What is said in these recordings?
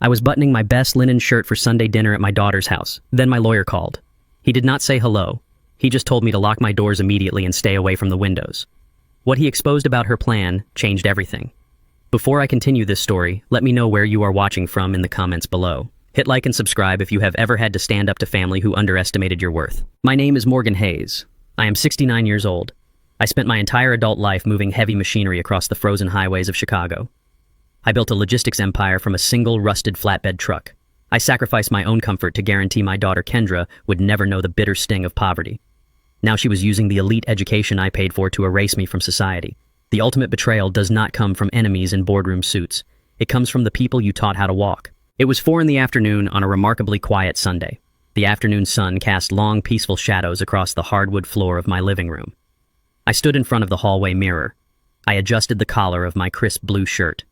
I was buttoning my best linen shirt for Sunday dinner at my daughter's house. Then my lawyer called. He did not say hello. He just told me to lock my doors immediately and stay away from the windows. What he exposed about her plan changed everything. Before I continue this story, let me know where you are watching from in the comments below. Hit like and subscribe if you have ever had to stand up to family who underestimated your worth. My name is Morgan Hayes. I am 69 years old. I spent my entire adult life moving heavy machinery across the frozen highways of Chicago. I built a logistics empire from a single rusted flatbed truck. I sacrificed my own comfort to guarantee my daughter Kendra would never know the bitter sting of poverty. Now she was using the elite education I paid for to erase me from society. The ultimate betrayal does not come from enemies in boardroom suits. It comes from the people you taught how to walk. It was 4 p.m. on a remarkably quiet Sunday. The afternoon sun cast long, peaceful shadows across the hardwood floor of my living room. I stood in front of the hallway mirror. I adjusted the collar of my crisp blue shirt.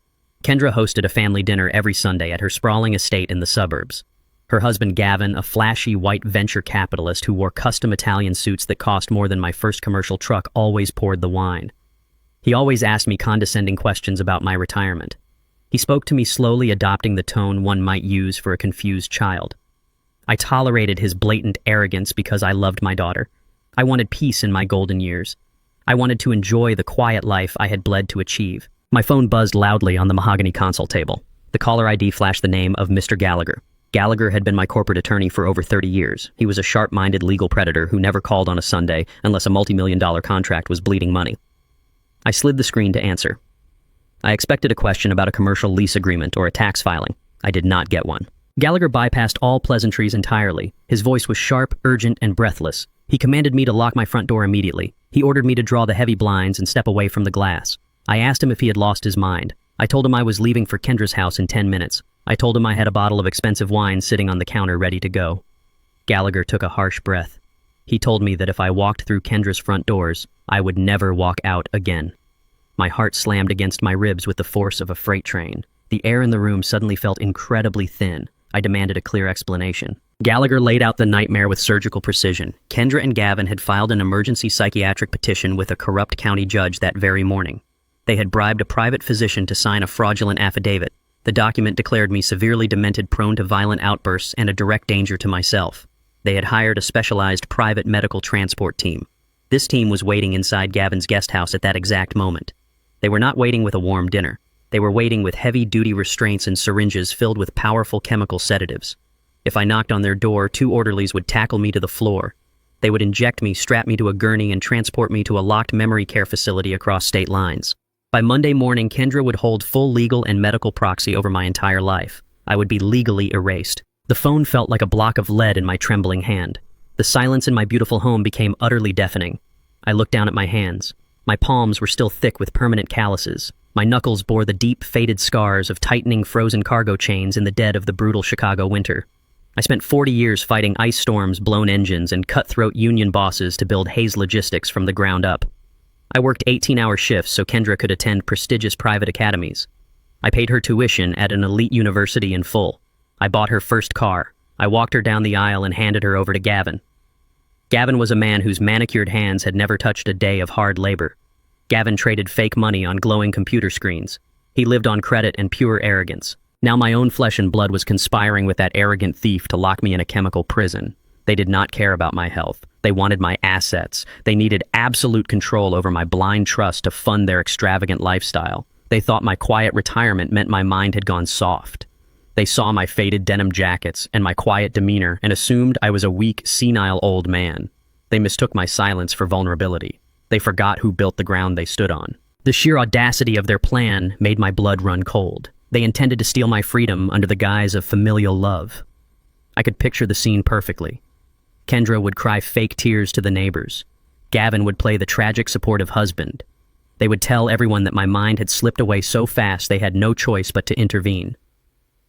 Kendra hosted a family dinner every Sunday at her sprawling estate in the suburbs. Her husband Gavin, a flashy white venture capitalist who wore custom Italian suits that cost more than my first commercial truck, always poured the wine. He always asked me condescending questions about my retirement. He spoke to me slowly, adopting the tone one might use for a confused child. I tolerated his blatant arrogance because I loved my daughter. I wanted peace in my golden years. I wanted to enjoy the quiet life I had bled to achieve. My phone buzzed loudly on the mahogany console table. The caller ID flashed the name of Mr. Gallagher. Gallagher had been my corporate attorney for over 30 years. He was a sharp-minded legal predator who never called on a Sunday unless a multi-million-dollar contract was bleeding money. I slid the screen to answer. I expected a question about a commercial lease agreement or a tax filing. I did not get one. Gallagher bypassed all pleasantries entirely. His voice was sharp, urgent, and breathless. He commanded me to lock my front door immediately. He ordered me to draw the heavy blinds and step away from the glass. I asked him if he had lost his mind. I told him I was leaving for Kendra's house in 10 minutes. I told him I had a bottle of expensive wine sitting on the counter ready to go. Gallagher took a harsh breath. He told me that if I walked through Kendra's front doors, I would never walk out again. My heart slammed against my ribs with the force of a freight train. The air in the room suddenly felt incredibly thin. I demanded a clear explanation. Gallagher laid out the nightmare with surgical precision. Kendra and Gavin had filed an emergency psychiatric petition with a corrupt county judge that very morning. They had bribed a private physician to sign a fraudulent affidavit. The document declared me severely demented, prone to violent outbursts, and a direct danger to myself. They had hired a specialized private medical transport team. This team was waiting inside Gavin's guest house at that exact moment. They were not waiting with a warm dinner. They were waiting with heavy-duty restraints and syringes filled with powerful chemical sedatives. If I knocked on their door, 2 orderlies would tackle me to the floor. They would inject me, strap me to a gurney, and transport me to a locked memory care facility across state lines. By Monday morning, Kendra would hold full legal and medical proxy over my entire life. I would be legally erased. The phone felt like a block of lead in my trembling hand. The silence in my beautiful home became utterly deafening. I looked down at my hands. My palms were still thick with permanent calluses. My knuckles bore the deep, faded scars of tightening frozen cargo chains in the dead of the brutal Chicago winter. I spent 40 years fighting ice storms, blown engines, and cutthroat union bosses to build Hayes Logistics from the ground up. I worked 18-hour shifts so Kendra could attend prestigious private academies. I paid her tuition at an elite university in full. I bought her first car. I walked her down the aisle and handed her over to Gavin. Gavin was a man whose manicured hands had never touched a day of hard labor. Gavin traded fake money on glowing computer screens. He lived on credit and pure arrogance. Now my own flesh and blood was conspiring with that arrogant thief to lock me in a chemical prison. They did not care about my health. They wanted my assets. They needed absolute control over my blind trust to fund their extravagant lifestyle. They thought my quiet retirement meant my mind had gone soft. They saw my faded denim jackets and my quiet demeanor and assumed I was a weak, senile old man. They mistook my silence for vulnerability. They forgot who built the ground they stood on. The sheer audacity of their plan made my blood run cold. They intended to steal my freedom under the guise of familial love. I could picture the scene perfectly. Kendra would cry fake tears to the neighbors. Gavin would play the tragic, supportive husband. They would tell everyone that my mind had slipped away so fast they had no choice but to intervene.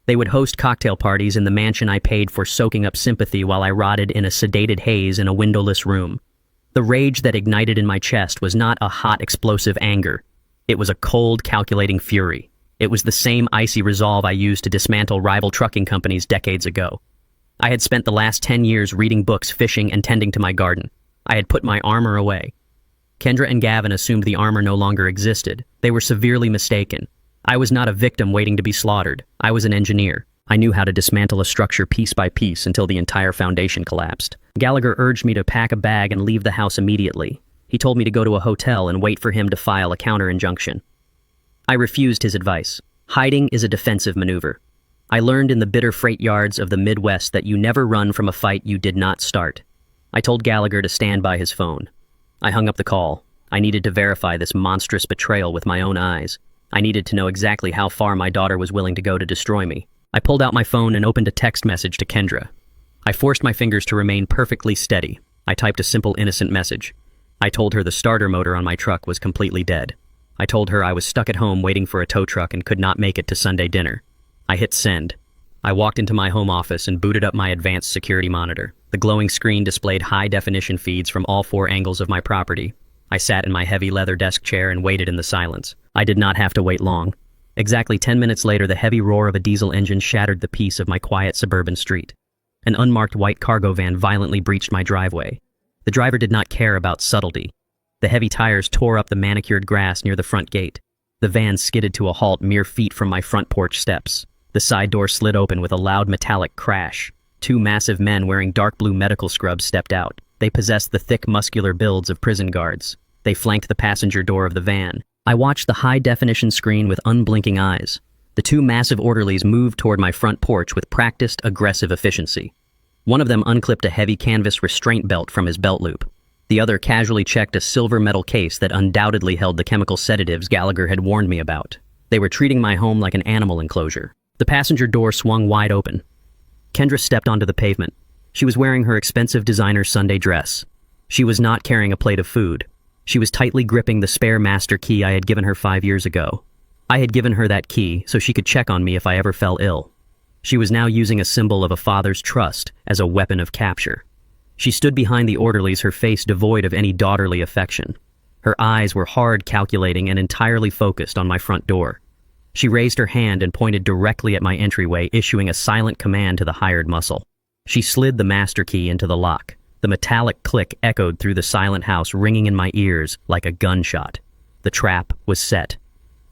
They would host cocktail parties in the mansion I paid for, soaking up sympathy while I rotted in a sedated haze in a windowless room. The rage that ignited in my chest was not a hot, explosive anger. It was a cold, calculating fury. It was the same icy resolve I used to dismantle rival trucking companies decades ago. I had spent the last 10 years reading books, fishing, and tending to my garden. I had put my armor away. Kendra and Gavin assumed the armor no longer existed. They were severely mistaken. I was not a victim waiting to be slaughtered. I was an engineer. I knew how to dismantle a structure piece by piece until the entire foundation collapsed. Gallagher urged me to pack a bag and leave the house immediately. He told me to go to a hotel and wait for him to file a counter-injunction. I refused his advice. Hiding is a defensive maneuver. I learned in the bitter freight yards of the Midwest that you never run from a fight you did not start. I told Gallagher to stand by his phone. I hung up the call. I needed to verify this monstrous betrayal with my own eyes. I needed to know exactly how far my daughter was willing to go to destroy me. I pulled out my phone and opened a text message to Kendra. I forced my fingers to remain perfectly steady. I typed a simple, innocent message. I told her the starter motor on my truck was completely dead. I told her I was stuck at home waiting for a tow truck and could not make it to Sunday dinner. I hit send. I walked into my home office and booted up my advanced security monitor. The glowing screen displayed high-definition feeds from all 4 angles of my property. I sat in my heavy leather desk chair and waited in the silence. I did not have to wait long. Exactly 10 minutes later, the heavy roar of a diesel engine shattered the peace of my quiet suburban street. An unmarked white cargo van violently breached my driveway. The driver did not care about subtlety. The heavy tires tore up the manicured grass near the front gate. The van skidded to a halt mere feet from my front porch steps. The side door slid open with a loud metallic crash. 2 massive men wearing dark blue medical scrubs stepped out. They possessed the thick, muscular builds of prison guards. They flanked the passenger door of the van. I watched the high-definition screen with unblinking eyes. The 2 massive orderlies moved toward my front porch with practiced, aggressive efficiency. One of them unclipped a heavy canvas restraint belt from his belt loop. The other casually checked a silver metal case that undoubtedly held the chemical sedatives Gallagher had warned me about. They were treating my home like an animal enclosure. The passenger door swung wide open. Kendra stepped onto the pavement. She was wearing her expensive designer Sunday dress. She was not carrying a plate of food. She was tightly gripping the spare master key I had given her 5 years ago. I had given her that key so she could check on me if I ever fell ill. She was now using a symbol of a father's trust as a weapon of capture. She stood behind the orderlies, her face devoid of any daughterly affection. Her eyes were hard, calculating, and entirely focused on my front door. She raised her hand and pointed directly at my entryway, issuing a silent command to the hired muscle. She slid the master key into the lock. The metallic click echoed through the silent house, ringing in my ears like a gunshot. The trap was set.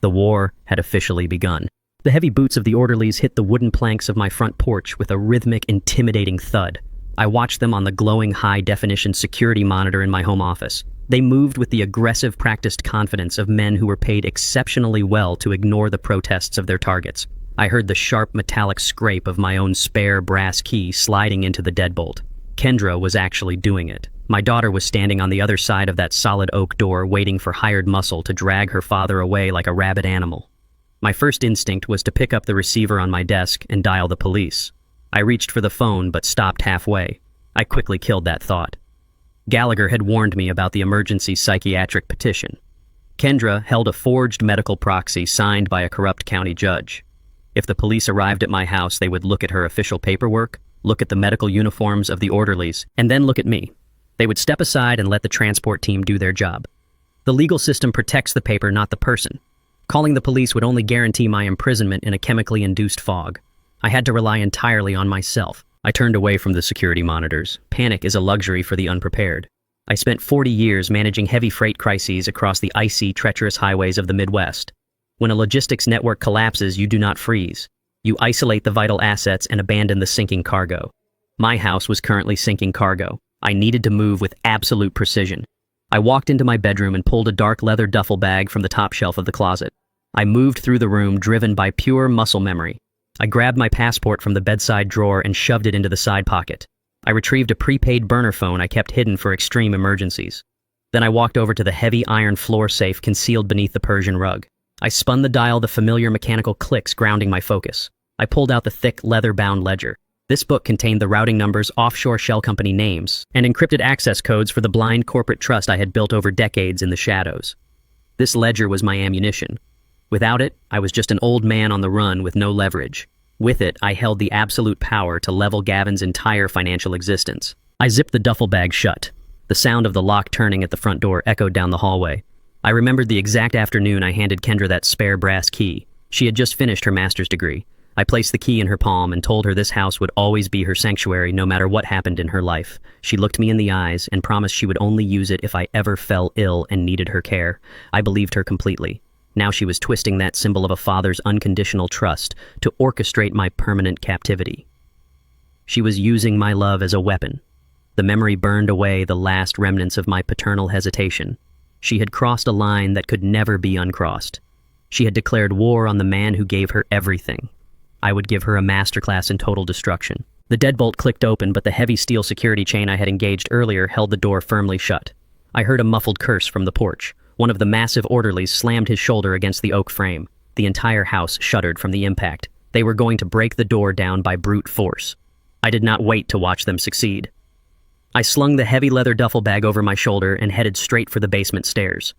The war had officially begun. The heavy boots of the orderlies hit the wooden planks of my front porch with a rhythmic, intimidating thud. I watched them on the glowing high-definition security monitor in my home office. They moved with the aggressive, practiced confidence of men who were paid exceptionally well to ignore the protests of their targets. I heard the sharp, metallic scrape of my own spare brass key sliding into the deadbolt. Kendra was actually doing it. My daughter was standing on the other side of that solid oak door, waiting for hired muscle to drag her father away like a rabid animal. My first instinct was to pick up the receiver on my desk and dial the police. I reached for the phone but stopped halfway. I quickly killed that thought. Gallagher had warned me about the emergency psychiatric petition. Kendra held a forged medical proxy signed by a corrupt county judge. If the police arrived at my house, they would look at her official paperwork, look at the medical uniforms of the orderlies, and then look at me. They would step aside and let the transport team do their job. The legal system protects the paper, not the person. Calling the police would only guarantee my imprisonment in a chemically induced fog. I had to rely entirely on myself. I turned away from the security monitors. Panic is a luxury for the unprepared. I spent 40 years managing heavy freight crises across the icy, treacherous highways of the Midwest. When a logistics network collapses, you do not freeze. You isolate the vital assets and abandon the sinking cargo. My house was currently sinking cargo. I needed to move with absolute precision. I walked into my bedroom and pulled a dark leather duffel bag from the top shelf of the closet. I moved through the room, driven by pure muscle memory. I grabbed my passport from the bedside drawer and shoved it into the side pocket. I retrieved a prepaid burner phone I kept hidden for extreme emergencies. Then I walked over to the heavy iron floor safe concealed beneath the Persian rug. I spun the dial, the familiar mechanical clicks grounding my focus. I pulled out the thick, leather-bound ledger. This book contained the routing numbers, offshore shell company names, and encrypted access codes for the blind corporate trust I had built over decades in the shadows. This ledger was my ammunition. Without it, I was just an old man on the run with no leverage. With it, I held the absolute power to level Gavin's entire financial existence. I zipped the duffel bag shut. The sound of the lock turning at the front door echoed down the hallway. I remembered the exact afternoon I handed Kendra that spare brass key. She had just finished her master's degree. I placed the key in her palm and told her this house would always be her sanctuary no matter what happened in her life. She looked me in the eyes and promised she would only use it if I ever fell ill and needed her care. I believed her completely. Now she was twisting that symbol of a father's unconditional trust to orchestrate my permanent captivity. She was using my love as a weapon. The memory burned away the last remnants of my paternal hesitation. She had crossed a line that could never be uncrossed. She had declared war on the man who gave her everything. I would give her a masterclass in total destruction. The deadbolt clicked open, but the heavy steel security chain I had engaged earlier held the door firmly shut. I heard a muffled curse from the porch. One of the massive orderlies slammed his shoulder against the oak frame. The entire house shuddered from the impact. They were going to break the door down by brute force. I did not wait to watch them succeed. I slung the heavy leather duffel bag over my shoulder and headed straight for the basement stairs.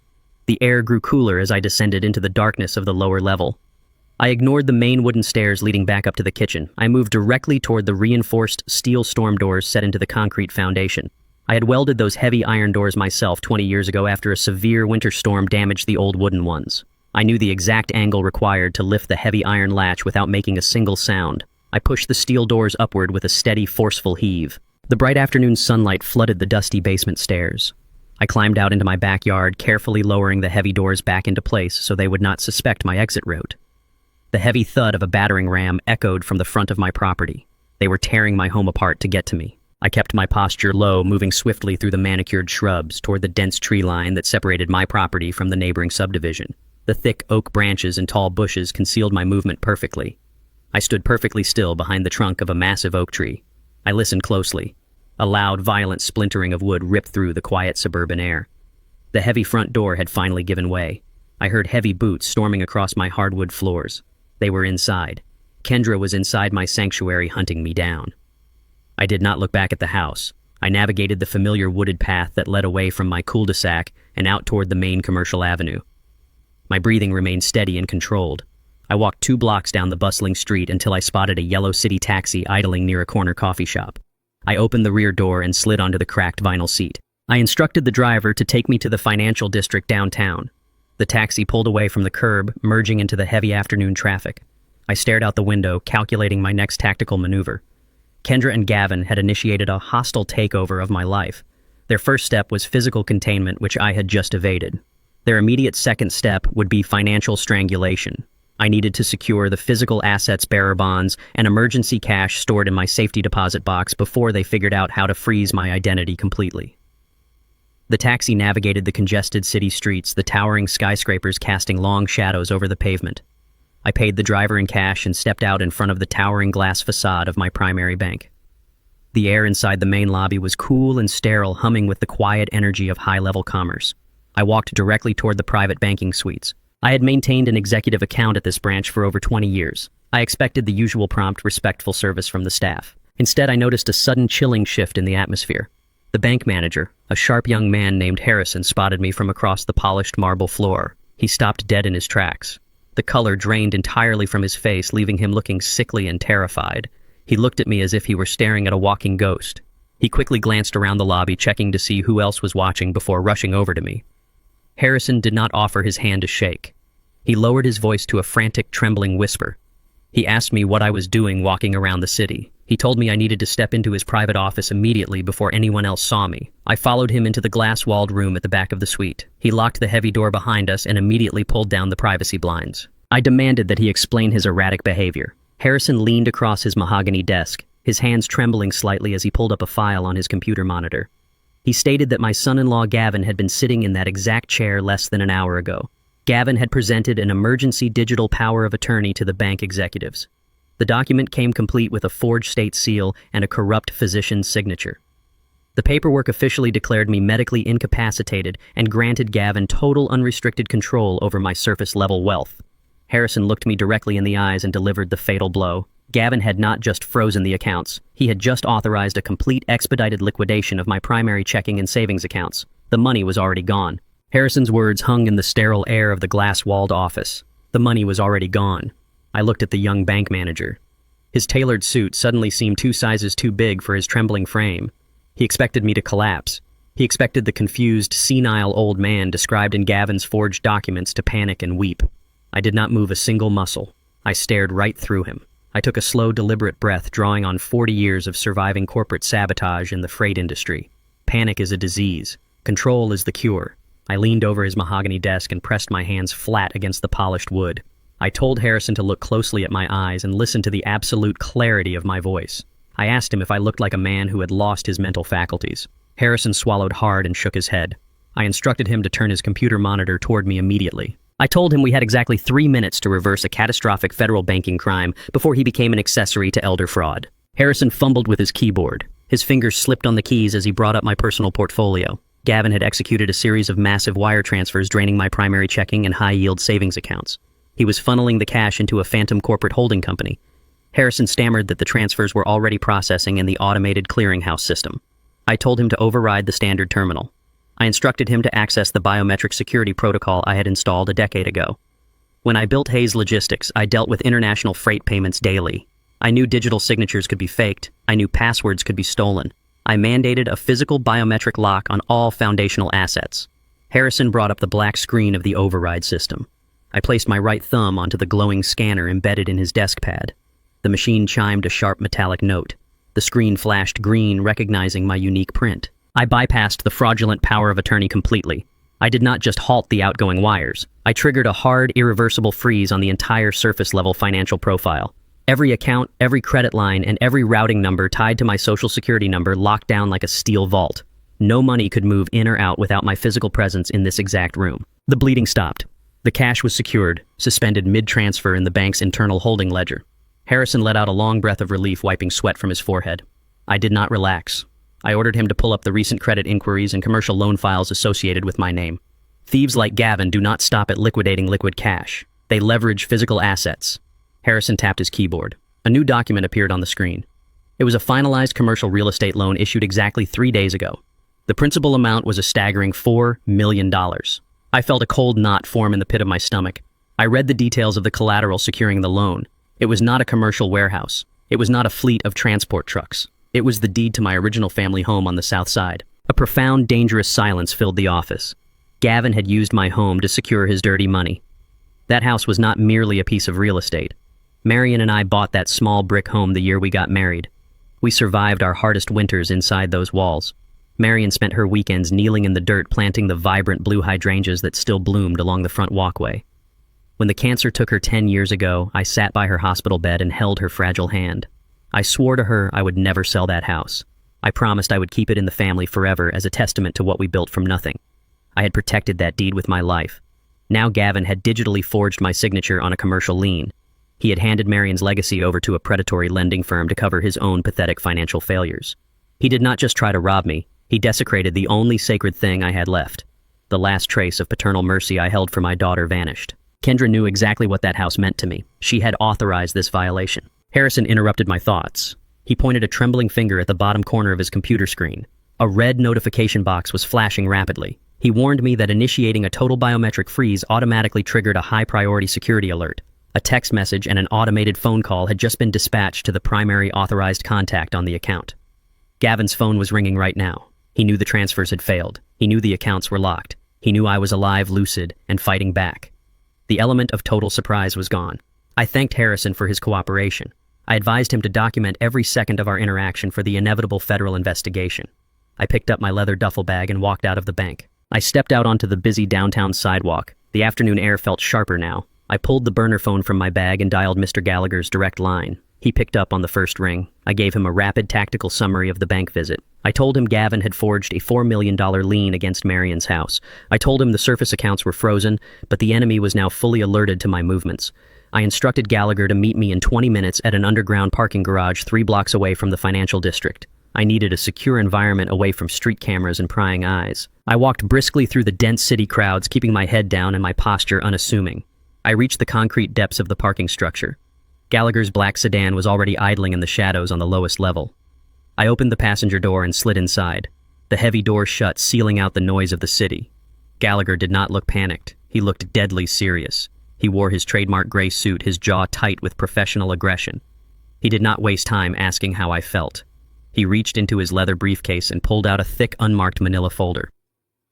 The air grew cooler as I descended into the darkness of the lower level. I ignored the main wooden stairs leading back up to the kitchen. I moved directly toward the reinforced steel storm doors set into the concrete foundation. I had welded those heavy iron doors myself 20 years ago after a severe winter storm damaged the old wooden ones. I knew the exact angle required to lift the heavy iron latch without making a single sound. I pushed the steel doors upward with a steady, forceful heave. The bright afternoon sunlight flooded the dusty basement stairs. I climbed out into my backyard, carefully lowering the heavy doors back into place so they would not suspect my exit route. The heavy thud of a battering ram echoed from the front of my property. They were tearing my home apart to get to me. I kept my posture low, moving swiftly through the manicured shrubs toward the dense tree line that separated my property from the neighboring subdivision. The thick oak branches and tall bushes concealed my movement perfectly. I stood perfectly still behind the trunk of a massive oak tree. I listened closely. A loud, violent splintering of wood ripped through the quiet suburban air. The heavy front door had finally given way. I heard heavy boots storming across my hardwood floors. They were inside. Kendra was inside my sanctuary hunting me down. I did not look back at the house. I navigated the familiar wooded path that led away from my cul-de-sac and out toward the main commercial avenue. My breathing remained steady and controlled. I walked 2 blocks down the bustling street until I spotted a yellow city taxi idling near a corner coffee shop. I opened the rear door and slid onto the cracked vinyl seat. I instructed the driver to take me to the financial district downtown. The taxi pulled away from the curb, merging into the heavy afternoon traffic. I stared out the window, calculating my next tactical maneuver. Kendra and Gavin had initiated a hostile takeover of my life. Their first step was physical containment, which I had just evaded. Their immediate second step would be financial strangulation. I needed to secure the physical assets, bearer bonds, and emergency cash stored in my safety deposit box before they figured out how to freeze my identity completely. The taxi navigated the congested city streets, the towering skyscrapers casting long shadows over the pavement. I paid the driver in cash and stepped out in front of the towering glass facade of my primary bank. The air inside the main lobby was cool and sterile, humming with the quiet energy of high-level commerce. I walked directly toward the private banking suites. I had maintained an executive account at this branch for over 20 years. I expected the usual prompt, respectful service from the staff. Instead, I noticed a sudden chilling shift in the atmosphere. The bank manager, a sharp young man named Harrison, spotted me from across the polished marble floor. He stopped dead in his tracks. The color drained entirely from his face, leaving him looking sickly and terrified. He looked at me as if he were staring at a walking ghost. He quickly glanced around the lobby, checking to see who else was watching before rushing over to me. Harrison did not offer his hand to shake. He lowered his voice to a frantic, trembling whisper. He asked me what I was doing walking around the city. He told me I needed to step into his private office immediately before anyone else saw me. I followed him into the glass-walled room at the back of the suite. He locked the heavy door behind us and immediately pulled down the privacy blinds. I demanded that he explain his erratic behavior. Harrison leaned across his mahogany desk, his hands trembling slightly as he pulled up a file on his computer monitor. He stated that my son-in-law Gavin had been sitting in that exact chair less than an hour ago. Gavin had presented an emergency digital power of attorney to the bank executives. The document came complete with a forged state seal and a corrupt physician's signature. The paperwork officially declared me medically incapacitated and granted Gavin total unrestricted control over my surface-level wealth. Harrison looked me directly in the eyes and delivered the fatal blow. Gavin had not just frozen the accounts. He had just authorized a complete expedited liquidation of my primary checking and savings accounts. The money was already gone. Harrison's words hung in the sterile air of the glass-walled office. The money was already gone. I looked at the young bank manager. His tailored suit suddenly seemed 2 sizes too big for his trembling frame. He expected me to collapse. He expected the confused, senile old man described in Gavin's forged documents to panic and weep. I did not move a single muscle. I stared right through him. I took a slow, deliberate breath, drawing on 40 years of surviving corporate sabotage in the freight industry. Panic is a disease. Control is the cure. I leaned over his mahogany desk and pressed my hands flat against the polished wood. I told Harrison to look closely at my eyes and listen to the absolute clarity of my voice. I asked him if I looked like a man who had lost his mental faculties. Harrison swallowed hard and shook his head. I instructed him to turn his computer monitor toward me immediately. I told him we had exactly 3 minutes to reverse a catastrophic federal banking crime before he became an accessory to elder fraud. Harrison fumbled with his keyboard. His fingers slipped on the keys as he brought up my personal portfolio. Gavin had executed a series of massive wire transfers draining my primary checking and high-yield savings accounts. He was funneling the cash into a phantom corporate holding company. Harrison stammered that the transfers were already processing in the automated clearinghouse system. I told him to override the standard terminal. I instructed him to access the biometric security protocol I had installed a decade ago. When I built Hayes Logistics, I dealt with international freight payments daily. I knew digital signatures could be faked. I knew passwords could be stolen. I mandated a physical biometric lock on all foundational assets. Harrison brought up the black screen of the override system. I placed my right thumb onto the glowing scanner embedded in his desk pad. The machine chimed a sharp metallic note. The screen flashed green, recognizing my unique print. I bypassed the fraudulent power of attorney completely. I did not just halt the outgoing wires. I triggered a hard, irreversible freeze on the entire surface-level financial profile. Every account, every credit line, and every routing number tied to my social security number locked down like a steel vault. No money could move in or out without my physical presence in this exact room. The bleeding stopped. The cash was secured, suspended mid-transfer in the bank's internal holding ledger. Harrison let out a long breath of relief, wiping sweat from his forehead. I did not relax. I ordered him to pull up the recent credit inquiries and commercial loan files associated with my name. Thieves like Gavin do not stop at liquidating liquid cash. They leverage physical assets. Harrison tapped his keyboard. A new document appeared on the screen. It was a finalized commercial real estate loan issued exactly 3 days ago. The principal amount was a staggering $4 million. I felt a cold knot form in the pit of my stomach. I read the details of the collateral securing the loan. It was not a commercial warehouse. It was not a fleet of transport trucks. It was the deed to my original family home on the south side. A profound, dangerous silence filled the office. Gavin had used my home to secure his dirty money. That house was not merely a piece of real estate. Marion and I bought that small brick home the year we got married. We survived our hardest winters inside those walls. Marion spent her weekends kneeling in the dirt planting the vibrant blue hydrangeas that still bloomed along the front walkway. When the cancer took her 10 years ago, I sat by her hospital bed and held her fragile hand. I swore to her I would never sell that house. I promised I would keep it in the family forever as a testament to what we built from nothing. I had protected that deed with my life. Now Gavin had digitally forged my signature on a commercial lien. He had handed Marion's legacy over to a predatory lending firm to cover his own pathetic financial failures. He did not just try to rob me. He desecrated the only sacred thing I had left. The last trace of paternal mercy I held for my daughter vanished. Kendra knew exactly what that house meant to me. She had authorized this violation. Harrison interrupted my thoughts. He pointed a trembling finger at the bottom corner of his computer screen. A red notification box was flashing rapidly. He warned me that initiating a total biometric freeze automatically triggered a high-priority security alert. A text message and an automated phone call had just been dispatched to the primary authorized contact on the account. Gavin's phone was ringing right now. He knew the transfers had failed. He knew the accounts were locked. He knew I was alive, lucid, and fighting back. The element of total surprise was gone. I thanked Harrison for his cooperation. I advised him to document every second of our interaction for the inevitable federal investigation. I picked up my leather duffel bag and walked out of the bank. I stepped out onto the busy downtown sidewalk. The afternoon air felt sharper now. I pulled the burner phone from my bag and dialed Mr. Gallagher's direct line. He picked up on the first ring. I gave him a rapid tactical summary of the bank visit. I told him Gavin had forged a $4 million lien against Marion's house. I told him the surface accounts were frozen, but the enemy was now fully alerted to my movements. I instructed Gallagher to meet me in 20 minutes at an underground parking garage 3 blocks away from the financial district. I needed a secure environment away from street cameras and prying eyes. I walked briskly through the dense city crowds, keeping my head down and my posture unassuming. I reached the concrete depths of the parking structure. Gallagher's black sedan was already idling in the shadows on the lowest level. I opened the passenger door and slid inside. The heavy door shut, sealing out the noise of the city. Gallagher did not look panicked. He looked deadly serious. He wore his trademark gray suit, his jaw tight with professional aggression. He did not waste time asking how I felt. He reached into his leather briefcase and pulled out a thick, unmarked manila folder.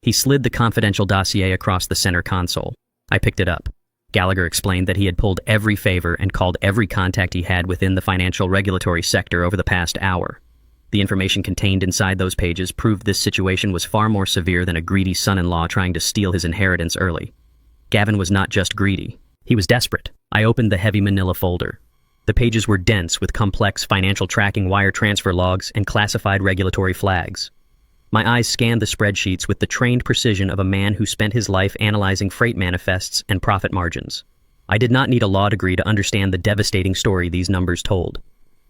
He slid the confidential dossier across the center console. I picked it up. Gallagher explained that he had pulled every favor and called every contact he had within the financial regulatory sector over the past hour. The information contained inside those pages proved this situation was far more severe than a greedy son-in-law trying to steal his inheritance early. Gavin was not just greedy. He was desperate. I opened the heavy manila folder. The pages were dense with complex financial tracking wire transfer logs and classified regulatory flags. My eyes scanned the spreadsheets with the trained precision of a man who spent his life analyzing freight manifests and profit margins. I did not need a law degree to understand the devastating story these numbers told.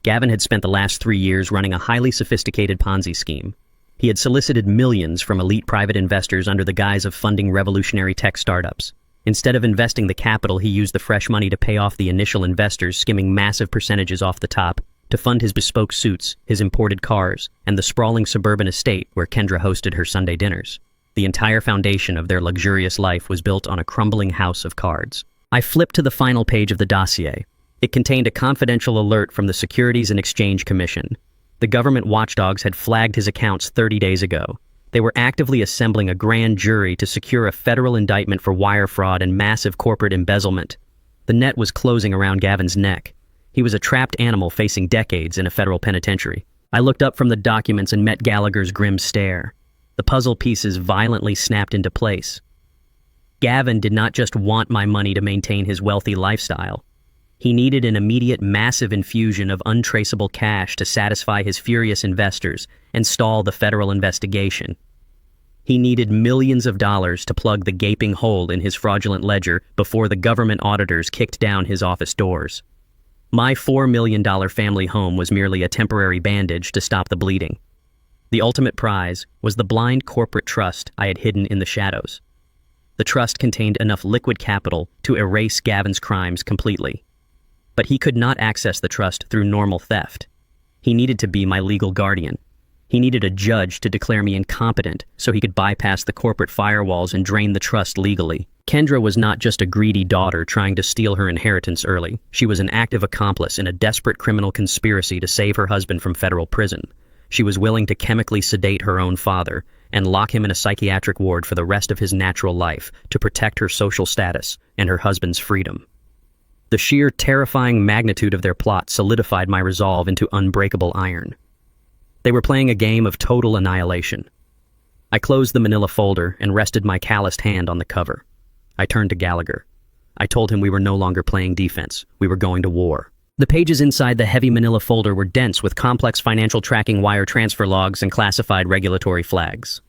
Gavin had spent the last 3 years running a highly sophisticated Ponzi scheme. He had solicited millions from elite private investors under the guise of funding revolutionary tech startups. Instead of investing the capital, he used the fresh money to pay off the initial investors, skimming massive percentages off the top to fund his bespoke suits, his imported cars, and the sprawling suburban estate where Kendra hosted her Sunday dinners. The entire foundation of their luxurious life was built on a crumbling house of cards. I flipped to the final page of the dossier. It contained a confidential alert from the Securities and Exchange Commission. The government watchdogs had flagged his accounts 30 days ago. They were actively assembling a grand jury to secure a federal indictment for wire fraud and massive corporate embezzlement. The net was closing around Gavin's neck. He was a trapped animal facing decades in a federal penitentiary. I looked up from the documents and met Gallagher's grim stare. The puzzle pieces violently snapped into place. Gavin did not just want my money to maintain his wealthy lifestyle. He needed an immediate massive infusion of untraceable cash to satisfy his furious investors and stall the federal investigation. He needed millions of dollars to plug the gaping hole in his fraudulent ledger before the government auditors kicked down his office doors. My $4 million family home was merely a temporary bandage to stop the bleeding. The ultimate prize was the blind corporate trust I had hidden in the shadows. The trust contained enough liquid capital to erase Gavin's crimes completely. But he could not access the trust through normal theft. He needed to be my legal guardian. He needed a judge to declare me incompetent so he could bypass the corporate firewalls and drain the trust legally. Kendra was not just a greedy daughter trying to steal her inheritance early. She was an active accomplice in a desperate criminal conspiracy to save her husband from federal prison. She was willing to chemically sedate her own father and lock him in a psychiatric ward for the rest of his natural life to protect her social status and her husband's freedom. The sheer terrifying magnitude of their plot solidified my resolve into unbreakable iron. They were playing a game of total annihilation. I closed the manila folder and rested my calloused hand on the cover. I turned to Gallagher. I told him we were no longer playing defense. We were going to war. The pages inside the heavy manila folder were dense with complex financial tracking wire transfer logs and classified regulatory flags.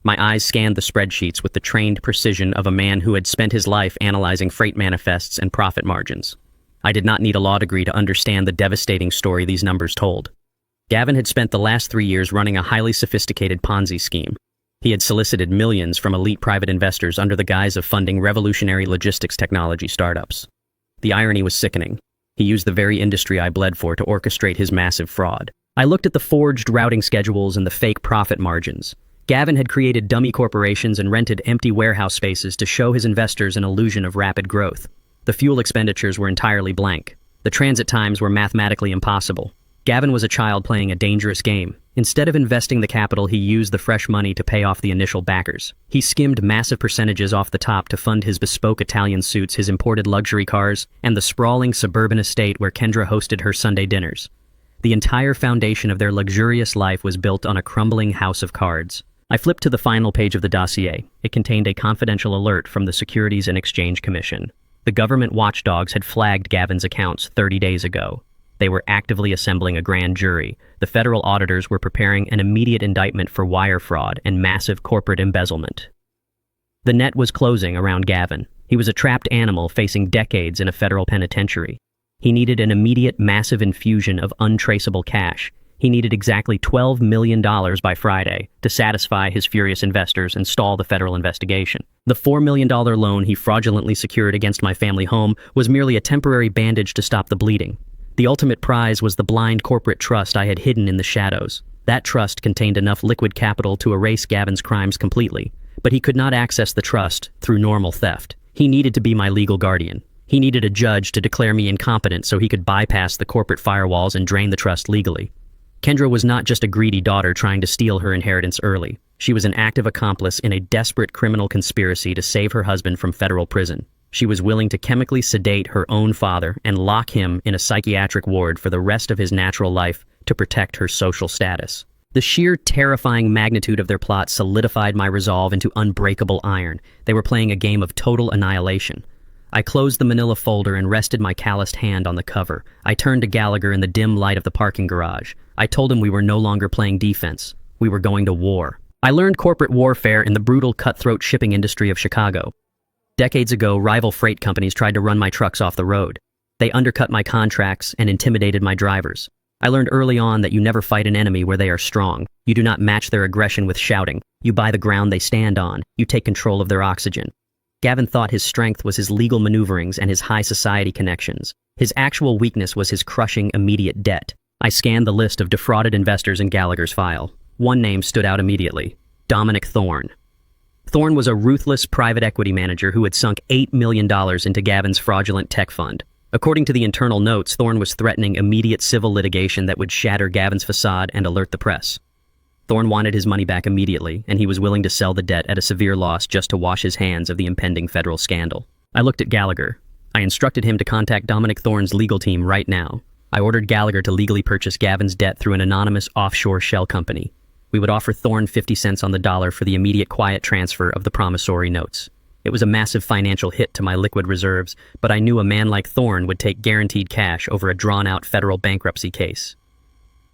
My eyes scanned the spreadsheets with the trained precision of a man who had spent his life analyzing freight manifests and profit margins. I did not need a law degree to understand the devastating story these numbers told. Gavin had spent the last 3 years running a highly sophisticated Ponzi scheme. He had solicited millions from elite private investors under the guise of funding revolutionary logistics technology startups. The irony was sickening. He used the very industry I bled for to orchestrate his massive fraud. I looked at the forged routing schedules and the fake profit margins. Gavin had created dummy corporations and rented empty warehouse spaces to show his investors an illusion of rapid growth. The fuel expenditures were entirely blank. The transit times were mathematically impossible. Gavin was a child playing a dangerous game. Instead of investing the capital, he used the fresh money to pay off the initial backers. He skimmed massive percentages off the top to fund his bespoke Italian suits, his imported luxury cars, and the sprawling suburban estate where Kendra hosted her Sunday dinners. The entire foundation of their luxurious life was built on a crumbling house of cards. I flipped to the final page of the dossier. It contained a confidential alert from the Securities and Exchange Commission. The government watchdogs had flagged Gavin's accounts 30 days ago. They were actively assembling a grand jury. The federal auditors were preparing an immediate indictment for wire fraud and massive corporate embezzlement. The net was closing around Gavin. He was a trapped animal facing decades in a federal penitentiary. He needed an immediate massive infusion of untraceable cash. He needed exactly $12 million by Friday to satisfy his furious investors and stall the federal investigation. The $4 million loan he fraudulently secured against my family home was merely a temporary bandage to stop the bleeding. The ultimate prize was the blind corporate trust I had hidden in the shadows. That trust contained enough liquid capital to erase Gavin's crimes completely, but he could not access the trust through normal theft. He needed to be my legal guardian. He needed a judge to declare me incompetent so he could bypass the corporate firewalls and drain the trust legally. Kendra was not just a greedy daughter trying to steal her inheritance early. She was an active accomplice in a desperate criminal conspiracy to save her husband from federal prison. She was willing to chemically sedate her own father and lock him in a psychiatric ward for the rest of his natural life to protect her social status. The sheer terrifying magnitude of their plot solidified my resolve into unbreakable iron. They were playing a game of total annihilation. I closed the manila folder and rested my calloused hand on the cover. I turned to Gallagher in the dim light of the parking garage. I told him we were no longer playing defense. We were going to war. I learned corporate warfare in the brutal, cutthroat shipping industry of Chicago. Decades ago, rival freight companies tried to run my trucks off the road. They undercut my contracts and intimidated my drivers. I learned early on that you never fight an enemy where they are strong. You do not match their aggression with shouting. You buy the ground they stand on. You take control of their oxygen. Gavin thought his strength was his legal maneuverings and his high society connections. His actual weakness was his crushing immediate debt. I scanned the list of defrauded investors in Gallagher's file. One name stood out immediately: Dominic Thorne. Thorne was a ruthless private equity manager who had sunk $8 million into Gavin's fraudulent tech fund. According to the internal notes, Thorne was threatening immediate civil litigation that would shatter Gavin's facade and alert the press. Thorne wanted his money back immediately, and he was willing to sell the debt at a severe loss just to wash his hands of the impending federal scandal. I looked at Gallagher. I instructed him to contact Dominic Thorne's legal team right now. I ordered Gallagher to legally purchase Gavin's debt through an anonymous offshore shell company. We would offer Thorne 50 cents on the dollar for the immediate quiet transfer of the promissory notes. It was a massive financial hit to my liquid reserves, but I knew a man like Thorne would take guaranteed cash over a drawn-out federal bankruptcy case.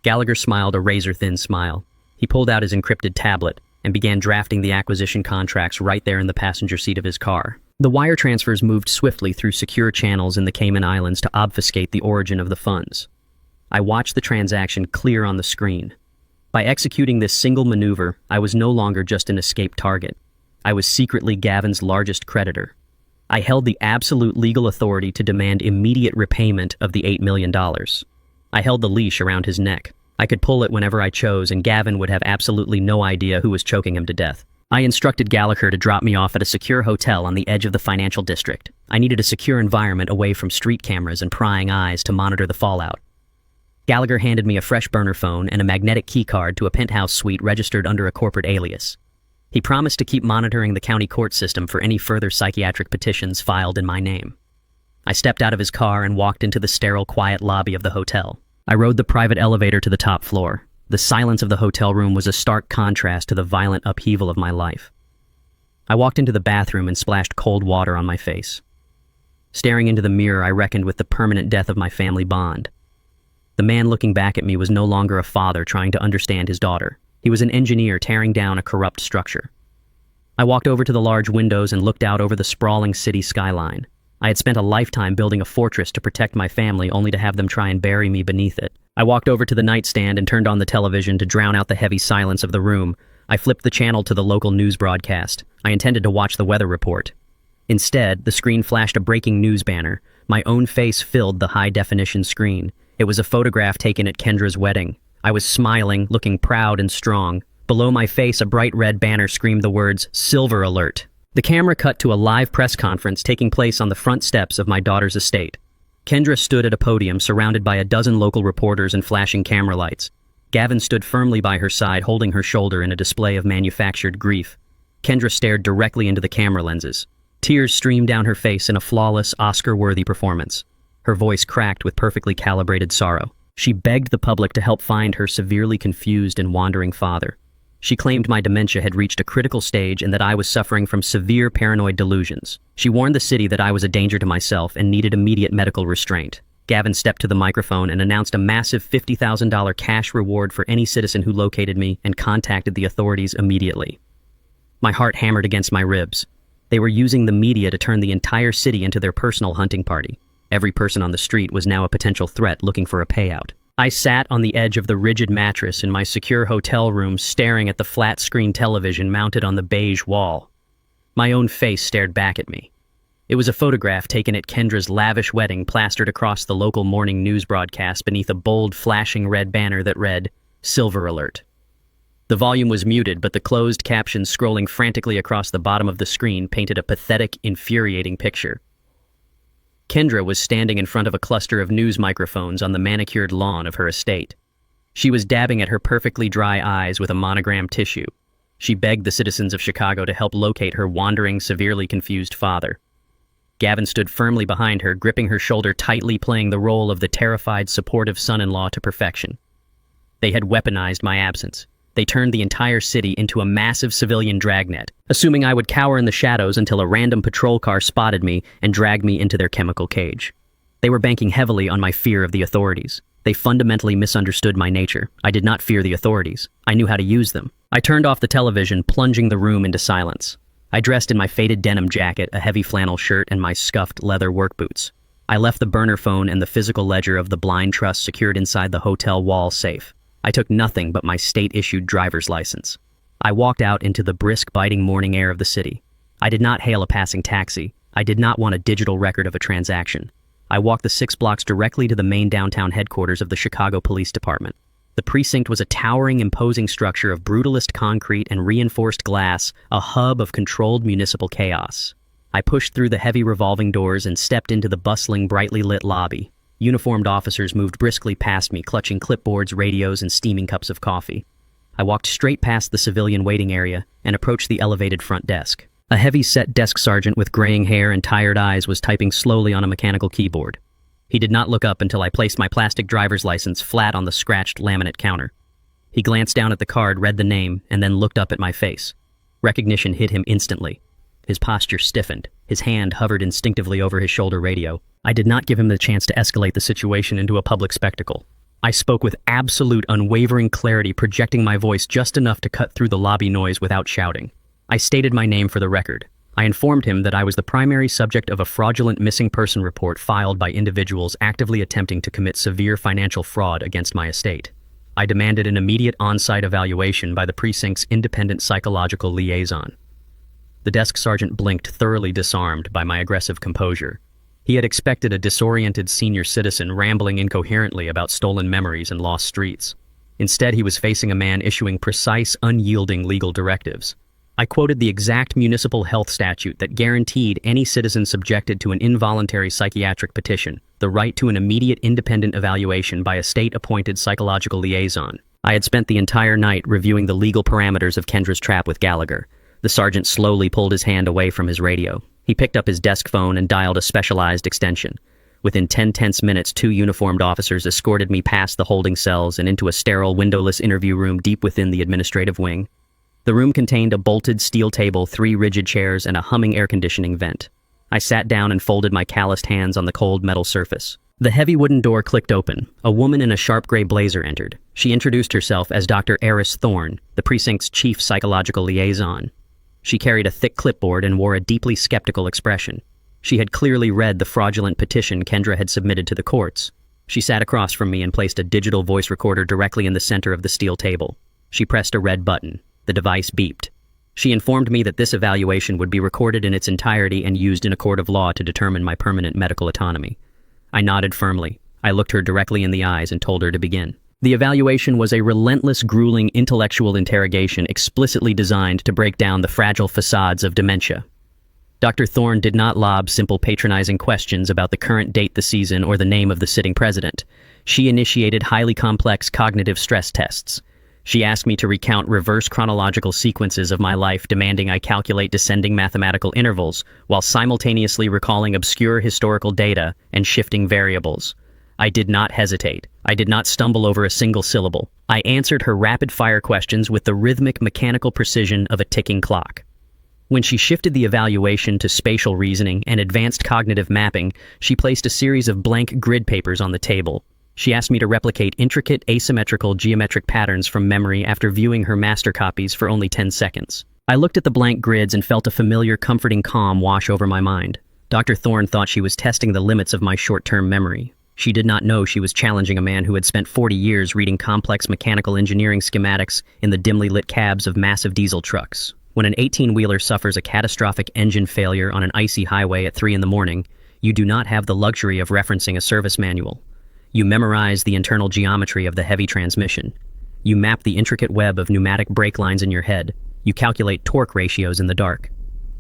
Gallagher smiled a razor-thin smile. He pulled out his encrypted tablet and began drafting the acquisition contracts right there in the passenger seat of his car. The wire transfers moved swiftly through secure channels in the Cayman Islands to obfuscate the origin of the funds. I watched the transaction clear on the screen. By executing this single maneuver, I was no longer just an escaped target. I was secretly Gavin's largest creditor. I held the absolute legal authority to demand immediate repayment of the $8 million. I held the leash around his neck. I could pull it whenever I chose, and Gavin would have absolutely no idea who was choking him to death. I instructed Gallagher to drop me off at a secure hotel on the edge of the financial district. I needed a secure environment away from street cameras and prying eyes to monitor the fallout. Gallagher handed me a fresh burner phone and a magnetic keycard to a penthouse suite registered under a corporate alias. He promised to keep monitoring the county court system for any further psychiatric petitions filed in my name. I stepped out of his car and walked into the sterile, quiet lobby of the hotel. I rode the private elevator to the top floor. The silence of the hotel room was a stark contrast to the violent upheaval of my life. I walked into the bathroom and splashed cold water on my face. Staring into the mirror, I reckoned with the permanent death of my family bond. The man looking back at me was no longer a father trying to understand his daughter. He was an engineer tearing down a corrupt structure. I walked over to the large windows and looked out over the sprawling city skyline. I had spent a lifetime building a fortress to protect my family, only to have them try and bury me beneath it. I walked over to the nightstand and turned on the television to drown out the heavy silence of the room. I flipped the channel to the local news broadcast. I intended to watch the weather report. Instead, the screen flashed a breaking news banner. My own face filled the high-definition screen. It was a photograph taken at Kendra's wedding. I was smiling, looking proud and strong. Below my face, a bright red banner screamed the words, "Silver Alert." The camera cut to a live press conference taking place on the front steps of my daughter's estate. Kendra stood at a podium surrounded by a dozen local reporters and flashing camera lights. Gavin stood firmly by her side, holding her shoulder in a display of manufactured grief. Kendra stared directly into the camera lenses. Tears streamed down her face in a flawless, Oscar-worthy performance. Her voice cracked with perfectly calibrated sorrow. She begged the public to help find her severely confused and wandering father. She claimed my dementia had reached a critical stage and that I was suffering from severe paranoid delusions. She warned the city that I was a danger to myself and needed immediate medical restraint. Gavin stepped to the microphone and announced a massive $50,000 cash reward for any citizen who located me and contacted the authorities immediately. My heart hammered against my ribs. They were using the media to turn the entire city into their personal hunting party. Every person on the street was now a potential threat looking for a payout. I sat on the edge of the rigid mattress in my secure hotel room, staring at the flat-screen television mounted on the beige wall. My own face stared back at me. It was a photograph taken at Kendra's lavish wedding, plastered across the local morning news broadcast beneath a bold, flashing red banner that read, "Silver Alert." The volume was muted, but the closed captions scrolling frantically across the bottom of the screen painted a pathetic, infuriating picture. Kendra was standing in front of a cluster of news microphones on the manicured lawn of her estate. She was dabbing at her perfectly dry eyes with a monogrammed tissue. She begged the citizens of Chicago to help locate her wandering, severely confused father. Gavin stood firmly behind her, gripping her shoulder tightly, playing the role of the terrified, supportive son-in-law to perfection. They had weaponized my absence. They turned the entire city into a massive civilian dragnet, assuming I would cower in the shadows until a random patrol car spotted me and dragged me into their chemical cage. They were banking heavily on my fear of the authorities. They fundamentally misunderstood my nature. I did not fear the authorities. I knew how to use them. I turned off the television, plunging the room into silence. I dressed in my faded denim jacket, a heavy flannel shirt, and my scuffed leather work boots. I left the burner phone and the physical ledger of the blind trust secured inside the hotel wall safe. I took nothing but my state-issued driver's license. I walked out into the brisk, biting morning air of the city. I did not hail a passing taxi. I did not want a digital record of a transaction. I walked the 6 blocks directly to the main downtown headquarters of the Chicago Police Department. The precinct was a towering, imposing structure of brutalist concrete and reinforced glass, a hub of controlled municipal chaos. I pushed through the heavy revolving doors and stepped into the bustling, brightly lit lobby. Uniformed officers moved briskly past me, clutching clipboards, radios, and steaming cups of coffee. I walked straight past the civilian waiting area and approached the elevated front desk. A heavy-set desk sergeant with graying hair and tired eyes was typing slowly on a mechanical keyboard. He did not look up until I placed my plastic driver's license flat on the scratched laminate counter. He glanced down at the card, read the name, and then looked up at my face. Recognition hit him instantly. His posture stiffened. His hand hovered instinctively over his shoulder radio. I did not give him the chance to escalate the situation into a public spectacle. I spoke with absolute, unwavering clarity, projecting my voice just enough to cut through the lobby noise without shouting. I stated my name for the record. I informed him that I was the primary subject of a fraudulent missing person report filed by individuals actively attempting to commit severe financial fraud against my estate. I demanded an immediate on-site evaluation by the precinct's independent psychological liaison. The desk sergeant blinked, thoroughly disarmed by my aggressive composure. He had expected a disoriented senior citizen rambling incoherently about stolen memories and lost streets. Instead, he was facing a man issuing precise, unyielding legal directives. I quoted the exact municipal health statute that guaranteed any citizen subjected to an involuntary psychiatric petition the right to an immediate independent evaluation by a state-appointed psychological liaison. I had spent the entire night reviewing the legal parameters of Kendra's trap with Gallagher. The sergeant slowly pulled his hand away from his radio. He picked up his desk phone and dialed a specialized extension. Within 10 tense minutes, 2 uniformed officers escorted me past the holding cells and into a sterile, windowless interview room deep within the administrative wing. The room contained a bolted steel table, 3 rigid chairs, and a humming air conditioning vent. I sat down and folded my calloused hands on the cold metal surface. The heavy wooden door clicked open. A woman in a sharp gray blazer entered. She introduced herself as Dr. Eris Thorne, the precinct's chief psychological liaison. She carried a thick clipboard and wore a deeply skeptical expression. She had clearly read the fraudulent petition Kendra had submitted to the courts. She sat across from me and placed a digital voice recorder directly in the center of the steel table. She pressed a red button. The device beeped. She informed me that this evaluation would be recorded in its entirety and used in a court of law to determine my permanent medical autonomy. I nodded firmly. I looked her directly in the eyes and told her to begin. The evaluation was a relentless, grueling intellectual interrogation explicitly designed to break down the fragile facades of dementia. Dr. Thorne did not lob simple patronizing questions about the current date, the season, or the name of the sitting president. She initiated highly complex cognitive stress tests. She asked me to recount reverse chronological sequences of my life, demanding I calculate descending mathematical intervals, while simultaneously recalling obscure historical data and shifting variables. I did not hesitate. I did not stumble over a single syllable. I answered her rapid-fire questions with the rhythmic, mechanical precision of a ticking clock. When she shifted the evaluation to spatial reasoning and advanced cognitive mapping, she placed a series of blank grid papers on the table. She asked me to replicate intricate, asymmetrical geometric patterns from memory after viewing her master copies for only 10 seconds. I looked at the blank grids and felt a familiar, comforting calm wash over my mind. Dr. Thorne thought she was testing the limits of my short-term memory. She did not know she was challenging a man who had spent 40 years reading complex mechanical engineering schematics in the dimly lit cabs of massive diesel trucks. When an 18-wheeler suffers a catastrophic engine failure on an icy highway at 3 in the morning, you do not have the luxury of referencing a service manual. You memorize the internal geometry of the heavy transmission. You map the intricate web of pneumatic brake lines in your head. You calculate torque ratios in the dark.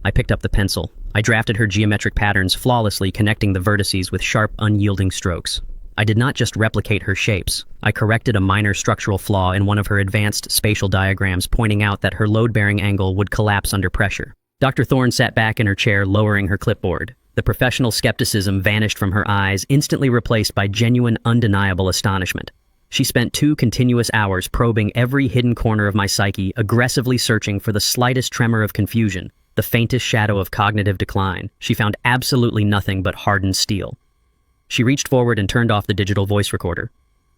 I picked up the pencil. I drafted her geometric patterns flawlessly, connecting the vertices with sharp, unyielding strokes. I did not just replicate her shapes. I corrected a minor structural flaw in one of her advanced spatial diagrams, pointing out that her load-bearing angle would collapse under pressure. Dr. Thorne sat back in her chair, lowering her clipboard. The professional skepticism vanished from her eyes, instantly replaced by genuine, undeniable astonishment. She spent 2 continuous hours probing every hidden corner of my psyche, aggressively searching for the slightest tremor of confusion, the faintest shadow of cognitive decline. She found absolutely nothing but hardened steel. She reached forward and turned off the digital voice recorder.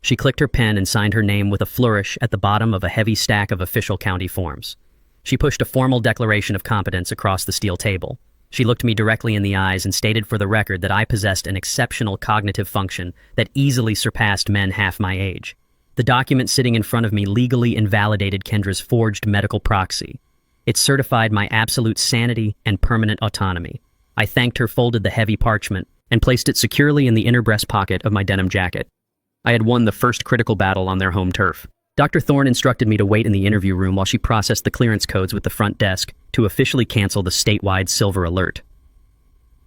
She clicked her pen and signed her name with a flourish at the bottom of a heavy stack of official county forms. She pushed a formal declaration of competence across the steel table. She looked me directly in the eyes and stated for the record that I possessed an exceptional cognitive function that easily surpassed men half my age. The document sitting in front of me legally invalidated Kendra's forged medical proxy. It certified my absolute sanity and permanent autonomy. I thanked her, folded the heavy parchment, and placed it securely in the inner breast pocket of my denim jacket. I had won the first critical battle on their home turf. Dr. Thorne instructed me to wait in the interview room while she processed the clearance codes with the front desk to officially cancel the statewide silver alert.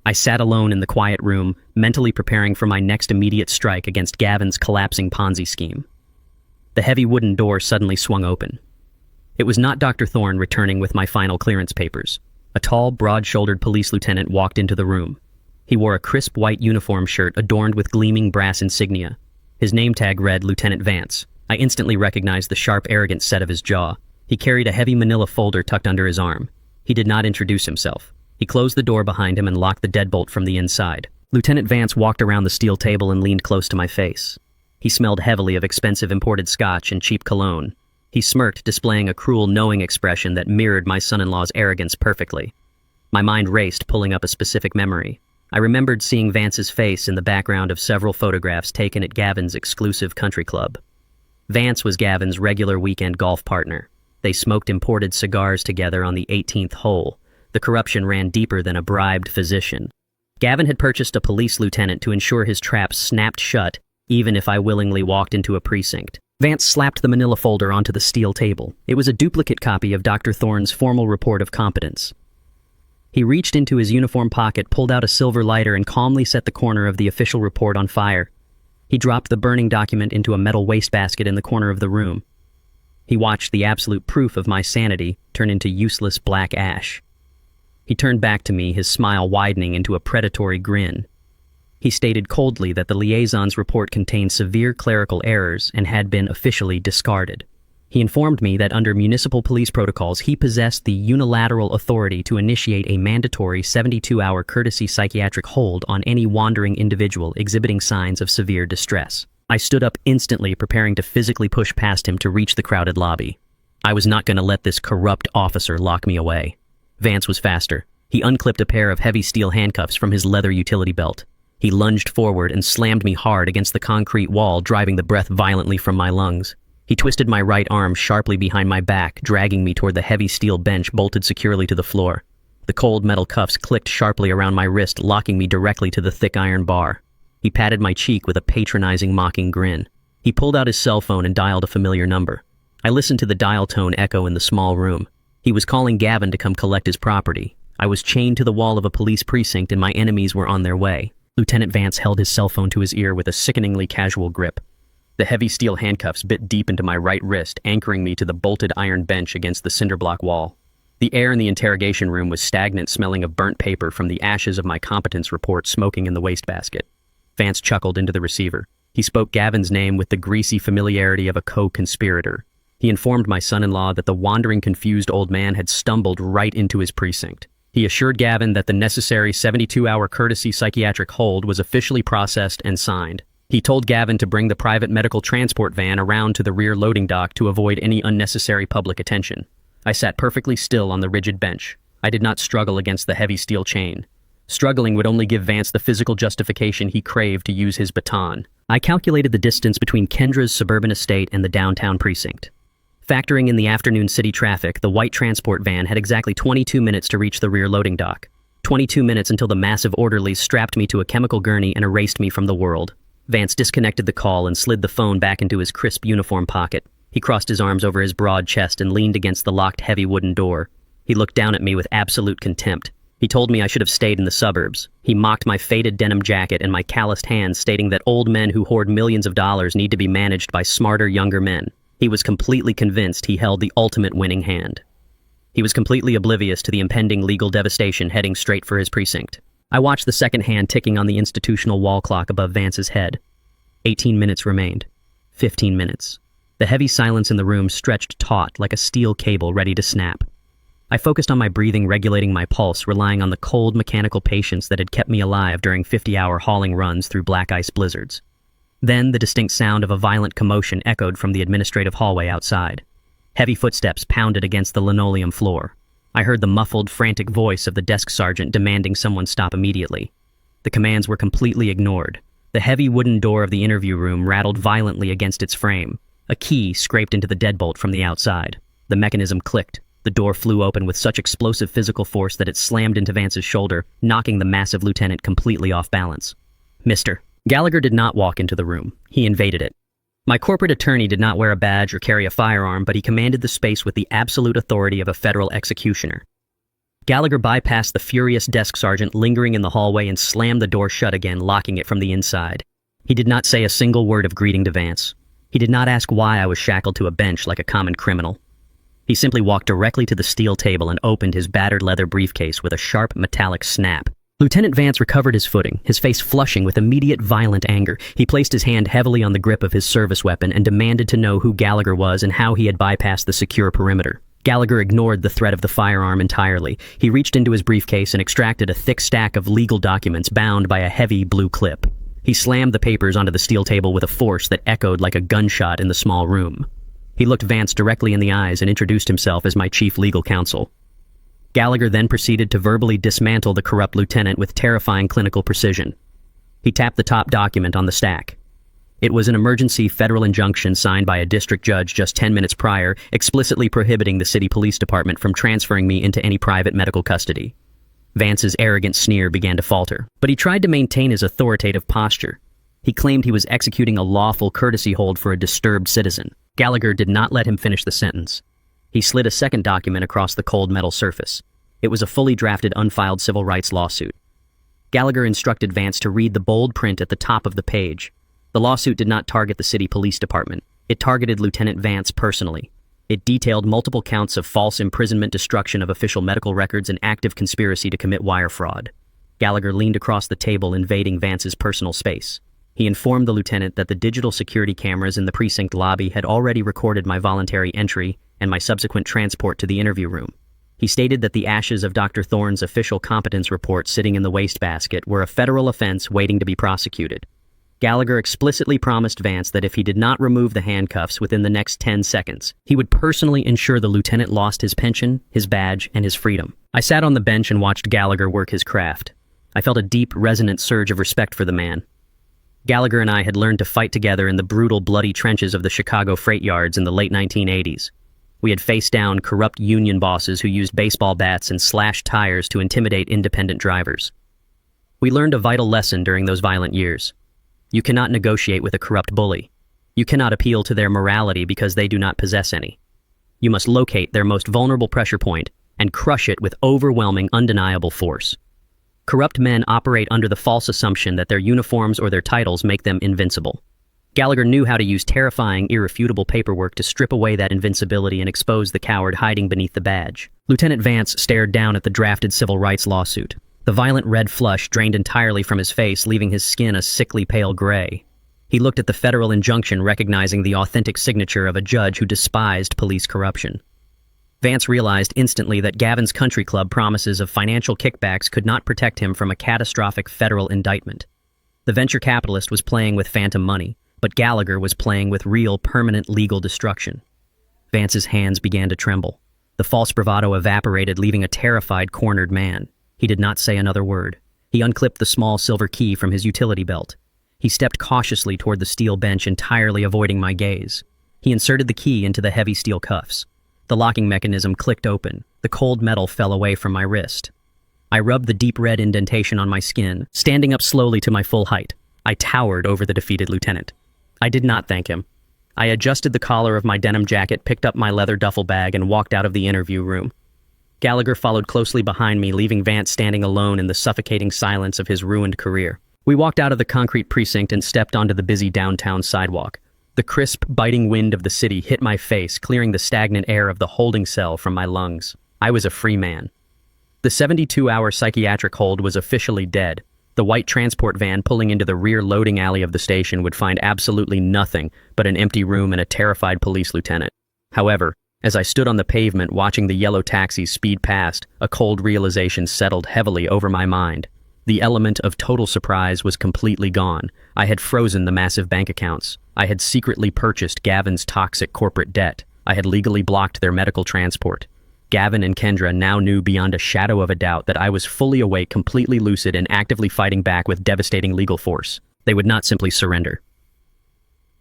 I sat alone in the quiet room, mentally preparing for my next immediate strike against Gavin's collapsing Ponzi scheme. The heavy wooden door suddenly swung open. It was not Dr. Thorne returning with my final clearance papers. A tall, broad-shouldered police lieutenant walked into the room. He wore a crisp white uniform shirt adorned with gleaming brass insignia. His name tag read Lieutenant Vance. I instantly recognized the sharp, arrogant set of his jaw. He carried a heavy manila folder tucked under his arm. He did not introduce himself. He closed the door behind him and locked the deadbolt from the inside. Lieutenant Vance walked around the steel table and leaned close to my face. He smelled heavily of expensive imported scotch and cheap cologne. He smirked, displaying a cruel, knowing expression that mirrored my son-in-law's arrogance perfectly. My mind raced, pulling up a specific memory. I remembered seeing Vance's face in the background of several photographs taken at Gavin's exclusive country club. Vance was Gavin's regular weekend golf partner. They smoked imported cigars together on the 18th hole. The corruption ran deeper than a bribed physician. Gavin had purchased a police lieutenant to ensure his traps snapped shut, even if I willingly walked into a precinct. Vance slapped the manila folder onto the steel table. It was a duplicate copy of Dr. Thorne's formal report of competence. He reached into his uniform pocket, pulled out a silver lighter, and calmly set the corner of the official report on fire. He dropped the burning document into a metal wastebasket in the corner of the room. He watched the absolute proof of my sanity turn into useless black ash. He turned back to me, his smile widening into a predatory grin. He stated coldly that the liaison's report contained severe clerical errors and had been officially discarded. He informed me that under municipal police protocols, he possessed the unilateral authority to initiate a mandatory 72-hour courtesy psychiatric hold on any wandering individual exhibiting signs of severe distress. I stood up instantly, preparing to physically push past him to reach the crowded lobby. I was not going to let this corrupt officer lock me away. Vance was faster. He unclipped a pair of heavy steel handcuffs from his leather utility belt. He lunged forward and slammed me hard against the concrete wall, driving the breath violently from my lungs. He twisted my right arm sharply behind my back, dragging me toward the heavy steel bench bolted securely to the floor. The cold metal cuffs clicked sharply around my wrist, locking me directly to the thick iron bar. He patted my cheek with a patronizing, mocking grin. He pulled out his cell phone and dialed a familiar number. I listened to the dial tone echo in the small room. He was calling Gavin to come collect his property. I was chained to the wall of a police precinct and my enemies were on their way. Lieutenant Vance held his cell phone to his ear with a sickeningly casual grip. The heavy steel handcuffs bit deep into my right wrist, anchoring me to the bolted iron bench against the cinder block wall. The air in the interrogation room was stagnant, smelling of burnt paper from the ashes of my competence report smoking in the wastebasket. Vance chuckled into the receiver. He spoke Gavin's name with the greasy familiarity of a co-conspirator. He informed my son-in-law that the wandering, confused old man had stumbled right into his precinct. He assured Gavin that the necessary 72-hour courtesy psychiatric hold was officially processed and signed. He told Gavin to bring the private medical transport van around to the rear loading dock to avoid any unnecessary public attention. I sat perfectly still on the rigid bench. I did not struggle against the heavy steel chain. Struggling would only give Vance the physical justification he craved to use his baton. I calculated the distance between Kendra's suburban estate and the downtown precinct. Factoring in the afternoon city traffic, the white transport van had exactly 22 minutes to reach the rear loading dock. 22 minutes until the massive orderlies strapped me to a chemical gurney and erased me from the world. Vance disconnected the call and slid the phone back into his crisp uniform pocket. He crossed his arms over his broad chest and leaned against the locked heavy wooden door. He looked down at me with absolute contempt. He told me I should have stayed in the suburbs. He mocked my faded denim jacket and my calloused hands, stating that old men who hoard millions of dollars need to be managed by smarter, younger men. He was completely convinced he held the ultimate winning hand. He was completely oblivious to the impending legal devastation heading straight for his precinct. I watched the second hand ticking on the institutional wall clock above Vance's head. 18 minutes remained. 15 minutes. The heavy silence in the room stretched taut like a steel cable ready to snap. I focused on my breathing, regulating my pulse, relying on the cold mechanical patience that had kept me alive during 50-hour hauling runs through black ice blizzards. Then the distinct sound of a violent commotion echoed from the administrative hallway outside. Heavy footsteps pounded against the linoleum floor. I heard the muffled, frantic voice of the desk sergeant demanding someone stop immediately. The commands were completely ignored. The heavy wooden door of the interview room rattled violently against its frame. A key scraped into the deadbolt from the outside. The mechanism clicked. The door flew open with such explosive physical force that it slammed into Vance's shoulder, knocking the massive lieutenant completely off balance. "Mister." Gallagher did not walk into the room. He invaded it. My corporate attorney did not wear a badge or carry a firearm, but he commanded the space with the absolute authority of a federal executioner. Gallagher bypassed the furious desk sergeant lingering in the hallway and slammed the door shut again, locking it from the inside. He did not say a single word of greeting to Vance. He did not ask why I was shackled to a bench like a common criminal. He simply walked directly to the steel table and opened his battered leather briefcase with a sharp, metallic snap. Lieutenant Vance recovered his footing, his face flushing with immediate violent anger. He placed his hand heavily on the grip of his service weapon and demanded to know who Gallagher was and how he had bypassed the secure perimeter. Gallagher ignored the threat of the firearm entirely. He reached into his briefcase and extracted a thick stack of legal documents bound by a heavy blue clip. He slammed the papers onto the steel table with a force that echoed like a gunshot in the small room. He looked Vance directly in the eyes and introduced himself as my chief legal counsel. Gallagher then proceeded to verbally dismantle the corrupt lieutenant with terrifying clinical precision. He tapped the top document on the stack. It was an emergency federal injunction signed by a district judge just 10 minutes prior, explicitly prohibiting the city police department from transferring me into any private medical custody. Vance's arrogant sneer began to falter, but he tried to maintain his authoritative posture. He claimed he was executing a lawful courtesy hold for a disturbed citizen. Gallagher did not let him finish the sentence. He slid a second document across the cold metal surface. It was a fully drafted, unfiled civil rights lawsuit. Gallagher instructed Vance to read the bold print at the top of the page. The lawsuit did not target the city police department. It targeted Lieutenant Vance personally. It detailed multiple counts of false imprisonment, destruction of official medical records, and active conspiracy to commit wire fraud. Gallagher leaned across the table, invading Vance's personal space. He informed the lieutenant that the digital security cameras in the precinct lobby had already recorded my voluntary entry and my subsequent transport to the interview room. He stated that the ashes of Dr. Thorne's official competence report sitting in the wastebasket were a federal offense waiting to be prosecuted. Gallagher explicitly promised Vance that if he did not remove the handcuffs within the next 10 seconds, he would personally ensure the lieutenant lost his pension, his badge, and his freedom. I sat on the bench and watched Gallagher work his craft. I felt a deep, resonant surge of respect for the man. Gallagher and I had learned to fight together in the brutal, bloody trenches of the Chicago freight yards in the late 1980s. We had faced down corrupt union bosses who used baseball bats and slashed tires to intimidate independent drivers. We learned a vital lesson during those violent years. You cannot negotiate with a corrupt bully. You cannot appeal to their morality because they do not possess any. You must locate their most vulnerable pressure point and crush it with overwhelming, undeniable force. Corrupt men operate under the false assumption that their uniforms or their titles make them invincible. Gallagher knew how to use terrifying, irrefutable paperwork to strip away that invincibility and expose the coward hiding beneath the badge. Lieutenant Vance stared down at the drafted civil rights lawsuit. The violent red flush drained entirely from his face, leaving his skin a sickly pale gray. He looked at the federal injunction, recognizing the authentic signature of a judge who despised police corruption. Vance realized instantly that Gavin's country club promises of financial kickbacks could not protect him from a catastrophic federal indictment. The venture capitalist was playing with phantom money, but Gallagher was playing with real, permanent legal destruction. Vance's hands began to tremble. The false bravado evaporated, leaving a terrified, cornered man. He did not say another word. He unclipped the small silver key from his utility belt. He stepped cautiously toward the steel bench, entirely avoiding my gaze. He inserted the key into the heavy steel cuffs. The locking mechanism clicked open. The cold metal fell away from my wrist. I rubbed the deep red indentation on my skin, standing up slowly to my full height. I towered over the defeated lieutenant. I did not thank him. I adjusted the collar of my denim jacket, picked up my leather duffel bag, and walked out of the interview room. Gallagher followed closely behind me, leaving Vance standing alone in the suffocating silence of his ruined career. We walked out of the concrete precinct and stepped onto the busy downtown sidewalk. The crisp, biting wind of the city hit my face, clearing the stagnant air of the holding cell from my lungs. I was a free man. The 72-hour psychiatric hold was officially dead. The white transport van pulling into the rear loading alley of the station would find absolutely nothing but an empty room and a terrified police lieutenant. However, as I stood on the pavement watching the yellow taxis speed past, a cold realization settled heavily over my mind. The element of total surprise was completely gone. I had frozen the massive bank accounts. I had secretly purchased Gavin's toxic corporate debt. I had legally blocked their medical transport. Gavin and Kendra now knew beyond a shadow of a doubt that I was fully awake, completely lucid, and actively fighting back with devastating legal force. They would not simply surrender.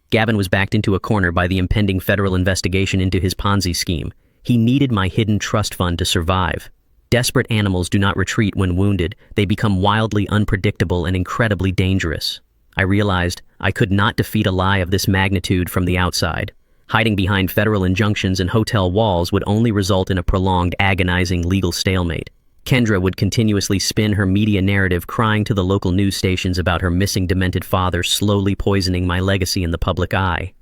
Gavin was backed into a corner by the impending federal investigation into his Ponzi scheme. He needed my hidden trust fund to survive. Desperate animals do not retreat when wounded. They become wildly unpredictable and incredibly dangerous. I realized I could not defeat a lie of this magnitude from the outside. Hiding behind federal injunctions and hotel walls would only result in a prolonged, agonizing legal stalemate. Kendra would continuously spin her media narrative, crying to the local news stations about her missing demented father, slowly poisoning my legacy in the public eye.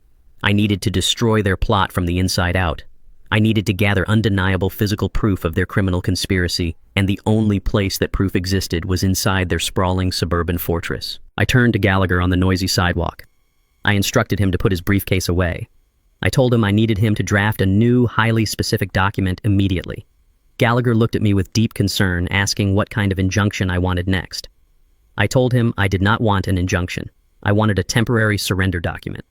I needed to destroy their plot from the inside out. I needed to gather undeniable physical proof of their criminal conspiracy, and the only place that proof existed was inside their sprawling suburban fortress. I turned to Gallagher on the noisy sidewalk. I instructed him to put his briefcase away. I told him I needed him to draft a new, highly specific document immediately. Gallagher looked at me with deep concern, asking what kind of injunction I wanted next. I told him I did not want an injunction. I wanted a temporary surrender document.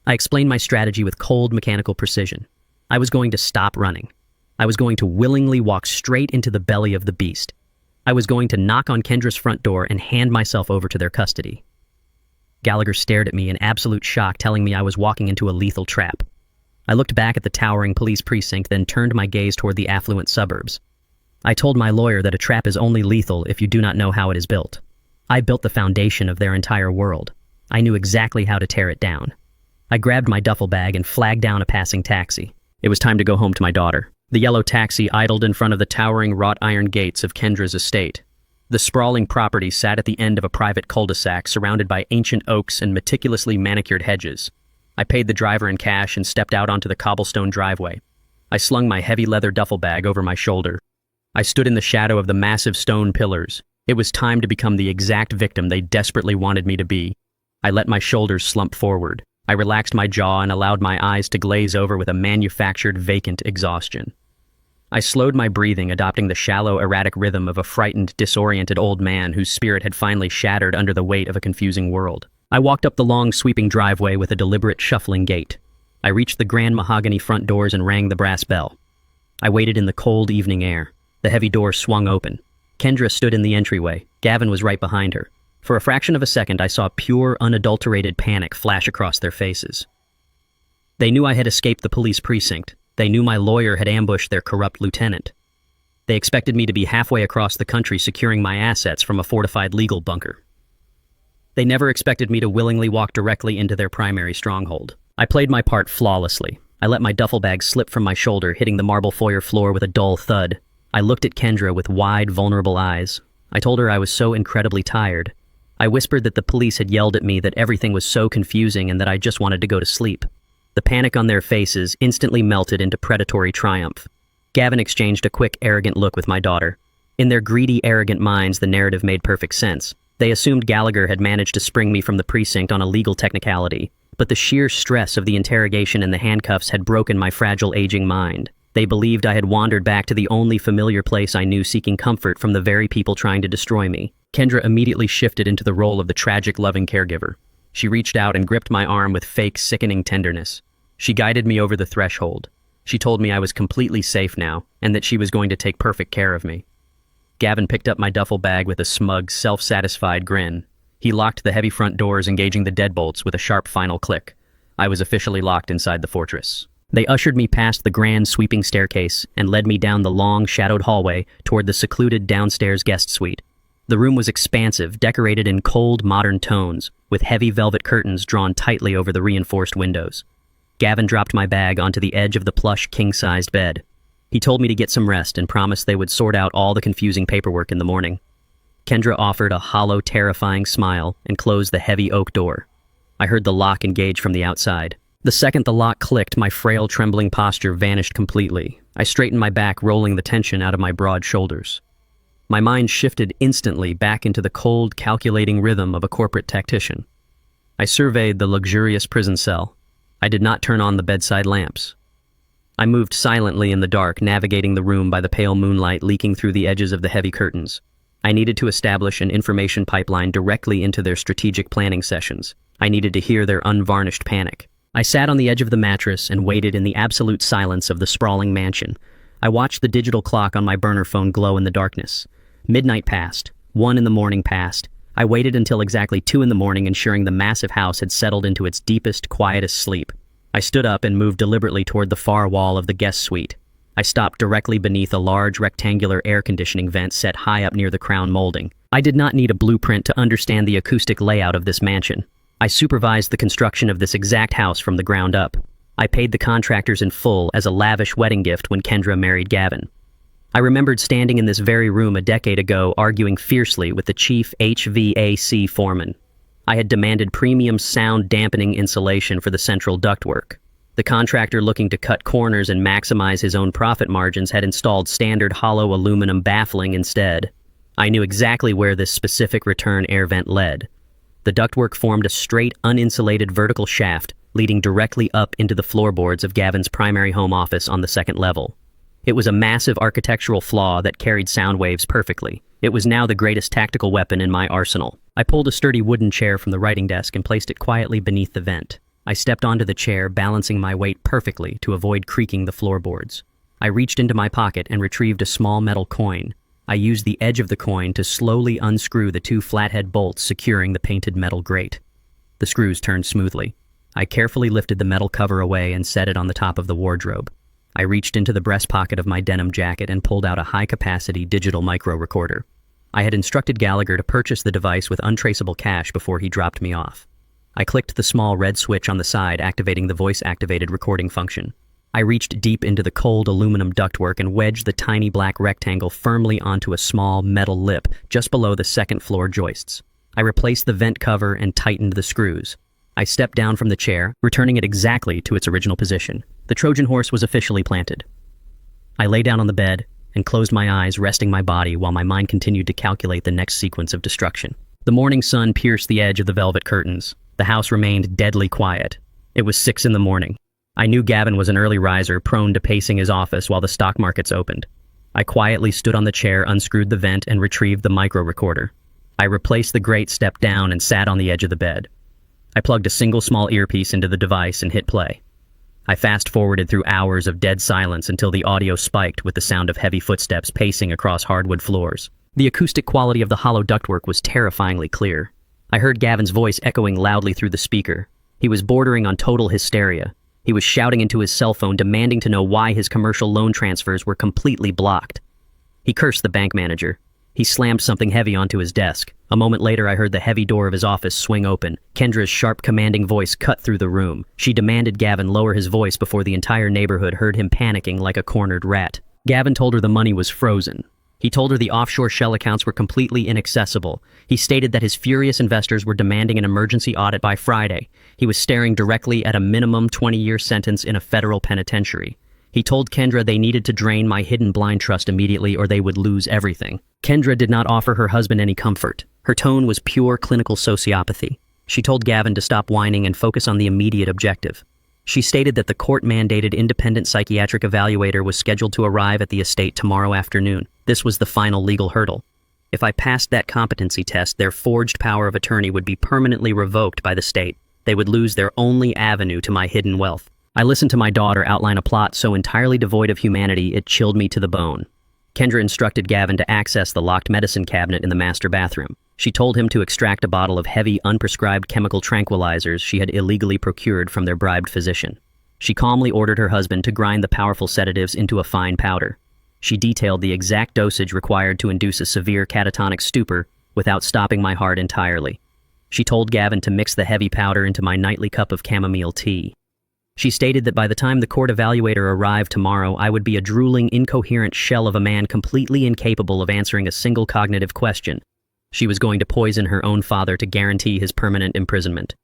I explained my strategy with cold, mechanical precision. I was going to stop running. I was going to willingly walk straight into the belly of the beast. I was going to knock on Kendra's front door and hand myself over to their custody. Gallagher stared at me in absolute shock, telling me I was walking into a lethal trap. I looked back at the towering police precinct, then turned my gaze toward the affluent suburbs. I told my lawyer that a trap is only lethal if you do not know how it is built. I built the foundation of their entire world. I knew exactly how to tear it down. I grabbed my duffel bag and flagged down a passing taxi. It was time to go home to my daughter. The yellow taxi idled in front of the towering wrought iron gates of Kendra's estate. The sprawling property sat at the end of a private cul-de-sac surrounded by ancient oaks and meticulously manicured hedges. I paid the driver in cash and stepped out onto the cobblestone driveway. I slung my heavy leather duffel bag over my shoulder. I stood in the shadow of the massive stone pillars. It was time to become the exact victim they desperately wanted me to be. I let my shoulders slump forward. I relaxed my jaw and allowed my eyes to glaze over with a manufactured, vacant exhaustion. I slowed my breathing, adopting the shallow, erratic rhythm of a frightened, disoriented old man whose spirit had finally shattered under the weight of a confusing world. I walked up the long, sweeping driveway with a deliberate, shuffling gait. I reached the grand mahogany front doors and rang the brass bell. I waited in the cold evening air. The heavy door swung open. Kendra stood in the entryway. Gavin was right behind her. For a fraction of a second, I saw pure, unadulterated panic flash across their faces. They knew I had escaped the police precinct. They knew my lawyer had ambushed their corrupt lieutenant. They expected me to be halfway across the country securing my assets from a fortified legal bunker. They never expected me to willingly walk directly into their primary stronghold. I played my part flawlessly. I let my duffel bag slip from my shoulder, hitting the marble foyer floor with a dull thud. I looked at Kendra with wide, vulnerable eyes. I told her I was so incredibly tired. I whispered that the police had yelled at me, that everything was so confusing, and that I just wanted to go to sleep. The panic on their faces instantly melted into predatory triumph. Gavin exchanged a quick, arrogant look with my daughter. In their greedy, arrogant minds, the narrative made perfect sense. They assumed Gallagher had managed to spring me from the precinct on a legal technicality, but the sheer stress of the interrogation and the handcuffs had broken my fragile, aging mind. They believed I had wandered back to the only familiar place I knew, seeking comfort from the very people trying to destroy me. Kendra immediately shifted into the role of the tragic, loving caregiver. She reached out and gripped my arm with fake, sickening tenderness. She guided me over the threshold. She told me I was completely safe now, and that she was going to take perfect care of me. Gavin picked up my duffel bag with a smug, self-satisfied grin. He locked the heavy front doors, engaging the deadbolts with a sharp final click. I was officially locked inside the fortress. They ushered me past the grand, sweeping staircase and led me down the long, shadowed hallway toward the secluded downstairs guest suite. The room was expansive, decorated in cold, modern tones, with heavy velvet curtains drawn tightly over the reinforced windows. Gavin dropped my bag onto the edge of the plush, king-sized bed. He told me to get some rest and promised they would sort out all the confusing paperwork in the morning. Kendra offered a hollow, terrifying smile and closed the heavy oak door. I heard the lock engage from the outside. The second the lock clicked, my frail, trembling posture vanished completely. I straightened my back, rolling the tension out of my broad shoulders. My mind shifted instantly back into the cold, calculating rhythm of a corporate tactician. I surveyed the luxurious prison cell. I did not turn on the bedside lamps. I moved silently in the dark, navigating the room by the pale moonlight leaking through the edges of the heavy curtains. I needed to establish an information pipeline directly into their strategic planning sessions. I needed to hear their unvarnished panic. I sat on the edge of the mattress and waited in the absolute silence of the sprawling mansion. I watched the digital clock on my burner phone glow in the darkness. Midnight passed. 1 a.m. passed. I waited until exactly 2 a.m, ensuring the massive house had settled into its deepest, quietest sleep. I stood up and moved deliberately toward the far wall of the guest suite. I stopped directly beneath a large rectangular air conditioning vent set high up near the crown molding. I did not need a blueprint to understand the acoustic layout of this mansion. I supervised the construction of this exact house from the ground up. I paid the contractors in full as a lavish wedding gift when Kendra married Gavin. I remembered standing in this very room a decade ago arguing fiercely with the chief HVAC foreman. I had demanded premium sound dampening insulation for the central ductwork. The contractor, looking to cut corners and maximize his own profit margins, had installed standard hollow aluminum baffling instead. I knew exactly where this specific return air vent led. The ductwork formed a straight, uninsulated vertical shaft leading directly up into the floorboards of Gavin's primary home office on the second level. It was a massive architectural flaw that carried sound waves perfectly. It was now the greatest tactical weapon in my arsenal. I pulled a sturdy wooden chair from the writing desk and placed it quietly beneath the vent. I stepped onto the chair, balancing my weight perfectly to avoid creaking the floorboards. I reached into my pocket and retrieved a small metal coin. I used the edge of the coin to slowly unscrew the 2 flathead bolts securing the painted metal grate. The screws turned smoothly. I carefully lifted the metal cover away and set it on the top of the wardrobe. I reached into the breast pocket of my denim jacket and pulled out a high-capacity digital micro-recorder. I had instructed Gallagher to purchase the device with untraceable cash before he dropped me off. I clicked the small red switch on the side, activating the voice-activated recording function. I reached deep into the cold aluminum ductwork and wedged the tiny black rectangle firmly onto a small metal lip just below the second-floor joists. I replaced the vent cover and tightened the screws. I stepped down from the chair, returning it exactly to its original position. The Trojan horse was officially planted. I lay down on the bed and closed my eyes, resting my body while my mind continued to calculate the next sequence of destruction. The morning sun pierced the edge of the velvet curtains. The house remained deadly quiet. It was 6 a.m. I knew Gavin was an early riser, prone to pacing his office while the stock markets opened. I quietly stood on the chair, unscrewed the vent, and retrieved the micro-recorder. I replaced the grate, stepped down, and sat on the edge of the bed. I plugged a single small earpiece into the device and hit play. I fast-forwarded through hours of dead silence until the audio spiked with the sound of heavy footsteps pacing across hardwood floors. The acoustic quality of the hollow ductwork was terrifyingly clear. I heard Gavin's voice echoing loudly through the speaker. He was bordering on total hysteria. He was shouting into his cell phone, demanding to know why his commercial loan transfers were completely blocked. He cursed the bank manager. He slammed something heavy onto his desk. A moment later, I heard the heavy door of his office swing open. Kendra's sharp, commanding voice cut through the room. She demanded Gavin lower his voice before the entire neighborhood heard him panicking like a cornered rat. Gavin told her the money was frozen. He told her the offshore shell accounts were completely inaccessible. He stated that his furious investors were demanding an emergency audit by Friday. He was staring directly at a minimum 20-year sentence in a federal penitentiary. He told Kendra they needed to drain my hidden blind trust immediately or they would lose everything. Kendra did not offer her husband any comfort. Her tone was pure clinical sociopathy. She told Gavin to stop whining and focus on the immediate objective. She stated that the court-mandated independent psychiatric evaluator was scheduled to arrive at the estate tomorrow afternoon. This was the final legal hurdle. If I passed that competency test, their forged power of attorney would be permanently revoked by the state. They would lose their only avenue to my hidden wealth. I listened to my daughter outline a plot so entirely devoid of humanity it chilled me to the bone. Kendra instructed Gavin to access the locked medicine cabinet in the master bathroom. She told him to extract a bottle of heavy, unprescribed chemical tranquilizers she had illegally procured from their bribed physician. She calmly ordered her husband to grind the powerful sedatives into a fine powder. She detailed the exact dosage required to induce a severe catatonic stupor without stopping my heart entirely. She told Gavin to mix the heavy powder into my nightly cup of chamomile tea. She stated that by the time the court evaluator arrived tomorrow, I would be a drooling, incoherent shell of a man completely incapable of answering a single cognitive question. She was going to poison her own father to guarantee his permanent imprisonment.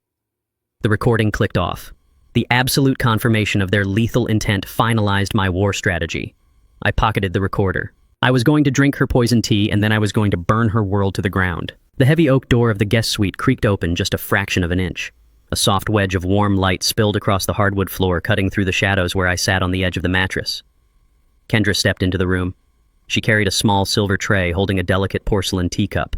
The recording clicked off. The absolute confirmation of their lethal intent finalized my war strategy. I pocketed the recorder. I was going to drink her poison tea, and then I was going to burn her world to the ground. The heavy oak door of the guest suite creaked open just a fraction of an inch. A soft wedge of warm light spilled across the hardwood floor, cutting through the shadows where I sat on the edge of the mattress. Kendra stepped into the room. She carried a small silver tray holding a delicate porcelain teacup.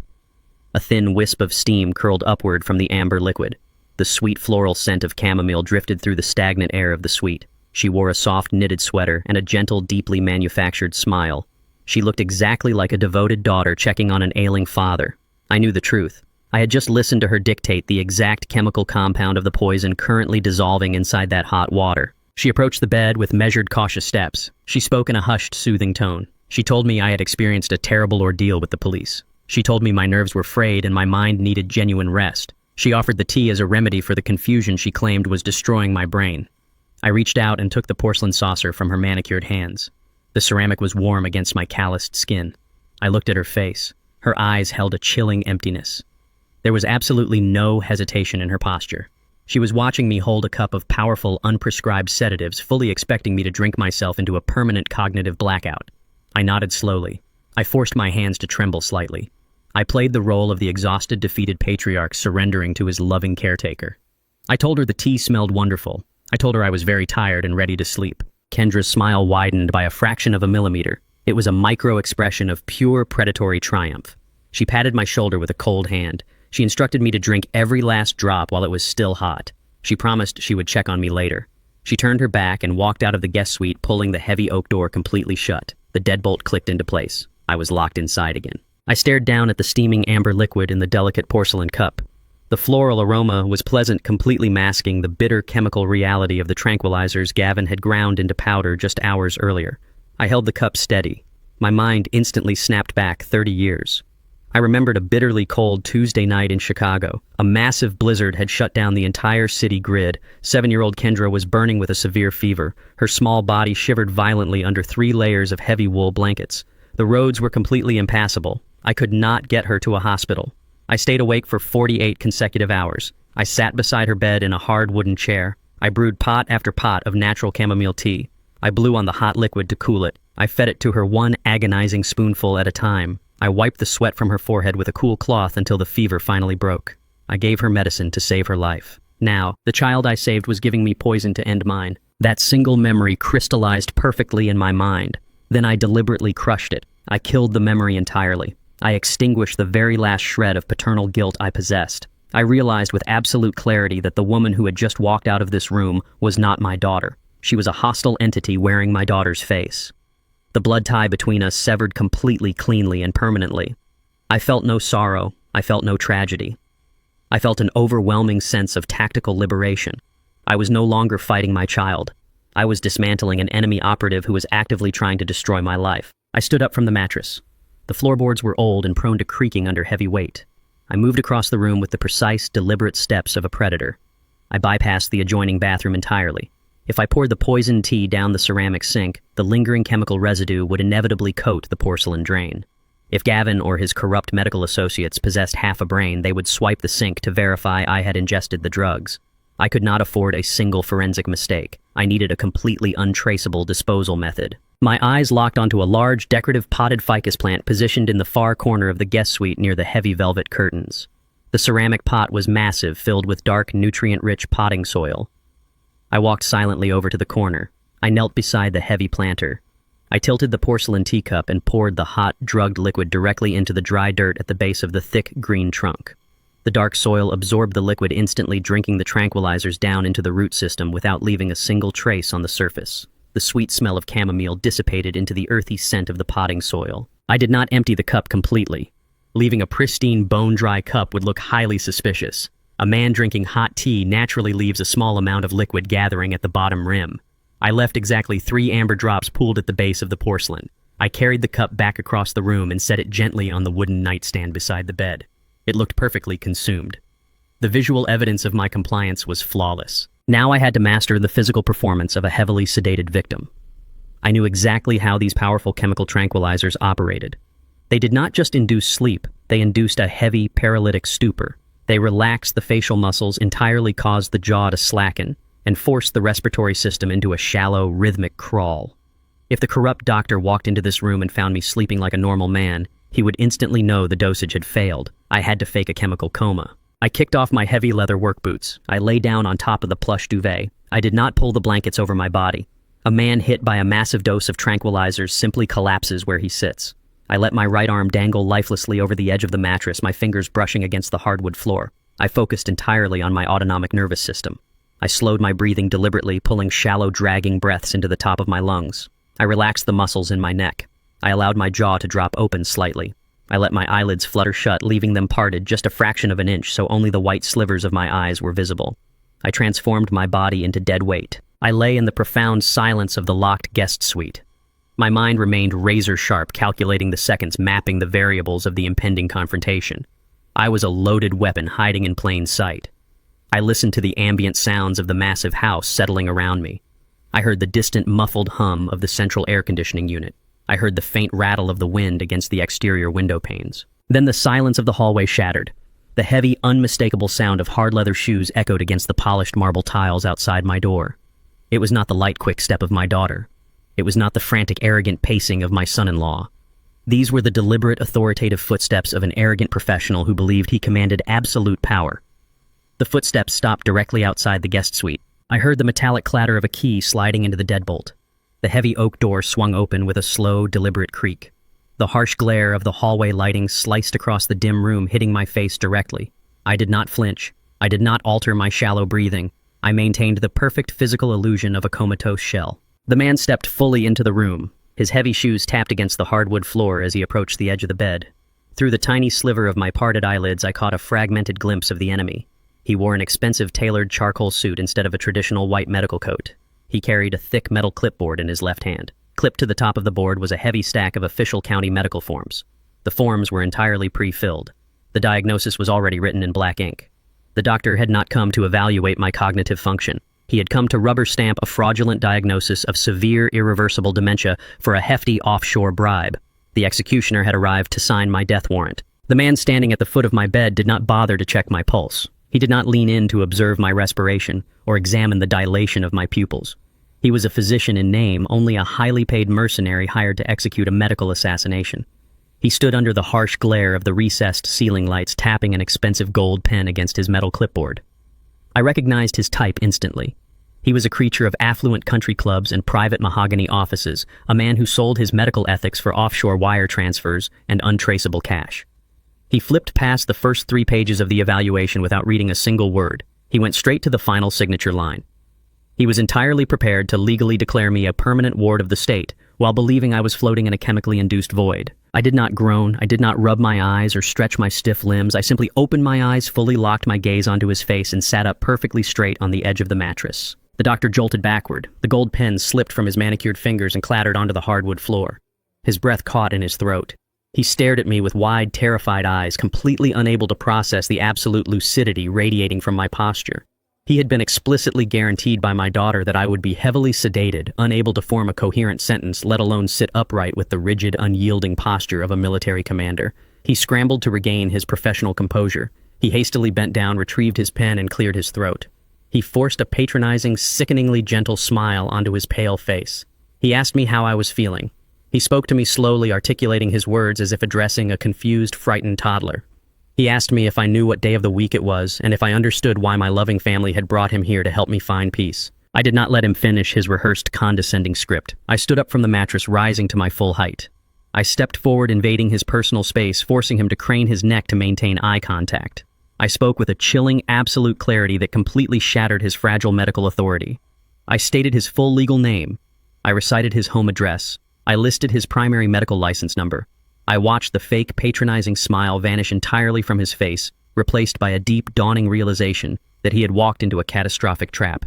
A thin wisp of steam curled upward from the amber liquid. The sweet floral scent of chamomile drifted through the stagnant air of the suite. She wore a soft knitted sweater and a gentle, deeply manufactured smile. She looked exactly like a devoted daughter checking on an ailing father. I knew the truth. I had just listened to her dictate the exact chemical compound of the poison currently dissolving inside that hot water. She approached the bed with measured, cautious steps. She spoke in a hushed, soothing tone. She told me I had experienced a terrible ordeal with the police. She told me my nerves were frayed and my mind needed genuine rest. She offered the tea as a remedy for the confusion she claimed was destroying my brain. I reached out and took the porcelain saucer from her manicured hands. The ceramic was warm against my calloused skin. I looked at her face. Her eyes held a chilling emptiness. There was absolutely no hesitation in her posture. She was watching me hold a cup of powerful, unprescribed sedatives, fully expecting me to drink myself into a permanent cognitive blackout. I nodded slowly. I forced my hands to tremble slightly. I played the role of the exhausted, defeated patriarch surrendering to his loving caretaker. I told her the tea smelled wonderful. I told her I was very tired and ready to sleep. Kendra's smile widened by a fraction of a millimeter. It was a micro-expression of pure predatory triumph. She patted my shoulder with a cold hand. She instructed me to drink every last drop while it was still hot. She promised she would check on me later. She turned her back and walked out of the guest suite, pulling the heavy oak door completely shut. The deadbolt clicked into place. I was locked inside again. I stared down at the steaming amber liquid in the delicate porcelain cup. The floral aroma was pleasant, completely masking the bitter chemical reality of the tranquilizers Gavin had ground into powder just hours earlier. I held the cup steady. My mind instantly snapped back 30 years. I remembered a bitterly cold Tuesday night in Chicago. A massive blizzard had shut down the entire city grid. 7-year-old Kendra was burning with a severe fever. Her small body shivered violently under 3 layers of heavy wool blankets. The roads were completely impassable. I could not get her to a hospital. I stayed awake for 48 consecutive hours. I sat beside her bed in a hard wooden chair. I brewed pot after pot of natural chamomile tea. I blew on the hot liquid to cool it. I fed it to her one agonizing spoonful at a time. I wiped the sweat from her forehead with a cool cloth until the fever finally broke. I gave her medicine to save her life. Now, the child I saved was giving me poison to end mine. That single memory crystallized perfectly in my mind. Then I deliberately crushed it. I killed the memory entirely. I extinguished the very last shred of paternal guilt I possessed. I realized with absolute clarity that the woman who had just walked out of this room was not my daughter. She was a hostile entity wearing my daughter's face. The blood tie between us severed completely, cleanly, and permanently. I felt no sorrow. I felt no tragedy. I felt an overwhelming sense of tactical liberation. I was no longer fighting my child. I was dismantling an enemy operative who was actively trying to destroy my life. I stood up from the mattress. The floorboards were old and prone to creaking under heavy weight. I moved across the room with the precise, deliberate steps of a predator. I bypassed the adjoining bathroom entirely. If I poured the poisoned tea down the ceramic sink, the lingering chemical residue would inevitably coat the porcelain drain. If Gavin or his corrupt medical associates possessed half a brain, they would swipe the sink to verify I had ingested the drugs. I could not afford a single forensic mistake. I needed a completely untraceable disposal method. My eyes locked onto a large, decorative potted ficus plant positioned in the far corner of the guest suite near the heavy velvet curtains. The ceramic pot was massive, filled with dark, nutrient-rich potting soil. I walked silently over to the corner. I knelt beside the heavy planter. I tilted the porcelain teacup and poured the hot, drugged liquid directly into the dry dirt at the base of the thick, green trunk. The dark soil absorbed the liquid, instantly drinking the tranquilizers down into the root system without leaving a single trace on the surface. The sweet smell of chamomile dissipated into the earthy scent of the potting soil. I did not empty the cup completely. Leaving a pristine, bone-dry cup would look highly suspicious. A man drinking hot tea naturally leaves a small amount of liquid gathering at the bottom rim. I left exactly 3 amber drops pooled at the base of the porcelain. I carried the cup back across the room and set it gently on the wooden nightstand beside the bed. It looked perfectly consumed. The visual evidence of my compliance was flawless. Now I had to master the physical performance of a heavily sedated victim. I knew exactly how these powerful chemical tranquilizers operated. They did not just induce sleep, they induced a heavy, paralytic stupor. They relaxed the facial muscles, entirely caused the jaw to slacken, and forced the respiratory system into a shallow, rhythmic crawl. If the corrupt doctor walked into this room and found me sleeping like a normal man, he would instantly know the dosage had failed. I had to fake a chemical coma. I kicked off my heavy leather work boots. I lay down on top of the plush duvet. I did not pull the blankets over my body. A man hit by a massive dose of tranquilizers simply collapses where he sits. I let my right arm dangle lifelessly over the edge of the mattress, my fingers brushing against the hardwood floor. I focused entirely on my autonomic nervous system. I slowed my breathing deliberately, pulling shallow, dragging breaths into the top of my lungs. I relaxed the muscles in my neck. I allowed my jaw to drop open slightly. I let my eyelids flutter shut, leaving them parted just a fraction of an inch so only the white slivers of my eyes were visible. I transformed my body into dead weight. I lay in the profound silence of the locked guest suite. My mind remained razor-sharp, calculating the seconds, mapping the variables of the impending confrontation. I was a loaded weapon hiding in plain sight. I listened to the ambient sounds of the massive house settling around me. I heard the distant muffled hum of the central air conditioning unit. I heard the faint rattle of the wind against the exterior window panes. Then the silence of the hallway shattered. The heavy, unmistakable sound of hard leather shoes echoed against the polished marble tiles outside my door. It was not the light, quick step of my daughter. It was not the frantic, arrogant pacing of my son-in-law. These were the deliberate, authoritative footsteps of an arrogant professional who believed he commanded absolute power. The footsteps stopped directly outside the guest suite. I heard the metallic clatter of a key sliding into the deadbolt. The heavy oak door swung open with a slow, deliberate creak. The harsh glare of the hallway lighting sliced across the dim room, hitting my face directly. I did not flinch. I did not alter my shallow breathing. I maintained the perfect physical illusion of a comatose shell. The man stepped fully into the room. His heavy shoes tapped against the hardwood floor as he approached the edge of the bed. Through the tiny sliver of my parted eyelids, I caught a fragmented glimpse of the enemy. He wore an expensive tailored charcoal suit instead of a traditional white medical coat. He carried a thick metal clipboard in his left hand. Clipped to the top of the board was a heavy stack of official county medical forms. The forms were entirely pre-filled. The diagnosis was already written in black ink. The doctor had not come to evaluate my cognitive function. He had come to rubber stamp a fraudulent diagnosis of severe irreversible dementia for a hefty offshore bribe. The executioner had arrived to sign my death warrant. The man standing at the foot of my bed did not bother to check my pulse. He did not lean in to observe my respiration or examine the dilation of my pupils. He was a physician in name, only a highly paid mercenary hired to execute a medical assassination. He stood under the harsh glare of the recessed ceiling lights, tapping an expensive gold pen against his metal clipboard. I recognized his type instantly. He was a creature of affluent country clubs and private mahogany offices, a man who sold his medical ethics for offshore wire transfers and untraceable cash. He flipped past the first 3 pages of the evaluation without reading a single word. He went straight to the final signature line. He was entirely prepared to legally declare me a permanent ward of the state, while believing I was floating in a chemically induced void. I did not groan, I did not rub my eyes or stretch my stiff limbs. I simply opened my eyes, fully locked my gaze onto his face, and sat up perfectly straight on the edge of the mattress. The doctor jolted backward. The gold pen slipped from his manicured fingers and clattered onto the hardwood floor. His breath caught in his throat. He stared at me with wide, terrified eyes, completely unable to process the absolute lucidity radiating from my posture. He had been explicitly guaranteed by my daughter that I would be heavily sedated, unable to form a coherent sentence, let alone sit upright with the rigid, unyielding posture of a military commander. He scrambled to regain his professional composure. He hastily bent down, retrieved his pen, and cleared his throat. He forced a patronizing, sickeningly gentle smile onto his pale face. He asked me how I was feeling. He spoke to me slowly, articulating his words as if addressing a confused, frightened toddler. He asked me if I knew what day of the week it was, and if I understood why my loving family had brought him here to help me find peace. I did not let him finish his rehearsed, condescending script. I stood up from the mattress, rising to my full height. I stepped forward, invading his personal space, forcing him to crane his neck to maintain eye contact. I spoke with a chilling, absolute clarity that completely shattered his fragile medical authority. I stated his full legal name. I recited his home address. I listed his primary medical license number. I watched the fake, patronizing smile vanish entirely from his face, replaced by a deep, dawning realization that he had walked into a catastrophic trap.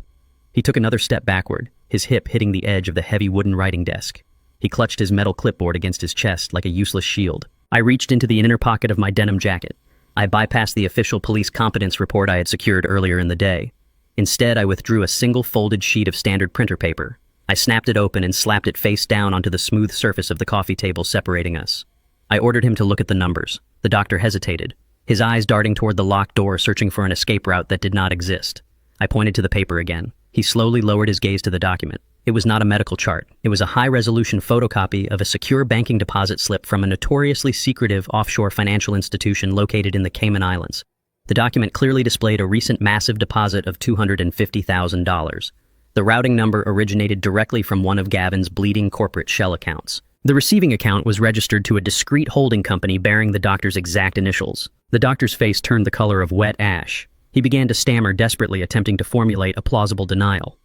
He took another step backward, his hip hitting the edge of the heavy wooden writing desk. He clutched his metal clipboard against his chest like a useless shield. I reached into the inner pocket of my denim jacket. I bypassed the official police competence report I had secured earlier in the day. Instead, I withdrew a single folded sheet of standard printer paper. I snapped it open and slapped it face down onto the smooth surface of the coffee table separating us. I ordered him to look at the numbers. The doctor hesitated, his eyes darting toward the locked door, searching for an escape route that did not exist. I pointed to the paper again. He slowly lowered his gaze to the document. It was not a medical chart. It was a high-resolution photocopy of a secure banking deposit slip from a notoriously secretive offshore financial institution located in the Cayman Islands. The document clearly displayed a recent massive deposit of $250,000. The routing number originated directly from one of Gavin's bleeding corporate shell accounts. The receiving account was registered to a discreet holding company bearing the doctor's exact initials. The doctor's face turned the color of wet ash. He began to stammer desperately, attempting to formulate a plausible denial.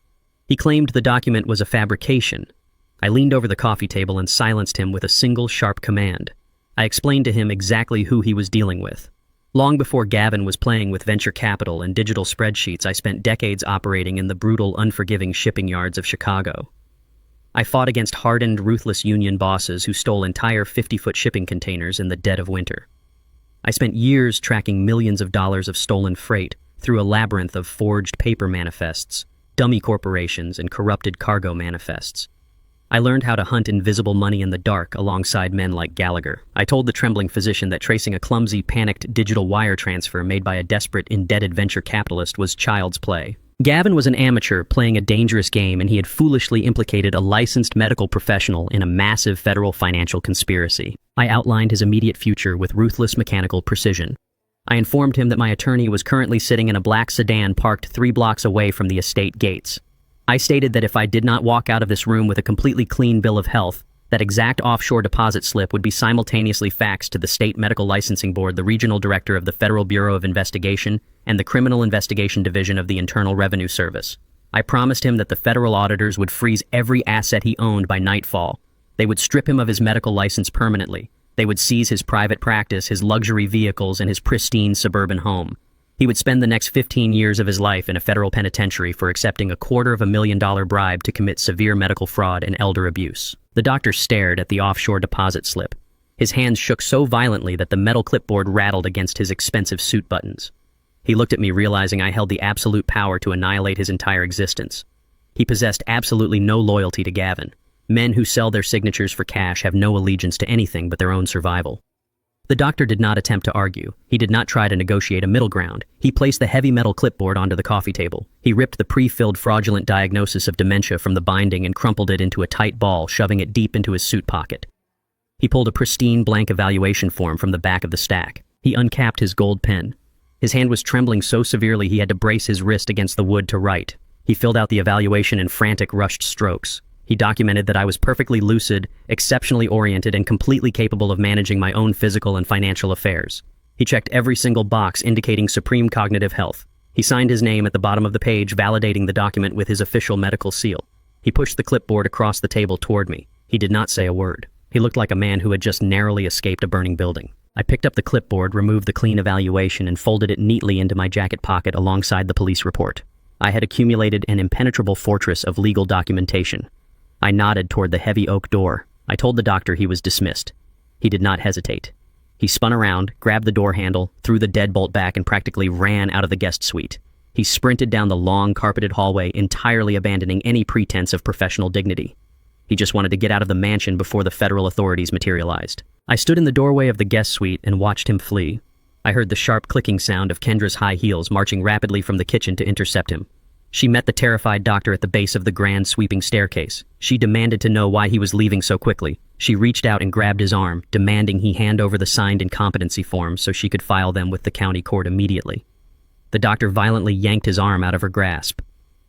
He claimed the document was a fabrication. I leaned over the coffee table and silenced him with a single sharp command. I explained to him exactly who he was dealing with. Long before Gavin was playing with venture capital and digital spreadsheets, I spent decades operating in the brutal, unforgiving shipping yards of Chicago. I fought against hardened, ruthless union bosses who stole entire 50-foot shipping containers in the dead of winter. I spent years tracking millions of dollars of stolen freight through a labyrinth of forged paper manifests, dummy corporations, and corrupted cargo manifests. I learned how to hunt invisible money in the dark alongside men like Gallagher. I told the trembling physician that tracing a clumsy, panicked digital wire transfer made by a desperate, indebted venture capitalist was child's play. Gavin was an amateur playing a dangerous game, and he had foolishly implicated a licensed medical professional in a massive federal financial conspiracy. I outlined his immediate future with ruthless mechanical precision. I informed him that my attorney was currently sitting in a black sedan parked 3 blocks away from the estate gates. I stated that if I did not walk out of this room with a completely clean bill of health, that exact offshore deposit slip would be simultaneously faxed to the State Medical Licensing Board, the regional director of the Federal Bureau of Investigation, and the Criminal Investigation Division of the Internal Revenue Service. I promised him that the federal auditors would freeze every asset he owned by nightfall. They would strip him of his medical license permanently. They would seize his private practice, his luxury vehicles, and his pristine suburban home. He would spend the next 15 years of his life in a federal penitentiary for accepting a $250,000 bribe to commit severe medical fraud and elder abuse. The doctor stared at the offshore deposit slip. His hands shook so violently that the metal clipboard rattled against his expensive suit buttons. He looked at me, realizing I held the absolute power to annihilate his entire existence. He possessed absolutely no loyalty to Gavin. Men who sell their signatures for cash have no allegiance to anything but their own survival. The doctor did not attempt to argue. He did not try to negotiate a middle ground. He placed the heavy metal clipboard onto the coffee table. He ripped the pre-filled fraudulent diagnosis of dementia from the binding and crumpled it into a tight ball, shoving it deep into his suit pocket. He pulled a pristine blank evaluation form from the back of the stack. He uncapped his gold pen. His hand was trembling so severely he had to brace his wrist against the wood to write. He filled out the evaluation in frantic, rushed strokes. He documented that I was perfectly lucid, exceptionally oriented, and completely capable of managing my own physical and financial affairs. He checked every single box indicating supreme cognitive health. He signed his name at the bottom of the page, validating the document with his official medical seal. He pushed the clipboard across the table toward me. He did not say a word. He looked like a man who had just narrowly escaped a burning building. I picked up the clipboard, removed the clean evaluation, and folded it neatly into my jacket pocket alongside the police report. I had accumulated an impenetrable fortress of legal documentation. I nodded toward the heavy oak door. I told the doctor he was dismissed. He did not hesitate. He spun around, grabbed the door handle, threw the deadbolt back, and practically ran out of the guest suite. He sprinted down the long, carpeted hallway, entirely abandoning any pretense of professional dignity. He just wanted to get out of the mansion before the federal authorities materialized. I stood in the doorway of the guest suite and watched him flee. I heard the sharp clicking sound of Kendra's high heels marching rapidly from the kitchen to intercept him. She met the terrified doctor at the base of the grand sweeping staircase. She demanded to know why he was leaving so quickly. She reached out and grabbed his arm, demanding he hand over the signed incompetency forms so she could file them with the county court immediately. The doctor violently yanked his arm out of her grasp.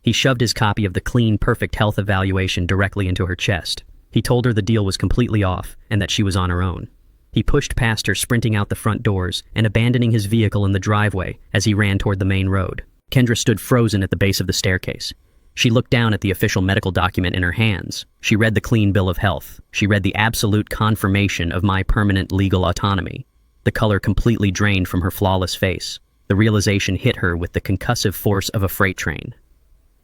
He shoved his copy of the clean, perfect health evaluation directly into her chest. He told her the deal was completely off and that she was on her own. He pushed past her, sprinting out the front doors and abandoning his vehicle in the driveway as he ran toward the main road. Kendra stood frozen at the base of the staircase. She looked down at the official medical document in her hands. She read the clean bill of health. She read the absolute confirmation of my permanent legal autonomy. The color completely drained from her flawless face. The realization hit her with the concussive force of a freight train.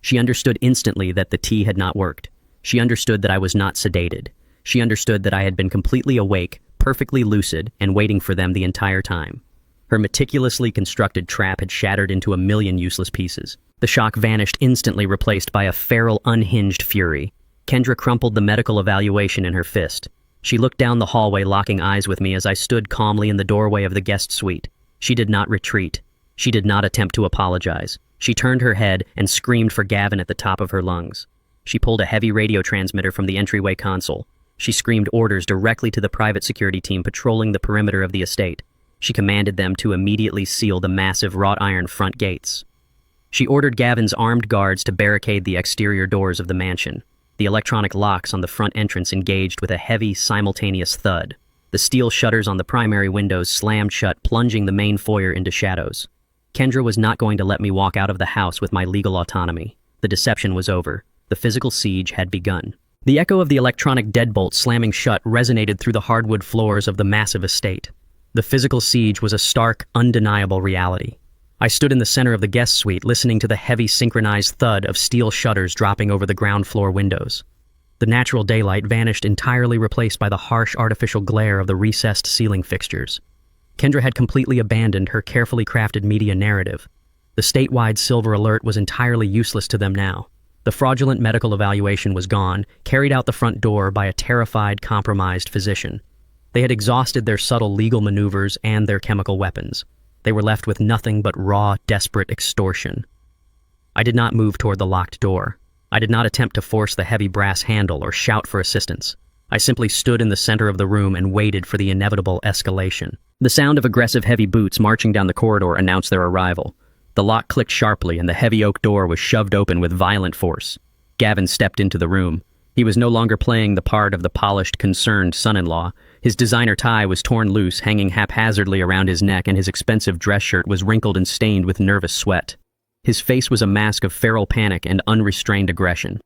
She understood instantly that the tea had not worked. She understood that I was not sedated. She understood that I had been completely awake, perfectly lucid, and waiting for them the entire time. Her meticulously constructed trap had shattered into a million useless pieces. The shock vanished, instantly replaced by a feral, unhinged fury. Kendra crumpled the medical evaluation in her fist. She looked down the hallway, locking eyes with me as I stood calmly in the doorway of the guest suite. She did not retreat. She did not attempt to apologize. She turned her head and screamed for Gavin at the top of her lungs. She pulled a heavy radio transmitter from the entryway console. She screamed orders directly to the private security team patrolling the perimeter of the estate. She commanded them to immediately seal the massive wrought iron front gates. She ordered Gavin's armed guards to barricade the exterior doors of the mansion. The electronic locks on the front entrance engaged with a heavy, simultaneous thud. The steel shutters on the primary windows slammed shut, plunging the main foyer into shadows. Kendra was not going to let me walk out of the house with my legal autonomy. The deception was over. The physical siege had begun. The echo of the electronic deadbolt slamming shut resonated through the hardwood floors of the massive estate. The physical siege was a stark, undeniable reality. I stood in the center of the guest suite, listening to the heavy synchronized thud of steel shutters dropping over the ground floor windows. The natural daylight vanished, entirely replaced by the harsh artificial glare of the recessed ceiling fixtures. Kendra had completely abandoned her carefully crafted media narrative. The statewide silver alert was entirely useless to them now. The fraudulent medical evaluation was gone, carried out the front door by a terrified, compromised physician. They had exhausted their subtle legal maneuvers and their chemical weapons. They were left with nothing but raw, desperate extortion. I did not move toward the locked door. I did not attempt to force the heavy brass handle or shout for assistance. I simply stood in the center of the room and waited for the inevitable escalation. The sound of aggressive heavy boots marching down the corridor announced their arrival. The lock clicked sharply and the heavy oak door was shoved open with violent force. Gavin stepped into the room. He was no longer playing the part of the polished, concerned son-in-law. His designer tie was torn loose, hanging haphazardly around his neck, and his expensive dress shirt was wrinkled and stained with nervous sweat. His face was a mask of feral panic and unrestrained aggression.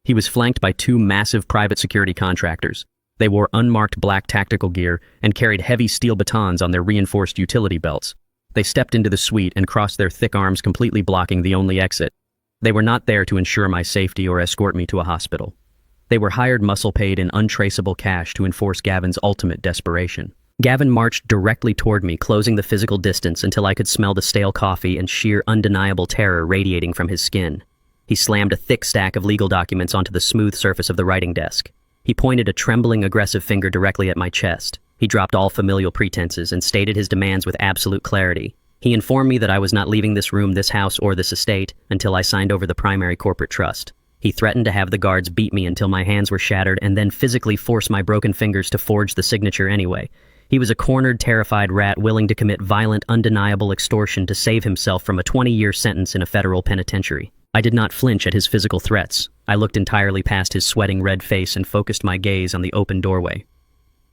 He was flanked by two massive private security contractors. They wore unmarked black tactical gear and carried heavy steel batons on their reinforced utility belts. They stepped into the suite and crossed their thick arms, completely blocking the only exit. They were not there to ensure my safety or escort me to a hospital. They were hired muscle paid in untraceable cash to enforce Gavin's ultimate desperation. Gavin marched directly toward me, closing the physical distance until I could smell the stale coffee and sheer undeniable terror radiating from his skin. He slammed a thick stack of legal documents onto the smooth surface of the writing desk. He pointed a trembling, aggressive finger directly at my chest. He dropped all familial pretenses and stated his demands with absolute clarity. He informed me that I was not leaving this room, this house, or this estate until I signed over the primary corporate trust. He threatened to have the guards beat me until my hands were shattered and then physically force my broken fingers to forge the signature anyway. He was a cornered, terrified rat willing to commit violent, undeniable extortion to save himself from a 20-year sentence in a federal penitentiary. I did not flinch at his physical threats. I looked entirely past his sweating red face and focused my gaze on the open doorway.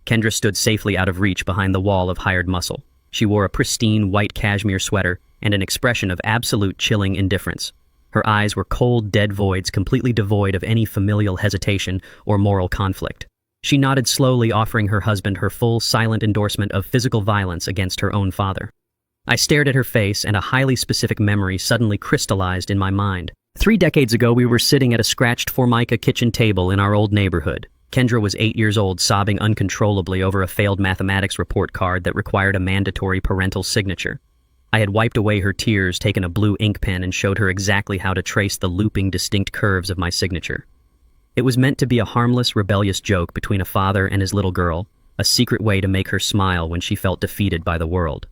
Kendra stood safely out of reach behind the wall of hired muscle. She wore a pristine white cashmere sweater and an expression of absolute chilling indifference. Her eyes were cold, dead voids, completely devoid of any familial hesitation or moral conflict. She nodded slowly, offering her husband her full, silent endorsement of physical violence against her own father. I stared at her face, and a highly specific memory suddenly crystallized in my mind. 3 decades ago, we were sitting at a scratched Formica kitchen table in our old neighborhood. Kendra was 8 years old, sobbing uncontrollably over a failed mathematics report card that required a mandatory parental signature. I had wiped away her tears, taken a blue ink pen, and showed her exactly how to trace the looping, distinct curves of my signature. It was meant to be a harmless, rebellious joke between a father and his little girl, a secret way to make her smile when she felt defeated by the world.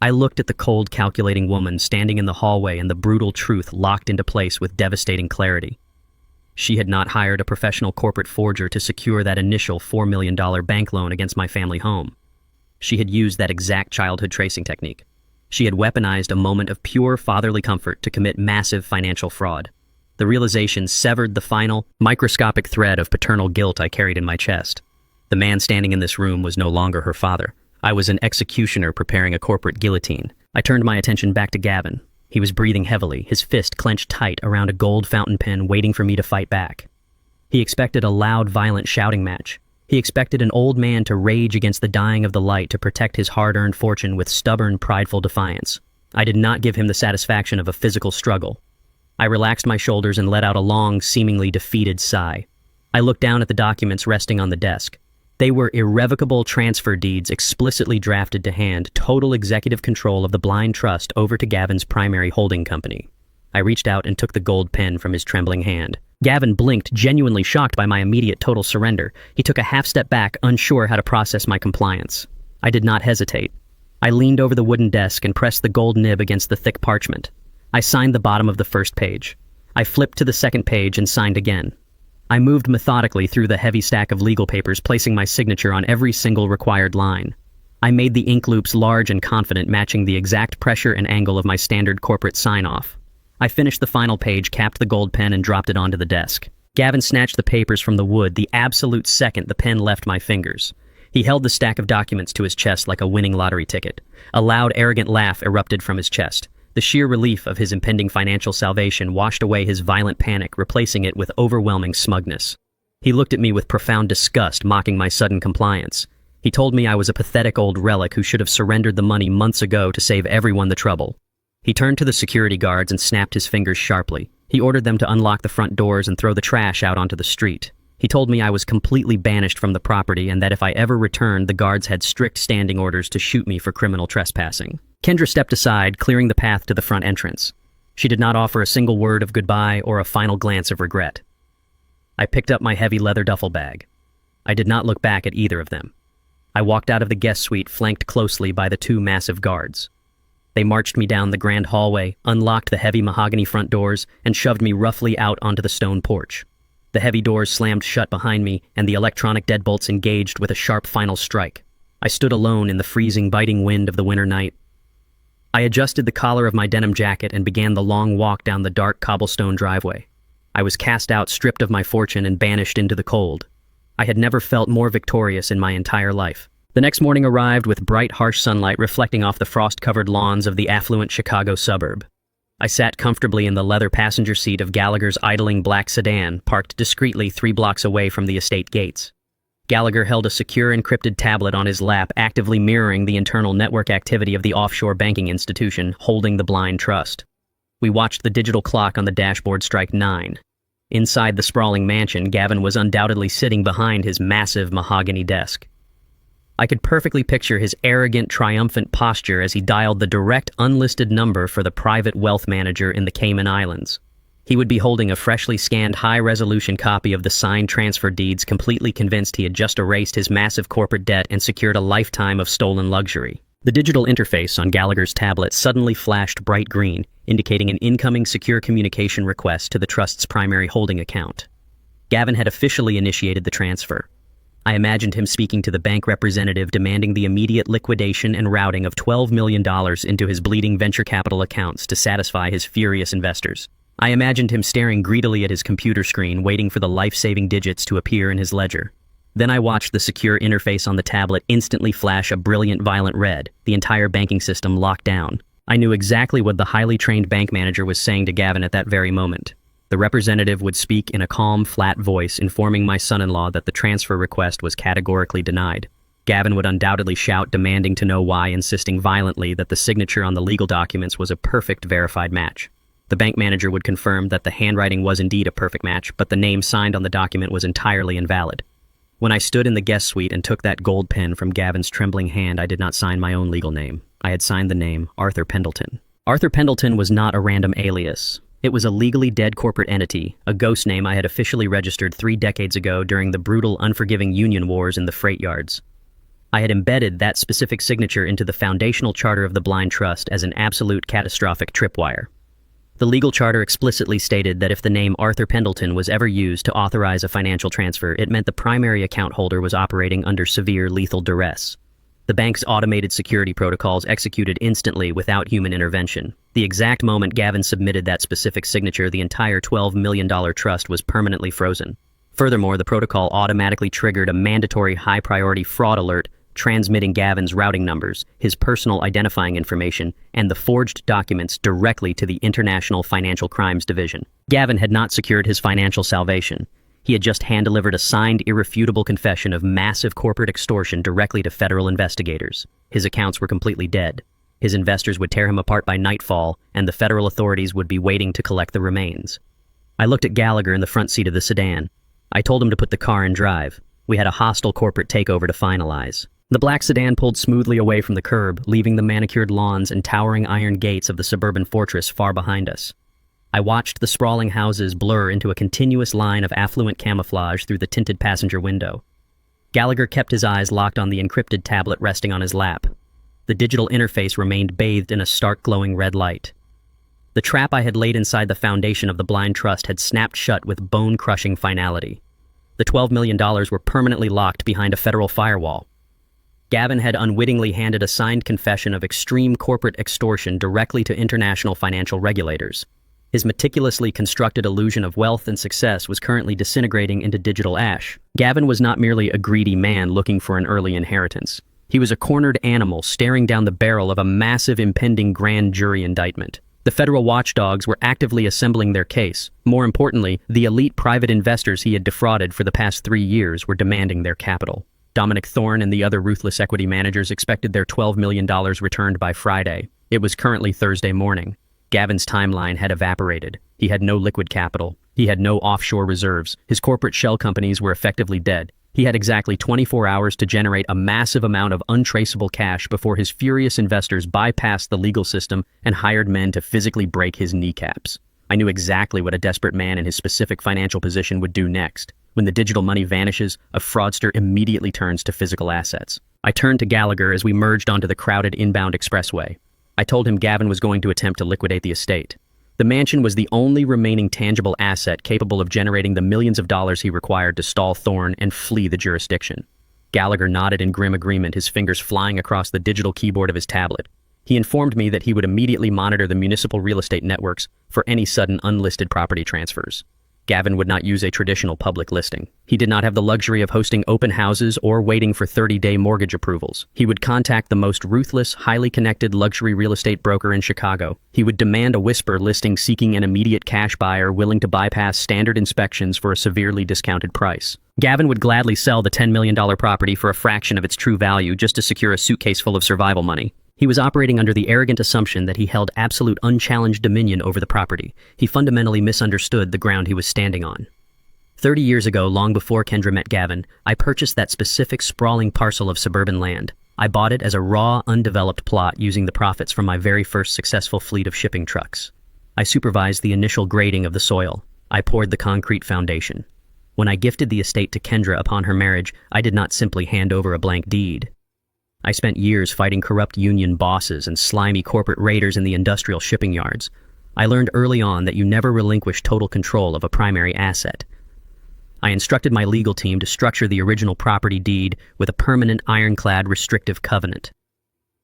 I looked at the cold, calculating woman standing in the hallway, and the brutal truth locked into place with devastating clarity. She had not hired a professional corporate forger to secure that initial $4 million bank loan against my family home. She had used that exact childhood tracing technique. She had weaponized a moment of pure fatherly comfort to commit massive financial fraud. The realization severed the final, microscopic thread of paternal guilt I carried in my chest. The man standing in this room was no longer her father. I was an executioner preparing a corporate guillotine. I turned my attention back to Gavin. He was breathing heavily, his fist clenched tight around a gold fountain pen, waiting for me to fight back. He expected a loud, violent shouting match. He expected an old man to rage against the dying of the light to protect his hard-earned fortune with stubborn, prideful defiance. I did not give him the satisfaction of a physical struggle. I relaxed my shoulders and let out a long, seemingly defeated sigh. I looked down at the documents resting on the desk. They were irrevocable transfer deeds explicitly drafted to hand total executive control of the blind trust over to Gavin's primary holding company. I reached out and took the gold pen from his trembling hand. Gavin blinked, genuinely shocked by my immediate total surrender. He took a half step back, unsure how to process my compliance. I did not hesitate. I leaned over the wooden desk and pressed the gold nib against the thick parchment. I signed the bottom of the first page. I flipped to the second page and signed again. I moved methodically through the heavy stack of legal papers, placing my signature on every single required line. I made the ink loops large and confident, matching the exact pressure and angle of my standard corporate sign-off. I finished the final page, capped the gold pen, and dropped it onto the desk. Gavin snatched the papers from the wood the absolute second the pen left my fingers. He held the stack of documents to his chest like a winning lottery ticket. A loud, arrogant laugh erupted from his chest. The sheer relief of his impending financial salvation washed away his violent panic, replacing it with overwhelming smugness. He looked at me with profound disgust, mocking my sudden compliance. He told me I was a pathetic old relic who should have surrendered the money months ago to save everyone the trouble. He turned to the security guards and snapped his fingers sharply. He ordered them to unlock the front doors and throw the trash out onto the street. He told me I was completely banished from the property and that if I ever returned, the guards had strict standing orders to shoot me for criminal trespassing. Kendra stepped aside, clearing the path to the front entrance. She did not offer a single word of goodbye or a final glance of regret. I picked up my heavy leather duffel bag. I did not look back at either of them. I walked out of the guest suite, flanked closely by the two massive guards. They marched me down the grand hallway, unlocked the heavy mahogany front doors, and shoved me roughly out onto the stone porch. The heavy doors slammed shut behind me, and the electronic deadbolts engaged with a sharp final strike. I stood alone in the freezing, biting wind of the winter night. I adjusted the collar of my denim jacket and began the long walk down the dark cobblestone driveway. I was cast out, stripped of my fortune, and banished into the cold. I had never felt more victorious in my entire life. The next morning arrived with bright, harsh sunlight reflecting off the frost-covered lawns of the affluent Chicago suburb. I sat comfortably in the leather passenger seat of Gallagher's idling black sedan, parked discreetly 3 blocks away from the estate gates. Gallagher held a secure encrypted tablet on his lap, actively mirroring the internal network activity of the offshore banking institution holding the blind trust. We watched the digital clock on the dashboard strike 9. Inside the sprawling mansion, Gavin was undoubtedly sitting behind his massive mahogany desk. I could perfectly picture his arrogant, triumphant posture as he dialed the direct, unlisted number for the private wealth manager in the Cayman Islands. He would be holding a freshly scanned, high-resolution copy of the signed transfer deeds, completely convinced he had just erased his massive corporate debt and secured a lifetime of stolen luxury. The digital interface on Gallagher's tablet suddenly flashed bright green, indicating an incoming secure communication request to the trust's primary holding account. Gavin had officially initiated the transfer. I imagined him speaking to the bank representative demanding the immediate liquidation and routing of $12 million into his bleeding venture capital accounts to satisfy his furious investors. I imagined him staring greedily at his computer screen, waiting for the life-saving digits to appear in his ledger. Then I watched the secure interface on the tablet instantly flash a brilliant violet red, the entire banking system locked down. I knew exactly what the highly trained bank manager was saying to Gavin at that very moment. The representative would speak in a calm, flat voice, informing my son-in-law that the transfer request was categorically denied. Gavin would undoubtedly shout, demanding to know why, insisting violently that the signature on the legal documents was a perfect verified match. The bank manager would confirm that the handwriting was indeed a perfect match, but the name signed on the document was entirely invalid. When I stood in the guest suite and took that gold pen from Gavin's trembling hand, I did not sign my own legal name. I had signed the name Arthur Pendleton. Arthur Pendleton was not a random alias. It was a legally dead corporate entity, a ghost name I had officially registered 3 decades ago during the brutal, unforgiving union wars in the freight yards. I had embedded that specific signature into the foundational charter of the Blind Trust as an absolute catastrophic tripwire. The legal charter explicitly stated that if the name Arthur Pendleton was ever used to authorize a financial transfer, it meant the primary account holder was operating under severe lethal duress. The bank's automated security protocols executed instantly without human intervention. The exact moment Gavin submitted that specific signature, the entire $12 million trust was permanently frozen. Furthermore, the protocol automatically triggered a mandatory high-priority fraud alert, transmitting Gavin's routing numbers, his personal identifying information, and the forged documents directly to the International Financial Crimes Division. Gavin had not secured his financial salvation. He had just hand-delivered a signed, irrefutable confession of massive corporate extortion directly to federal investigators. His accounts were completely dead. His investors would tear him apart by nightfall, and the federal authorities would be waiting to collect the remains. I looked at Gallagher in the front seat of the sedan. I told him to put the car in drive. We had a hostile corporate takeover to finalize. The black sedan pulled smoothly away from the curb, leaving the manicured lawns and towering iron gates of the suburban fortress far behind us. I watched the sprawling houses blur into a continuous line of affluent camouflage through the tinted passenger window. Gallagher kept his eyes locked on the encrypted tablet resting on his lap. The digital interface remained bathed in a stark glowing red light. The trap I had laid inside the foundation of the blind trust had snapped shut with bone-crushing finality. The $12 million were permanently locked behind a federal firewall. Gavin had unwittingly handed a signed confession of extreme corporate extortion directly to international financial regulators. His meticulously constructed illusion of wealth and success was currently disintegrating into digital ash. Gavin was not merely a greedy man looking for an early inheritance. He was a cornered animal staring down the barrel of a massive impending grand jury indictment. The federal watchdogs were actively assembling their case. More importantly, the elite private investors he had defrauded for the past 3 years were demanding their capital. Dominic Thorne and the other ruthless equity managers expected their $12 million returned by Friday. It was currently Thursday morning. Gavin's timeline had evaporated. He had no liquid capital. He had no offshore reserves. His corporate shell companies were effectively dead. He had exactly 24 hours to generate a massive amount of untraceable cash before his furious investors bypassed the legal system and hired men to physically break his kneecaps. I knew exactly what a desperate man in his specific financial position would do next. When the digital money vanishes, a fraudster immediately turns to physical assets. I turned to Gallagher as we merged onto the crowded inbound expressway. I told him Gavin was going to attempt to liquidate the estate. The mansion was the only remaining tangible asset capable of generating the millions of dollars he required to stall Thorne and flee the jurisdiction. Gallagher nodded in grim agreement, his fingers flying across the digital keyboard of his tablet. He informed me that he would immediately monitor the municipal real estate networks for any sudden unlisted property transfers. Gavin would not use a traditional public listing. He did not have the luxury of hosting open houses or waiting for 30-day mortgage approvals. He would contact the most ruthless, highly connected luxury real estate broker in Chicago. He would demand a whisper listing seeking an immediate cash buyer willing to bypass standard inspections for a severely discounted price. Gavin would gladly sell the $10 million property for a fraction of its true value just to secure a suitcase full of survival money. He was operating under the arrogant assumption that he held absolute unchallenged dominion over the property. He fundamentally misunderstood the ground he was standing on. 30 years ago, long before Kendra met Gavin, I purchased that specific sprawling parcel of suburban land. I bought it as a raw, undeveloped plot using the profits from my very first successful fleet of shipping trucks. I supervised the initial grading of the soil. I poured the concrete foundation. When I gifted the estate to Kendra upon her marriage, I did not simply hand over a blank deed. I spent years fighting corrupt union bosses and slimy corporate raiders in the industrial shipping yards. I learned early on that you never relinquish total control of a primary asset. I instructed my legal team to structure the original property deed with a permanent ironclad restrictive covenant.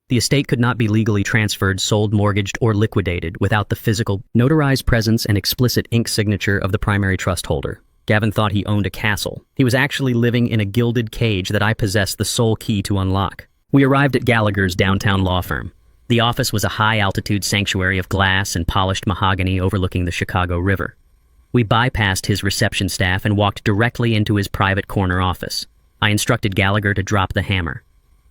The estate could not be legally transferred, sold, mortgaged, or liquidated without the physical, notarized presence and explicit ink signature of the primary trust holder. Gavin thought he owned a castle. He was actually living in a gilded cage that I possessed the sole key to unlock. We arrived at Gallagher's downtown law firm. The office was a high-altitude sanctuary of glass and polished mahogany overlooking the Chicago River. We bypassed his reception staff and walked directly into his private corner office. I instructed Gallagher to drop the hammer.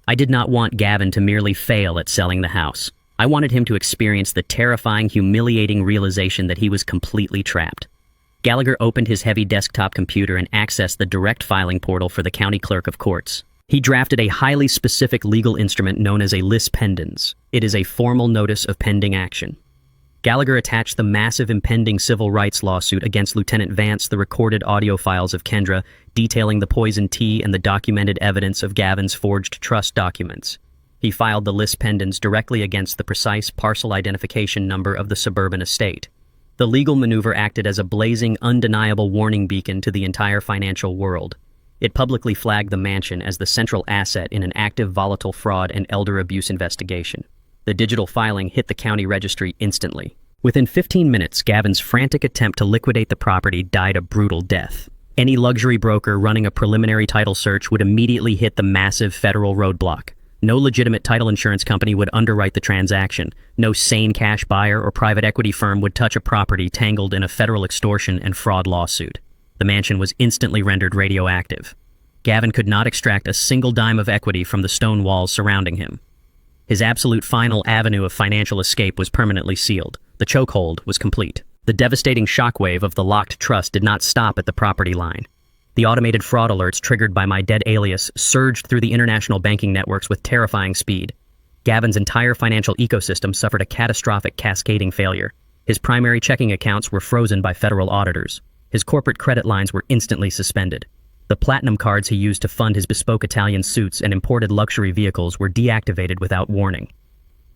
I did not want Gavin to merely fail at selling the house. I wanted him to experience the terrifying, humiliating realization that he was completely trapped. Gallagher opened his heavy desktop computer and accessed the direct filing portal for the county clerk of courts. He drafted a highly specific legal instrument known as a lis pendens. It is a formal notice of pending action. Gallagher attached the massive impending civil rights lawsuit against Lieutenant Vance, the recorded audio files of Kendra, detailing the poison tea and the documented evidence of Gavin's forged trust documents. He filed the lis pendens directly against the precise parcel identification number of the suburban estate. The legal maneuver acted as a blazing, undeniable warning beacon to the entire financial world. It publicly flagged the mansion as the central asset in an active volatile fraud and elder abuse investigation. The digital filing hit the county registry instantly. Within 15 minutes, Gavin's frantic attempt to liquidate the property died a brutal death. Any luxury broker running a preliminary title search would immediately hit the massive federal roadblock. No legitimate title insurance company would underwrite the transaction. No sane cash buyer or private equity firm would touch a property tangled in a federal extortion and fraud lawsuit. The mansion was instantly rendered radioactive. Gavin could not extract a single dime of equity from the stone walls surrounding him. His absolute final avenue of financial escape was permanently sealed. The chokehold was complete. The devastating shockwave of the locked trust did not stop at the property line. The automated fraud alerts triggered by my dead alias surged through the international banking networks with terrifying speed. Gavin's entire financial ecosystem suffered a catastrophic cascading failure. His primary checking accounts were frozen by federal auditors. His corporate credit lines were instantly suspended. The platinum cards he used to fund his bespoke Italian suits and imported luxury vehicles were deactivated without warning.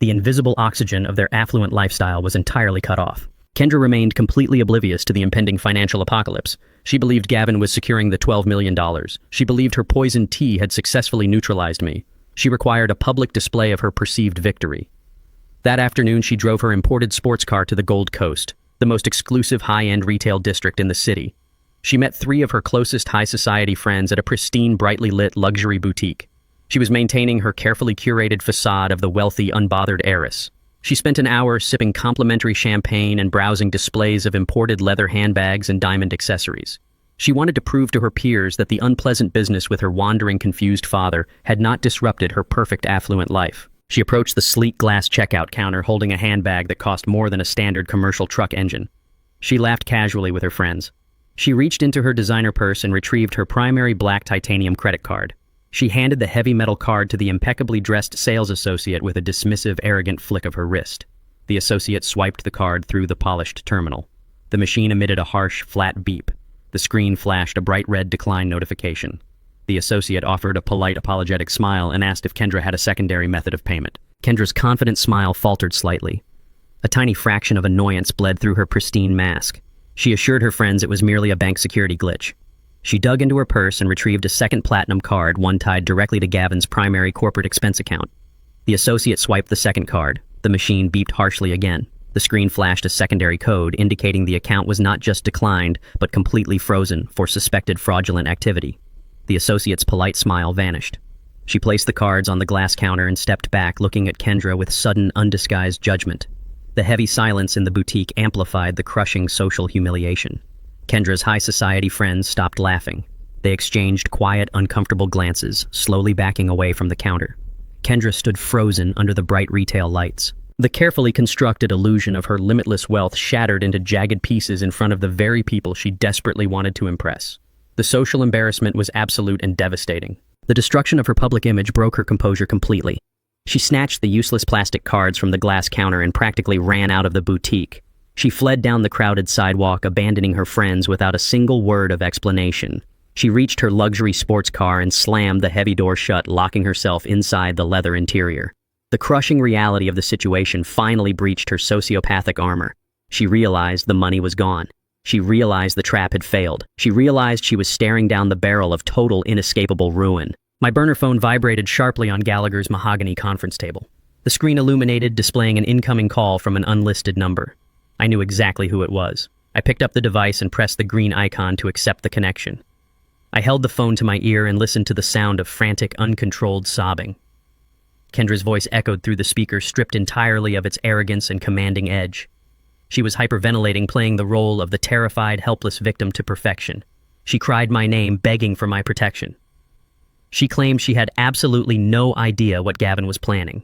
The invisible oxygen of their affluent lifestyle was entirely cut off. Kendra remained completely oblivious to the impending financial apocalypse. She believed Gavin was securing the $12 million. She believed her poisoned tea had successfully neutralized me. She required a public display of her perceived victory. That afternoon, she drove her imported sports car to the Gold Coast, the most exclusive high-end retail district in the city. She met 3 of her closest high society friends at a pristine, brightly lit luxury boutique. She was maintaining her carefully curated facade of the wealthy, unbothered heiress. She spent an hour sipping complimentary champagne and browsing displays of imported leather handbags and diamond accessories. She wanted to prove to her peers that the unpleasant business with her wandering, confused father had not disrupted her perfect, affluent life. She approached the sleek glass checkout counter holding a handbag that cost more than a standard commercial truck engine. She laughed casually with her friends. She reached into her designer purse and retrieved her primary black titanium credit card. She handed the heavy metal card to the impeccably dressed sales associate with a dismissive, arrogant flick of her wrist. The associate swiped the card through the polished terminal. The machine emitted a harsh, flat beep. The screen flashed a bright red decline notification. The associate offered a polite, apologetic smile and asked if Kendra had a secondary method of payment. Kendra's confident smile faltered slightly. A tiny fraction of annoyance bled through her pristine mask. She assured her friends it was merely a bank security glitch. She dug into her purse and retrieved a second platinum card, one tied directly to Gavin's primary corporate expense account. The associate swiped the second card. The machine beeped harshly again. The screen flashed a secondary code indicating the account was not just declined, but completely frozen for suspected fraudulent activity. The associate's polite smile vanished. She placed the cards on the glass counter and stepped back, looking at Kendra with sudden, undisguised judgment. The heavy silence in the boutique amplified the crushing social humiliation. Kendra's high society friends stopped laughing. They exchanged quiet, uncomfortable glances, slowly backing away from the counter. Kendra stood frozen under the bright retail lights. The carefully constructed illusion of her limitless wealth shattered into jagged pieces in front of the very people she desperately wanted to impress. The social embarrassment was absolute and devastating. The destruction of her public image broke her composure completely. She snatched the useless plastic cards from the glass counter and practically ran out of the boutique. She fled down the crowded sidewalk, abandoning her friends without a single word of explanation. She reached her luxury sports car and slammed the heavy door shut, locking herself inside the leather interior. The crushing reality of the situation finally breached her sociopathic armor. She realized the money was gone. She realized the trap had failed. She realized she was staring down the barrel of total, inescapable ruin. My burner phone vibrated sharply on Gallagher's mahogany conference table. The screen illuminated, displaying an incoming call from an unlisted number. I knew exactly who it was. I picked up the device and pressed the green icon to accept the connection. I held the phone to my ear and listened to the sound of frantic, uncontrolled sobbing. Kendra's voice echoed through the speaker, stripped entirely of its arrogance and commanding edge. She was hyperventilating, playing the role of the terrified, helpless victim to perfection. She cried my name, begging for my protection. She claimed she had absolutely no idea what Gavin was planning.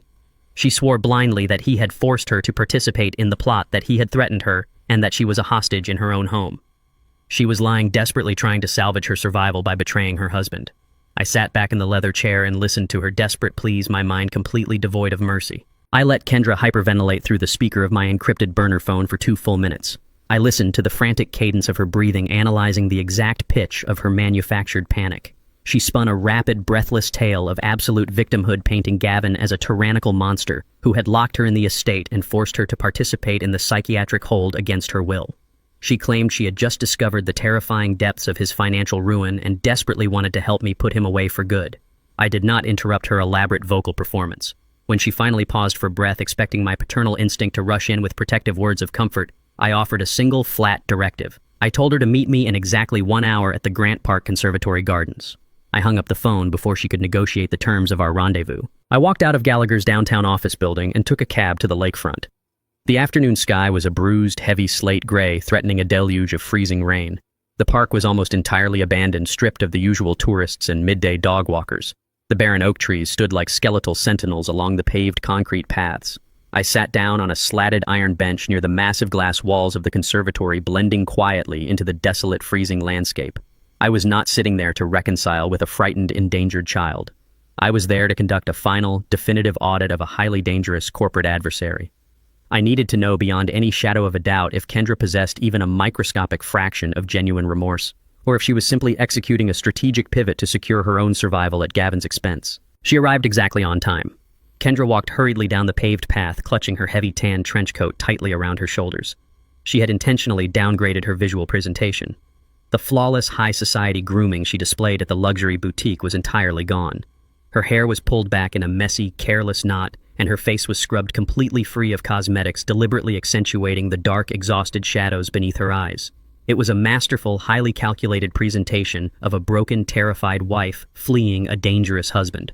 She swore blindly that he had forced her to participate in the plot, that he had threatened her, and that she was a hostage in her own home. She was lying, desperately trying to salvage her survival by betraying her husband. I sat back in the leather chair and listened to her desperate pleas, my mind completely devoid of mercy. I let Kendra hyperventilate through the speaker of my encrypted burner phone for 2 full minutes. I listened to the frantic cadence of her breathing, analyzing the exact pitch of her manufactured panic. She spun a rapid, breathless tale of absolute victimhood, painting Gavin as a tyrannical monster who had locked her in the estate and forced her to participate in the psychiatric hold against her will. She claimed she had just discovered the terrifying depths of his financial ruin and desperately wanted to help me put him away for good. I did not interrupt her elaborate vocal performance. When she finally paused for breath, expecting my paternal instinct to rush in with protective words of comfort, I offered a single, flat directive. I told her to meet me in exactly 1 hour at the Grant Park Conservatory Gardens. I hung up the phone before she could negotiate the terms of our rendezvous. I walked out of Gallagher's downtown office building and took a cab to the lakefront. The afternoon sky was a bruised, heavy slate gray, threatening a deluge of freezing rain. The park was almost entirely abandoned, stripped of the usual tourists and midday dog walkers. The barren oak trees stood like skeletal sentinels along the paved concrete paths. I sat down on a slatted iron bench near the massive glass walls of the conservatory, blending quietly into the desolate, freezing landscape. I was not sitting there to reconcile with a frightened, endangered child. I was there to conduct a final, definitive audit of a highly dangerous corporate adversary. I needed to know beyond any shadow of a doubt if Kendra possessed even a microscopic fraction of genuine remorse, or if she was simply executing a strategic pivot to secure her own survival at Gavin's expense. She arrived exactly on time. Kendra walked hurriedly down the paved path, clutching her heavy tan trench coat tightly around her shoulders. She had intentionally downgraded her visual presentation. The flawless high society grooming she displayed at the luxury boutique was entirely gone. Her hair was pulled back in a messy, careless knot, and her face was scrubbed completely free of cosmetics, deliberately accentuating the dark, exhausted shadows beneath her eyes. It was a masterful, highly calculated presentation of a broken, terrified wife fleeing a dangerous husband.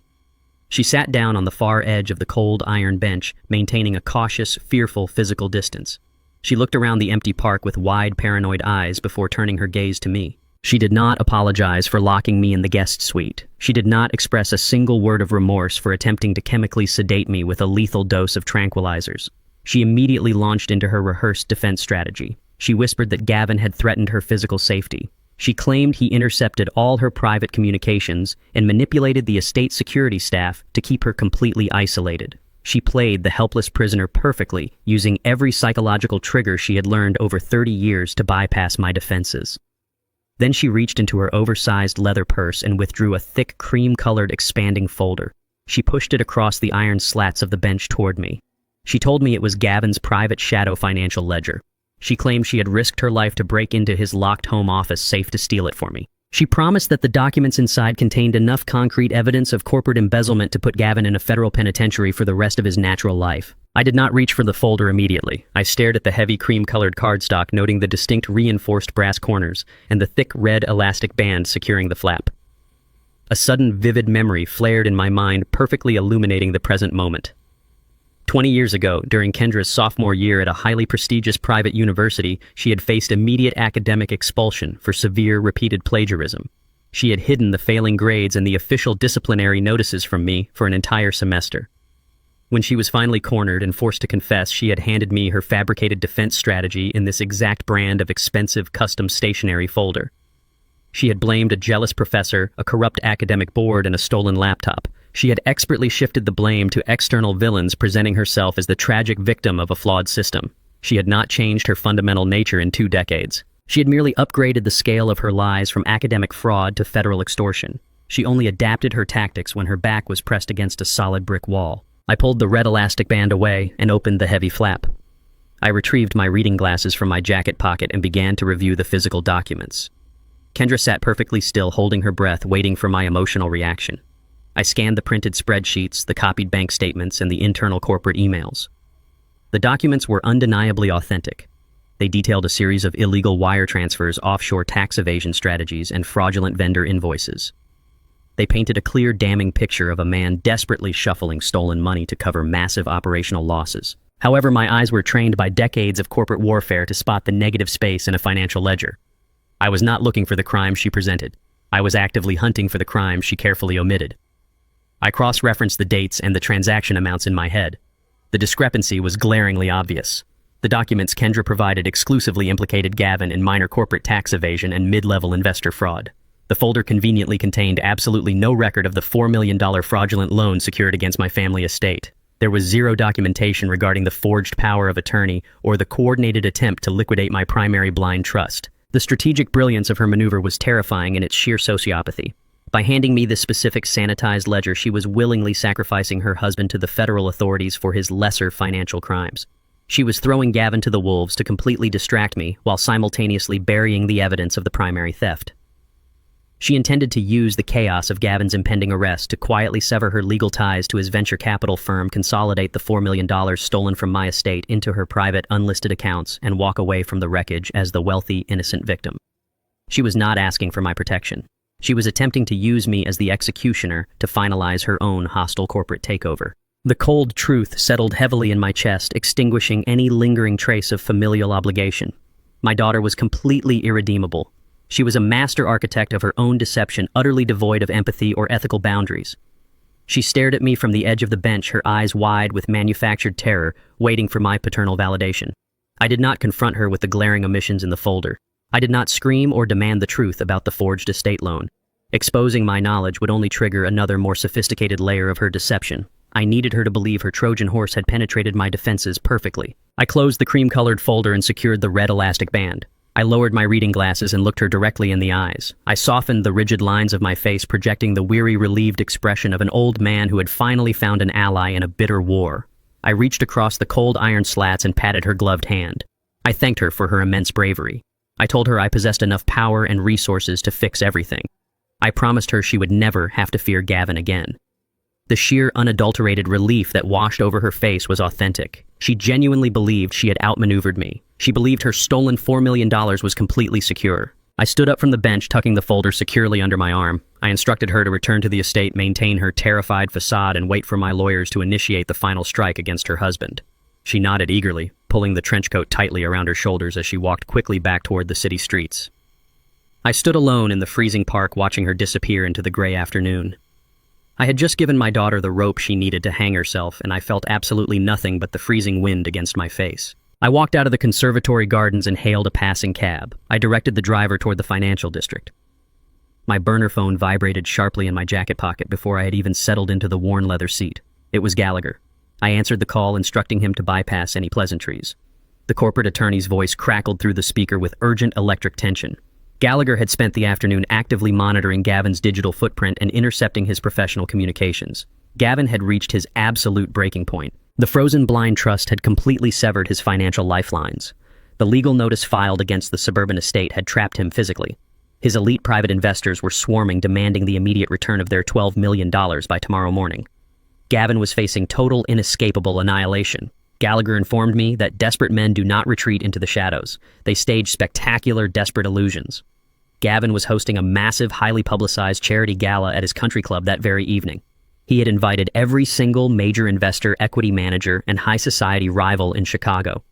She sat down on the far edge of the cold iron bench, maintaining a cautious, fearful physical distance. She looked around the empty park with wide, paranoid eyes before turning her gaze to me. She did not apologize for locking me in the guest suite. She did not express a single word of remorse for attempting to chemically sedate me with a lethal dose of tranquilizers. She immediately launched into her rehearsed defense strategy. She whispered that Gavin had threatened her physical safety. She claimed he intercepted all her private communications and manipulated the estate security staff to keep her completely isolated. She played the helpless prisoner perfectly, using every psychological trigger she had learned over 30 years to bypass my defenses. Then she reached into her oversized leather purse and withdrew a thick, cream-colored expanding folder. She pushed it across the iron slats of the bench toward me. She told me it was Gavin's private shadow financial ledger. She claimed she had risked her life to break into his locked home office safe to steal it for me. She promised that the documents inside contained enough concrete evidence of corporate embezzlement to put Gavin in a federal penitentiary for the rest of his natural life. I did not reach for the folder immediately. I stared at the heavy cream-colored cardstock, noting the distinct reinforced brass corners and the thick red elastic band securing the flap. A sudden vivid memory flared in my mind, perfectly illuminating the present moment. 20 years ago, during Kendra's sophomore year at a highly prestigious private university, she had faced immediate academic expulsion for severe, repeated plagiarism. She had hidden the failing grades and the official disciplinary notices from me for an entire semester. When she was finally cornered and forced to confess, she had handed me her fabricated defense strategy in this exact brand of expensive custom stationery folder. She had blamed a jealous professor, a corrupt academic board, and a stolen laptop. She had expertly shifted the blame to external villains, presenting herself as the tragic victim of a flawed system. She had not changed her fundamental nature in 2 decades. She had merely upgraded the scale of her lies from academic fraud to federal extortion. She only adapted her tactics when her back was pressed against a solid brick wall. I pulled the red elastic band away and opened the heavy flap. I retrieved my reading glasses from my jacket pocket and began to review the physical documents. Kendra sat perfectly still, holding her breath, waiting for my emotional reaction. I scanned the printed spreadsheets, the copied bank statements, and the internal corporate emails. The documents were undeniably authentic. They detailed a series of illegal wire transfers, offshore tax evasion strategies, and fraudulent vendor invoices. They painted a clear, damning picture of a man desperately shuffling stolen money to cover massive operational losses. However, my eyes were trained by decades of corporate warfare to spot the negative space in a financial ledger. I was not looking for the crimes she presented. I was actively hunting for the crimes she carefully omitted. I cross-referenced the dates and the transaction amounts in my head. The discrepancy was glaringly obvious. The documents Kendra provided exclusively implicated Gavin in minor corporate tax evasion and mid-level investor fraud. The folder conveniently contained absolutely no record of the $4 million fraudulent loan secured against my family estate. There was zero documentation regarding the forged power of attorney or the coordinated attempt to liquidate my primary blind trust. The strategic brilliance of her maneuver was terrifying in its sheer sociopathy. By handing me this specific sanitized ledger, she was willingly sacrificing her husband to the federal authorities for his lesser financial crimes. She was throwing Gavin to the wolves to completely distract me while simultaneously burying the evidence of the primary theft. She intended to use the chaos of Gavin's impending arrest to quietly sever her legal ties to his venture capital firm, consolidate the $4 million stolen from my estate into her private, unlisted accounts, and walk away from the wreckage as the wealthy, innocent victim. She was not asking for my protection. She was attempting to use me as the executioner to finalize her own hostile corporate takeover. The cold truth settled heavily in my chest, extinguishing any lingering trace of familial obligation. My daughter was completely irredeemable. She was a master architect of her own deception, utterly devoid of empathy or ethical boundaries. She stared at me from the edge of the bench, her eyes wide with manufactured terror, waiting for my paternal validation. I did not confront her with the glaring omissions in the folder. I did not scream or demand the truth about the forged estate loan. Exposing my knowledge would only trigger another, more sophisticated layer of her deception. I needed her to believe her Trojan horse had penetrated my defenses perfectly. I closed the cream-colored folder and secured the red elastic band. I lowered my reading glasses and looked her directly in the eyes. I softened the rigid lines of my face, projecting the weary, relieved expression of an old man who had finally found an ally in a bitter war. I reached across the cold iron slats and patted her gloved hand. I thanked her for her immense bravery. I told her I possessed enough power and resources to fix everything. I promised her she would never have to fear Gavin again. The sheer, unadulterated relief that washed over her face was authentic. She genuinely believed she had outmaneuvered me. She believed her stolen $4 million was completely secure. I stood up from the bench, tucking the folder securely under my arm. I instructed her to return to the estate, maintain her terrified facade, and wait for my lawyers to initiate the final strike against her husband. She nodded eagerly, pulling the trench coat tightly around her shoulders as she walked quickly back toward the city streets. I stood alone in the freezing park, watching her disappear into the gray afternoon. I had just given my daughter the rope she needed to hang herself, and I felt absolutely nothing but the freezing wind against my face. I walked out of the conservatory gardens and hailed a passing cab. I directed the driver toward the financial district. My burner phone vibrated sharply in my jacket pocket before I had even settled into the worn leather seat. It was Gallagher. I answered the call, instructing him to bypass any pleasantries. The corporate attorney's voice crackled through the speaker with urgent electric tension. Gallagher had spent the afternoon actively monitoring Gavin's digital footprint and intercepting his professional communications. Gavin had reached his absolute breaking point. The frozen blind trust had completely severed his financial lifelines. The legal notice filed against the suburban estate had trapped him physically. His elite private investors were swarming, demanding the immediate return of their $12 million by tomorrow morning. Gavin was facing total, inescapable annihilation. Gallagher informed me that desperate men do not retreat into the shadows. They stage spectacular, desperate illusions. Gavin was hosting a massive, highly publicized charity gala at his country club that very evening. He had invited every single major investor, equity manager, and high society rival in Chicago.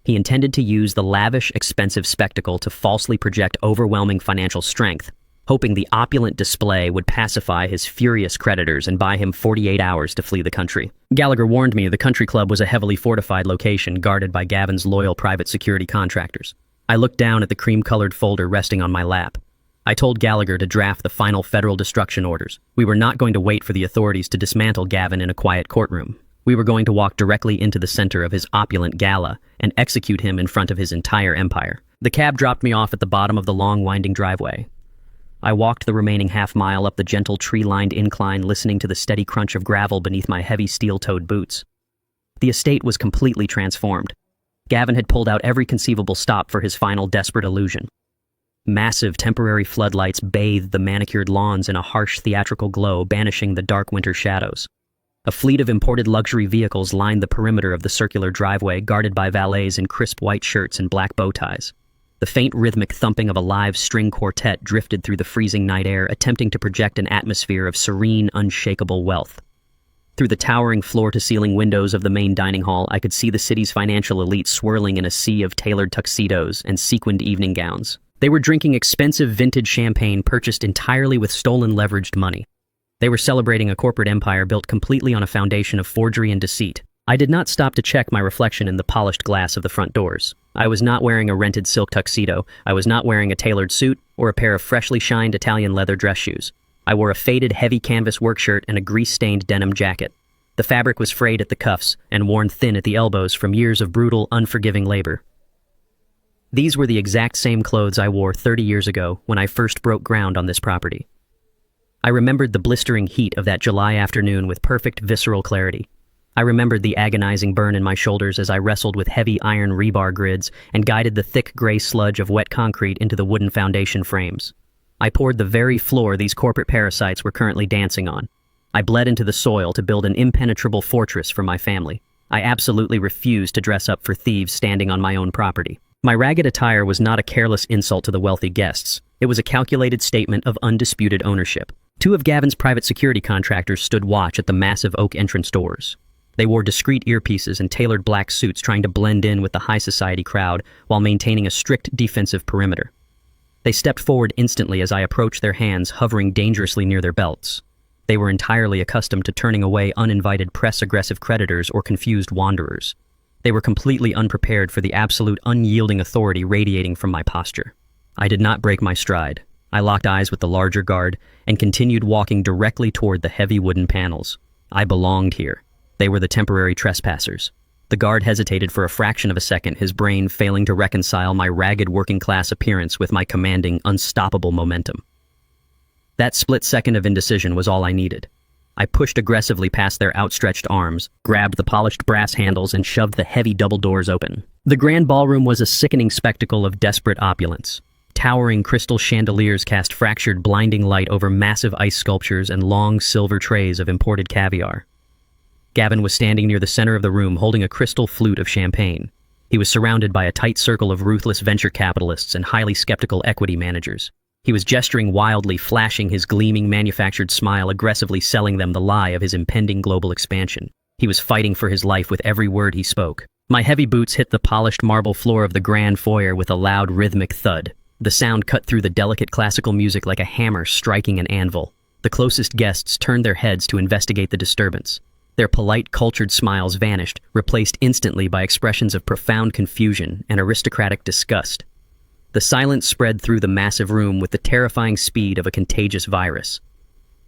He intended to use the lavish, expensive spectacle to falsely project overwhelming financial strength, hoping the opulent display would pacify his furious creditors and buy him 48 hours to flee the country. Gallagher warned me the country club was a heavily fortified location guarded by Gavin's loyal private security contractors. I looked down at the cream-colored folder resting on my lap. I told Gallagher to draft the final federal destruction orders. We were not going to wait for the authorities to dismantle Gavin in a quiet courtroom. We were going to walk directly into the center of his opulent gala and execute him in front of his entire empire. The cab dropped me off at the bottom of the long, winding driveway. I walked the remaining half-mile up the gentle, tree-lined incline, listening to the steady crunch of gravel beneath my heavy steel-toed boots. The estate was completely transformed. Gavin had pulled out every conceivable stop for his final desperate illusion. Massive temporary floodlights bathed the manicured lawns in a harsh theatrical glow, banishing the dark winter shadows. A fleet of imported luxury vehicles lined the perimeter of the circular driveway, guarded by valets in crisp white shirts and black bow ties. The faint rhythmic thumping of a live string quartet drifted through the freezing night air, attempting to project an atmosphere of serene, unshakable wealth. Through the towering floor-to-ceiling windows of the main dining hall, I could see the city's financial elite swirling in a sea of tailored tuxedos and sequined evening gowns. They were drinking expensive vintage champagne purchased entirely with stolen leveraged money. They were celebrating a corporate empire built completely on a foundation of forgery and deceit. I did not stop to check my reflection in the polished glass of the front doors. I was not wearing a rented silk tuxedo. I was not wearing a tailored suit or a pair of freshly shined Italian leather dress shoes. I wore a faded, heavy canvas work shirt and a grease-stained denim jacket. The fabric was frayed at the cuffs and worn thin at the elbows from years of brutal, unforgiving labor. These were the exact same clothes I wore 30 years ago when I first broke ground on this property. I remembered the blistering heat of that July afternoon with perfect visceral clarity. I remembered the agonizing burn in my shoulders as I wrestled with heavy iron rebar grids and guided the thick gray sludge of wet concrete into the wooden foundation frames. I poured the very floor these corporate parasites were currently dancing on. I bled into the soil to build an impenetrable fortress for my family. I absolutely refused to dress up for thieves standing on my own property. My ragged attire was not a careless insult to the wealthy guests. It was a calculated statement of undisputed ownership. Two of Gavin's private security contractors stood watch at the massive oak entrance doors. They wore discreet earpieces and tailored black suits, trying to blend in with the high society crowd while maintaining a strict defensive perimeter. They stepped forward instantly as I approached, their hands hovering dangerously near their belts. They were entirely accustomed to turning away uninvited press-aggressive creditors or confused wanderers. They were completely unprepared for the absolute unyielding authority radiating from my posture. I did not break my stride. I locked eyes with the larger guard and continued walking directly toward the heavy wooden panels. I belonged here. They were the temporary trespassers. The guard hesitated for a fraction of a second, his brain failing to reconcile my ragged working-class appearance with my commanding, unstoppable momentum. That split second of indecision was all I needed. I pushed aggressively past their outstretched arms, grabbed the polished brass handles, and shoved the heavy double doors open. The grand ballroom was a sickening spectacle of desperate opulence. Towering crystal chandeliers cast fractured, blinding light over massive ice sculptures and long silver trays of imported caviar. Gavin was standing near the center of the room holding a crystal flute of champagne. He was surrounded by a tight circle of ruthless venture capitalists and highly skeptical equity managers. He was gesturing wildly, flashing his gleaming manufactured smile, aggressively selling them the lie of his impending global expansion. He was fighting for his life with every word he spoke. My heavy boots hit the polished marble floor of the grand foyer with a loud rhythmic thud. The sound cut through the delicate classical music like a hammer striking an anvil. The closest guests turned their heads to investigate the disturbance. Their polite, cultured smiles vanished, replaced instantly by expressions of profound confusion and aristocratic disgust. The silence spread through the massive room with the terrifying speed of a contagious virus.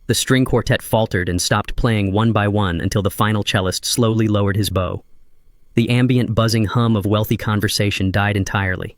The string quartet faltered and stopped playing one by one until the final cellist slowly lowered his bow. The ambient buzzing hum of wealthy conversation died entirely.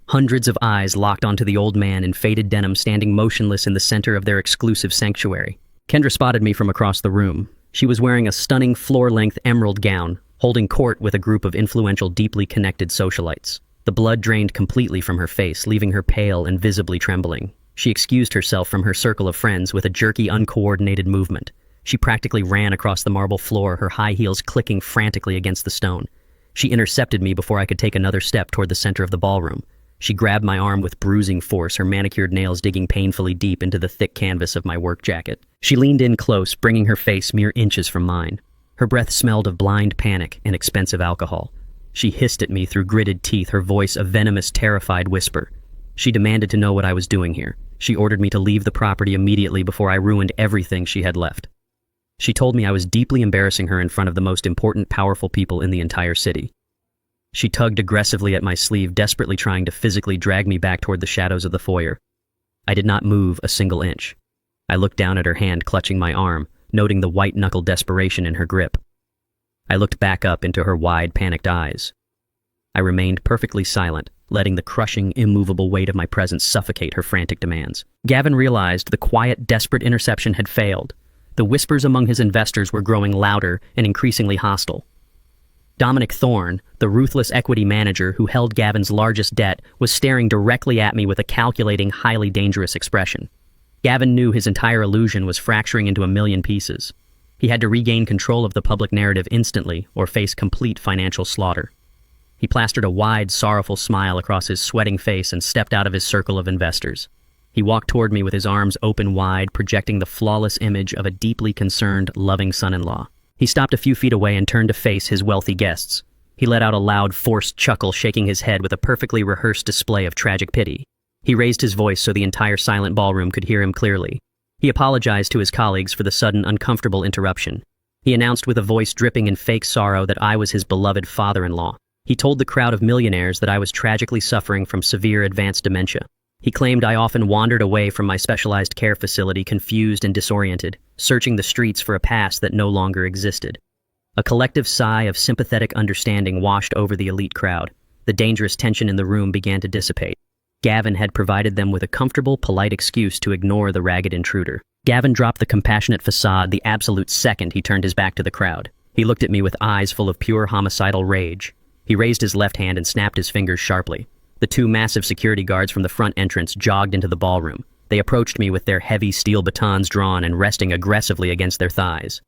Hundreds of eyes locked onto the old man in faded denim standing motionless in the center of their exclusive sanctuary. Kendra spotted me from across the room. She was wearing a stunning floor-length emerald gown, holding court with a group of influential, deeply connected socialites. The blood drained completely from her face, leaving her pale and visibly trembling. She excused herself from her circle of friends with a jerky, uncoordinated movement. She practically ran across the marble floor, her high heels clicking frantically against the stone. She intercepted me before I could take another step toward the center of the ballroom. She grabbed my arm with bruising force, her manicured nails digging painfully deep into the thick canvas of my work jacket. She leaned in close, bringing her face mere inches from mine. Her breath smelled of blind panic and expensive alcohol. She hissed at me through gritted teeth, her voice a venomous, terrified whisper. She demanded to know what I was doing here. She ordered me to leave the property immediately before I ruined everything she had left. She told me I was deeply embarrassing her in front of the most important, powerful people in the entire city. She tugged aggressively at my sleeve, desperately trying to physically drag me back toward the shadows of the foyer. I did not move a single inch. I looked down at her hand clutching my arm, noting the white-knuckle desperation in her grip. I looked back up into her wide, panicked eyes. I remained perfectly silent, letting the crushing, immovable weight of my presence suffocate her frantic demands. Gavin realized the quiet, desperate interception had failed. The whispers among his investors were growing louder and increasingly hostile. Dominic Thorne, the ruthless equity manager who held Gavin's largest debt, was staring directly at me with a calculating, highly dangerous expression. Gavin knew his entire illusion was fracturing into a million pieces. He had to regain control of the public narrative instantly or face complete financial slaughter. He plastered a wide, sorrowful smile across his sweating face and stepped out of his circle of investors. He walked toward me with his arms open wide, projecting the flawless image of a deeply concerned, loving son-in-law. He stopped a few feet away and turned to face his wealthy guests. He let out a loud, forced chuckle, shaking his head with a perfectly rehearsed display of tragic pity. He raised his voice so the entire silent ballroom could hear him clearly. He apologized to his colleagues for the sudden, uncomfortable interruption. He announced with a voice dripping in fake sorrow that I was his beloved father-in-law. He told the crowd of millionaires that I was tragically suffering from severe advanced dementia. He claimed I often wandered away from my specialized care facility confused and disoriented, searching the streets for a past that no longer existed. A collective sigh of sympathetic understanding washed over the elite crowd. The dangerous tension in the room began to dissipate. Gavin had provided them with a comfortable, polite excuse to ignore the ragged intruder. Gavin dropped the compassionate facade the absolute second he turned his back to the crowd. He looked at me with eyes full of pure homicidal rage. He raised his left hand and snapped his fingers sharply. The two massive security guards from the front entrance jogged into the ballroom. They approached me with their heavy steel batons drawn and resting aggressively against their thighs.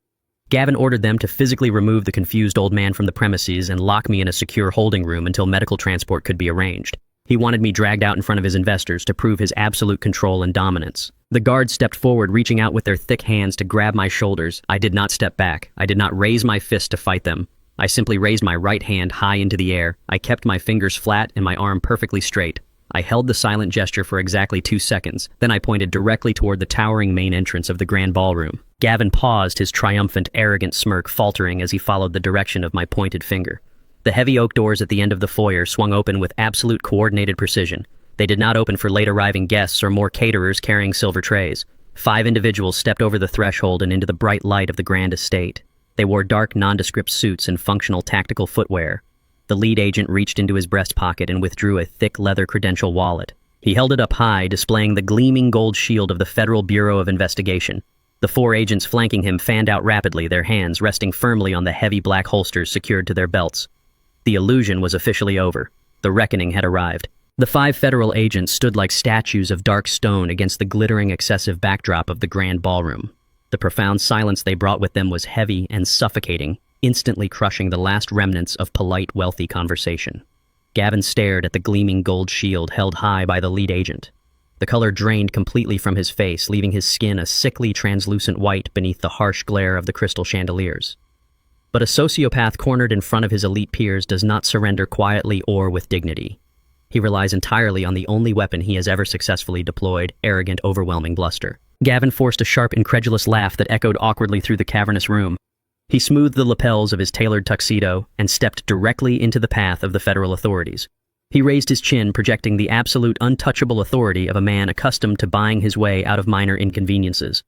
Gavin ordered them to physically remove the confused old man from the premises and lock me in a secure holding room until medical transport could be arranged. He wanted me dragged out in front of his investors to prove his absolute control and dominance. The guards stepped forward, reaching out with their thick hands to grab my shoulders. I did not step back. I did not raise my fist to fight them. I simply raised my right hand high into the air. I kept my fingers flat and my arm perfectly straight. I held the silent gesture for exactly 2 seconds. Then I pointed directly toward the towering main entrance of the grand ballroom. Gavin paused, his triumphant, arrogant smirk faltering as he followed the direction of my pointed finger. The heavy oak doors at the end of the foyer swung open with absolute coordinated precision. They did not open for late-arriving guests or more caterers carrying silver trays. 5 individuals stepped over the threshold and into the bright light of the grand estate. They wore dark, nondescript suits and functional tactical footwear. The lead agent reached into his breast pocket and withdrew a thick leather credential wallet. He held it up high, displaying the gleaming gold shield of the Federal Bureau of Investigation. The 4 agents flanking him fanned out rapidly, their hands resting firmly on the heavy black holsters secured to their belts. The illusion was officially over. The reckoning had arrived. The 5 federal agents stood like statues of dark stone against the glittering, excessive backdrop of the grand ballroom. The profound silence they brought with them was heavy and suffocating, instantly crushing the last remnants of polite, wealthy conversation. Gavin stared at the gleaming gold shield held high by the lead agent. The color drained completely from his face, leaving his skin a sickly, translucent white beneath the harsh glare of the crystal chandeliers. But a sociopath cornered in front of his elite peers does not surrender quietly or with dignity. He relies entirely on the only weapon he has ever successfully deployed, arrogant, overwhelming bluster. Gavin forced a sharp, incredulous laugh that echoed awkwardly through the cavernous room. He smoothed the lapels of his tailored tuxedo and stepped directly into the path of the federal authorities. He raised his chin, projecting the absolute, untouchable authority of a man accustomed to buying his way out of minor inconveniences.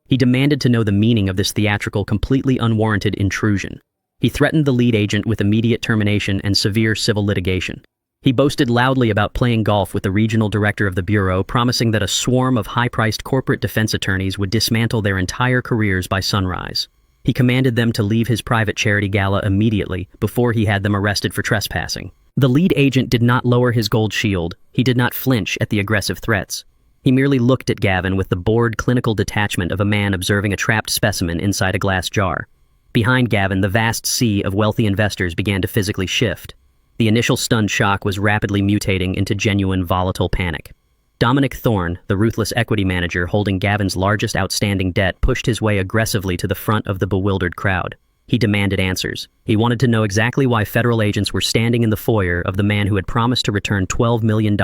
He demanded to know the meaning of this theatrical, completely unwarranted intrusion. He threatened the lead agent with immediate termination and severe civil litigation. He boasted loudly about playing golf with the regional director of the Bureau, promising that a swarm of high-priced corporate defense attorneys would dismantle their entire careers by sunrise. He commanded them to leave his private charity gala immediately before he had them arrested for trespassing. The lead agent did not lower his gold shield. He did not flinch at the aggressive threats. He merely looked at Gavin with the bored, clinical detachment of a man observing a trapped specimen inside a glass jar. Behind Gavin, the vast sea of wealthy investors began to physically shift. The initial stunned shock was rapidly mutating into genuine volatile panic. Dominic Thorne, the ruthless equity manager holding Gavin's largest outstanding debt, pushed his way aggressively to the front of the bewildered crowd. He demanded answers. He wanted to know exactly why federal agents were standing in the foyer of the man who had promised to return $12 million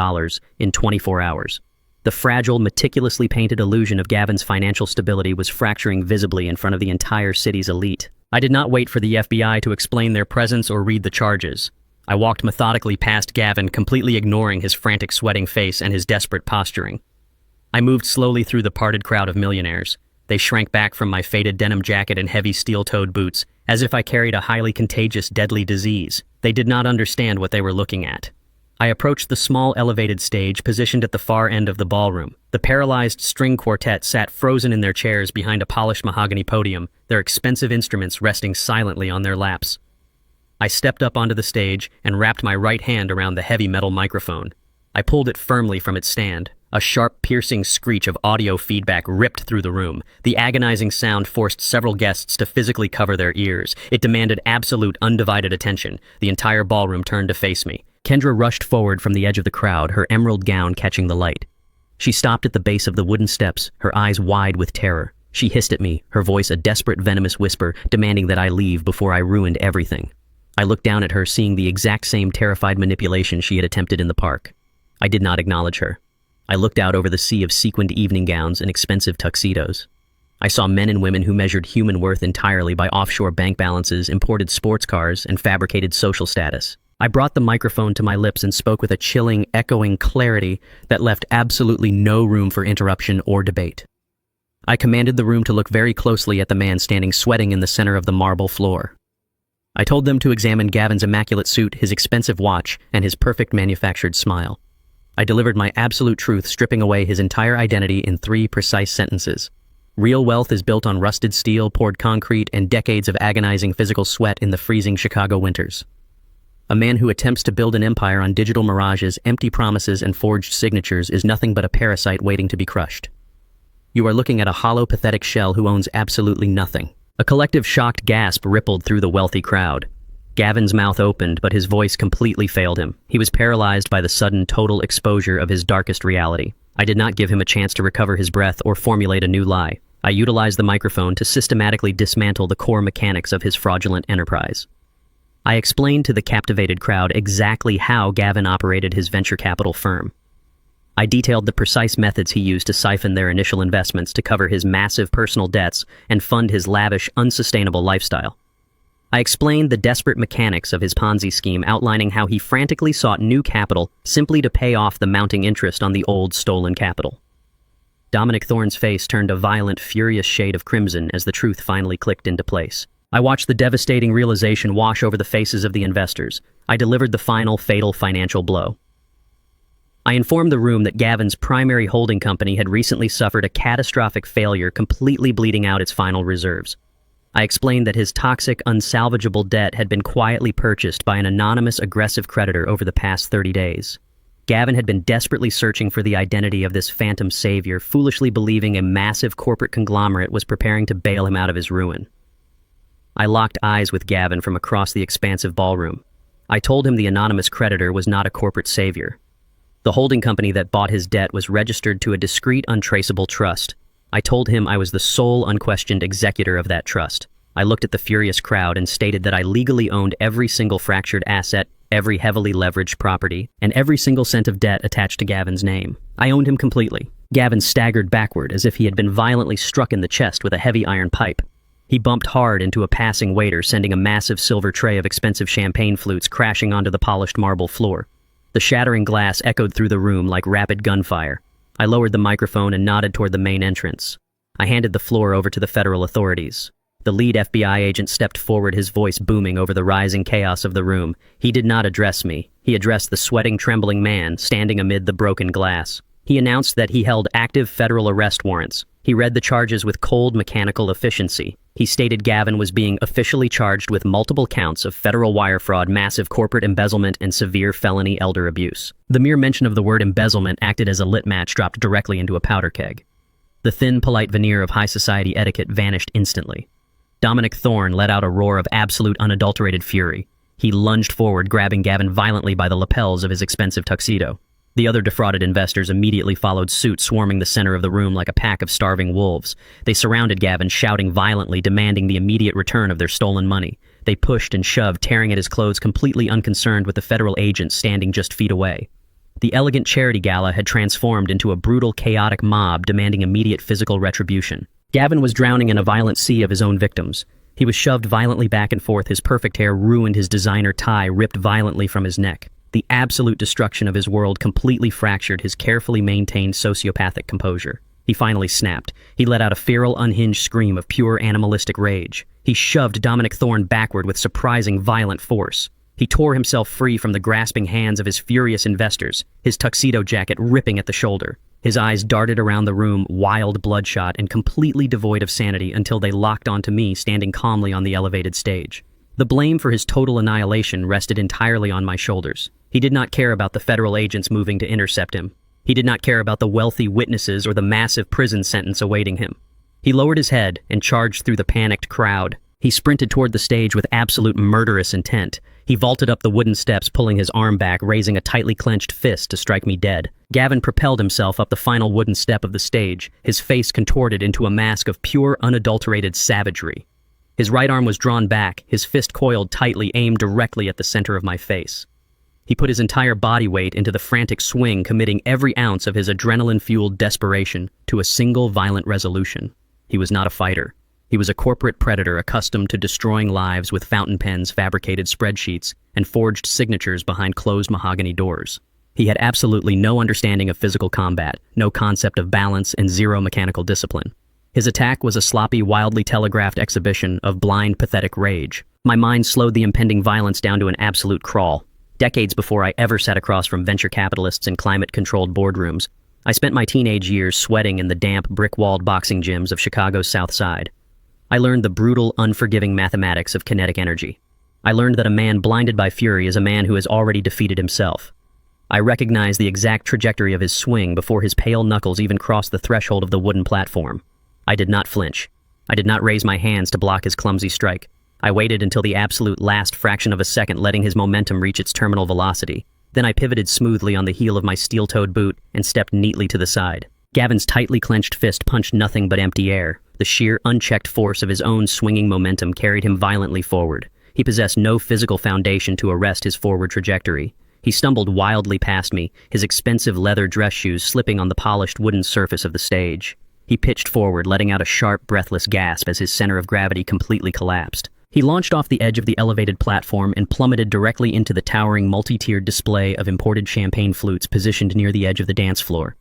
in 24 hours. The fragile, meticulously painted illusion of Gavin's financial stability was fracturing visibly in front of the entire city's elite. I did not wait for the FBI to explain their presence or read the charges. I walked methodically past Gavin, completely ignoring his frantic, sweating face and his desperate posturing. I moved slowly through the parted crowd of millionaires. They shrank back from my faded denim jacket and heavy steel-toed boots, as if I carried a highly contagious, deadly disease. They did not understand what they were looking at. I approached the small, elevated stage positioned at the far end of the ballroom. The paralyzed string quartet sat frozen in their chairs behind a polished mahogany podium, their expensive instruments resting silently on their laps. I stepped up onto the stage and wrapped my right hand around the heavy metal microphone. I pulled it firmly from its stand. A sharp, piercing screech of audio feedback ripped through the room. The agonizing sound forced several guests to physically cover their ears. It demanded absolute, undivided attention. The entire ballroom turned to face me. Kendra rushed forward from the edge of the crowd, her emerald gown catching the light. She stopped at the base of the wooden steps, her eyes wide with terror. She hissed at me, her voice a desperate, venomous whisper, demanding that I leave before I ruined everything. I looked down at her, seeing the exact same terrified manipulation she had attempted in the park. I did not acknowledge her. I looked out over the sea of sequined evening gowns and expensive tuxedos. I saw men and women who measured human worth entirely by offshore bank balances, imported sports cars, and fabricated social status. I brought the microphone to my lips and spoke with a chilling, echoing clarity that left absolutely no room for interruption or debate. I commanded the room to look very closely at the man standing sweating in the center of the marble floor. I told them to examine Gavin's immaculate suit, his expensive watch, and his perfect manufactured smile. I delivered my absolute truth, stripping away his entire identity in 3 precise sentences. Real wealth is built on rusted steel, poured concrete, and decades of agonizing physical sweat in the freezing Chicago winters. A man who attempts to build an empire on digital mirages, empty promises, and forged signatures is nothing but a parasite waiting to be crushed. You are looking at a hollow, pathetic shell who owns absolutely nothing. A collective shocked gasp rippled through the wealthy crowd. Gavin's mouth opened, but his voice completely failed him. He was paralyzed by the sudden, total exposure of his darkest reality. I did not give him a chance to recover his breath or formulate a new lie. I utilized the microphone to systematically dismantle the core mechanics of his fraudulent enterprise. I explained to the captivated crowd exactly how Gavin operated his venture capital firm. I detailed the precise methods he used to siphon their initial investments to cover his massive personal debts and fund his lavish, unsustainable lifestyle. I explained the desperate mechanics of his Ponzi scheme, outlining how he frantically sought new capital simply to pay off the mounting interest on the old stolen capital. Dominic Thorne's face turned a violent, furious shade of crimson as the truth finally clicked into place. I watched the devastating realization wash over the faces of the investors. I delivered the final, fatal financial blow. I informed the room that Gavin's primary holding company had recently suffered a catastrophic failure, completely bleeding out its final reserves. I explained that his toxic, unsalvageable debt had been quietly purchased by an anonymous, aggressive creditor over the past 30 days. Gavin had been desperately searching for the identity of this phantom savior, foolishly believing a massive corporate conglomerate was preparing to bail him out of his ruin. I locked eyes with Gavin from across the expansive ballroom. I told him the anonymous creditor was not a corporate savior. The holding company that bought his debt was registered to a discreet, untraceable trust. I told him I was the sole, unquestioned executor of that trust. I looked at the furious crowd and stated that I legally owned every single fractured asset, every heavily leveraged property, and every single cent of debt attached to Gavin's name. I owned him completely. Gavin staggered backward as if he had been violently struck in the chest with a heavy iron pipe. He bumped hard into a passing waiter, sending a massive silver tray of expensive champagne flutes crashing onto the polished marble floor. The shattering glass echoed through the room like rapid gunfire. I lowered the microphone and nodded toward the main entrance. I handed the floor over to the federal authorities. The lead FBI agent stepped forward, his voice booming over the rising chaos of the room. He did not address me. He addressed the sweating, trembling man standing amid the broken glass. He announced that he held active federal arrest warrants. He read the charges with cold, mechanical efficiency. He stated Gavin was being officially charged with multiple counts of federal wire fraud, massive corporate embezzlement, and severe felony elder abuse. The mere mention of the word embezzlement acted as a lit match dropped directly into a powder keg. The thin, polite veneer of high society etiquette vanished instantly. Dominic Thorne let out a roar of absolute, unadulterated fury. He lunged forward, grabbing Gavin violently by the lapels of his expensive tuxedo. The other defrauded investors immediately followed suit, swarming the center of the room like a pack of starving wolves. They surrounded Gavin, shouting violently, demanding the immediate return of their stolen money. They pushed and shoved, tearing at his clothes, completely unconcerned with the federal agents standing just feet away. The elegant charity gala had transformed into a brutal, chaotic mob demanding immediate physical retribution. Gavin was drowning in a violent sea of his own victims. He was shoved violently back and forth, his perfect hair ruined, his designer tie ripped violently from his neck. The absolute destruction of his world completely fractured his carefully maintained sociopathic composure. He finally snapped. He let out a feral, unhinged scream of pure animalistic rage. He shoved Dominic Thorne backward with surprising, violent force. He tore himself free from the grasping hands of his furious investors, his tuxedo jacket ripping at the shoulder. His eyes darted around the room, wild, bloodshot, and completely devoid of sanity until they locked onto me standing calmly on the elevated stage. The blame for his total annihilation rested entirely on my shoulders. He did not care about the federal agents moving to intercept him. He did not care about the wealthy witnesses or the massive prison sentence awaiting him. He lowered his head and charged through the panicked crowd. He sprinted toward the stage with absolute murderous intent. He vaulted up the wooden steps, pulling his arm back, raising a tightly clenched fist to strike me dead. Gavin propelled himself up the final wooden step of the stage, his face contorted into a mask of pure, unadulterated savagery. His right arm was drawn back, his fist coiled tightly, aimed directly at the center of my face. He put his entire body weight into the frantic swing, committing every ounce of his adrenaline-fueled desperation to a single violent resolution. He was not a fighter. He was a corporate predator accustomed to destroying lives with fountain pens, fabricated spreadsheets, and forged signatures behind closed mahogany doors. He had absolutely no understanding of physical combat, no concept of balance, and zero mechanical discipline. His attack was a sloppy, wildly telegraphed exhibition of blind, pathetic rage. My mind slowed the impending violence down to an absolute crawl. Decades before I ever sat across from venture capitalists in climate-controlled boardrooms, I spent my teenage years sweating in the damp, brick-walled boxing gyms of Chicago's South Side. I learned the brutal, unforgiving mathematics of kinetic energy. I learned that a man blinded by fury is a man who has already defeated himself. I recognized the exact trajectory of his swing before his pale knuckles even crossed the threshold of the wooden platform. I did not flinch. I did not raise my hands to block his clumsy strike. I waited until the absolute last fraction of a second, letting his momentum reach its terminal velocity. Then I pivoted smoothly on the heel of my steel-toed boot and stepped neatly to the side. Gavin's tightly clenched fist punched nothing but empty air. The sheer, unchecked force of his own swinging momentum carried him violently forward. He possessed no physical foundation to arrest his forward trajectory. He stumbled wildly past me, his expensive leather dress shoes slipping on the polished wooden surface of the stage. He pitched forward, letting out a sharp, breathless gasp as his center of gravity completely collapsed. He launched off the edge of the elevated platform and plummeted directly into the towering, multi-tiered display of imported champagne flutes positioned near the edge of the dance floor.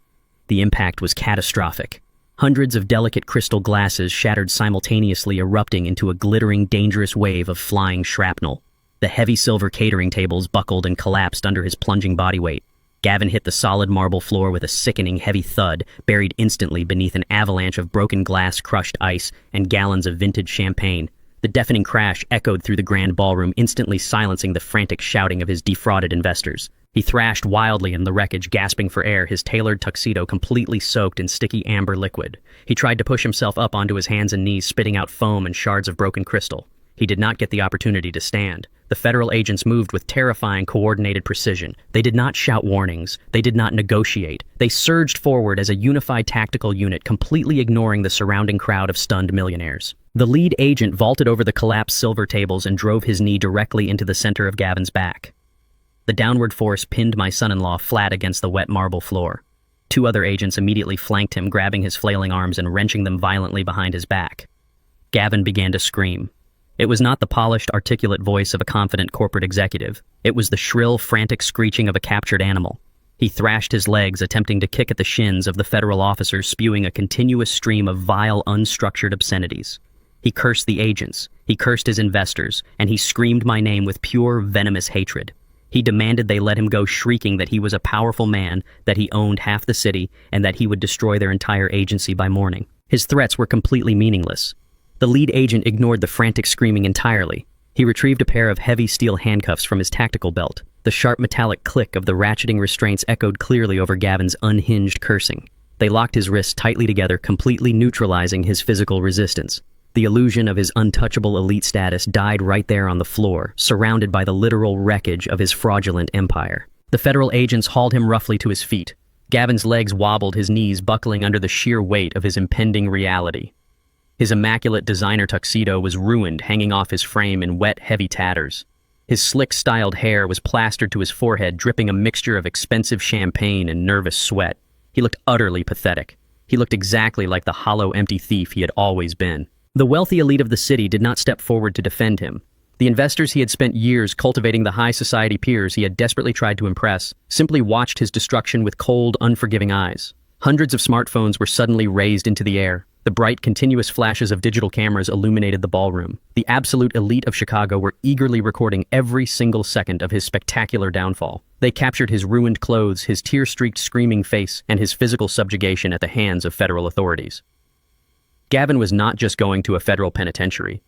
The impact was catastrophic. Hundreds of delicate crystal glasses shattered simultaneously, erupting into a glittering, dangerous wave of flying shrapnel. The heavy silver catering tables buckled and collapsed under his plunging body weight. Gavin hit the solid marble floor with a sickening, heavy thud, buried instantly beneath an avalanche of broken glass, crushed ice, and gallons of vintage champagne. The deafening crash echoed through the grand ballroom, instantly silencing the frantic shouting of his defrauded investors. He thrashed wildly in the wreckage, gasping for air, his tailored tuxedo completely soaked in sticky amber liquid. He tried to push himself up onto his hands and knees, spitting out foam and shards of broken crystal. He did not get the opportunity to stand. The federal agents moved with terrifying, coordinated precision. They did not shout warnings. They did not negotiate. They surged forward as a unified tactical unit, completely ignoring the surrounding crowd of stunned millionaires. The lead agent vaulted over the collapsed silver tables and drove his knee directly into the center of Gavin's back. The downward force pinned my son-in-law flat against the wet marble floor. Two other agents immediately flanked him, grabbing his flailing arms and wrenching them violently behind his back. Gavin began to scream. It was not the polished, articulate voice of a confident corporate executive. It was the shrill, frantic screeching of a captured animal. He thrashed his legs, attempting to kick at the shins of the federal officers, spewing a continuous stream of vile, unstructured obscenities. He cursed the agents, he cursed his investors, and he screamed my name with pure, venomous hatred. He demanded they let him go, shrieking that he was a powerful man, that he owned half the city, and that he would destroy their entire agency by morning. His threats were completely meaningless. The lead agent ignored the frantic screaming entirely. He retrieved a pair of heavy steel handcuffs from his tactical belt. The sharp metallic click of the ratcheting restraints echoed clearly over Gavin's unhinged cursing. They locked his wrists tightly together, completely neutralizing his physical resistance. The illusion of his untouchable elite status died right there on the floor, surrounded by the literal wreckage of his fraudulent empire. The federal agents hauled him roughly to his feet. Gavin's legs wobbled, his knees buckling under the sheer weight of his impending reality. His immaculate designer tuxedo was ruined, hanging off his frame in wet, heavy tatters. His slick, styled hair was plastered to his forehead, dripping a mixture of expensive champagne and nervous sweat. He looked utterly pathetic. He looked exactly like the hollow, empty thief he had always been. The wealthy elite of the city did not step forward to defend him. The investors he had spent years cultivating, the high society peers he had desperately tried to impress, simply watched his destruction with cold, unforgiving eyes. Hundreds of smartphones were suddenly raised into the air. The bright, continuous flashes of digital cameras illuminated the ballroom. The absolute elite of Chicago were eagerly recording every single second of his spectacular downfall. They captured his ruined clothes, his tear-streaked screaming face, and his physical subjugation at the hands of federal authorities. Gavin was not just going to a federal penitentiary.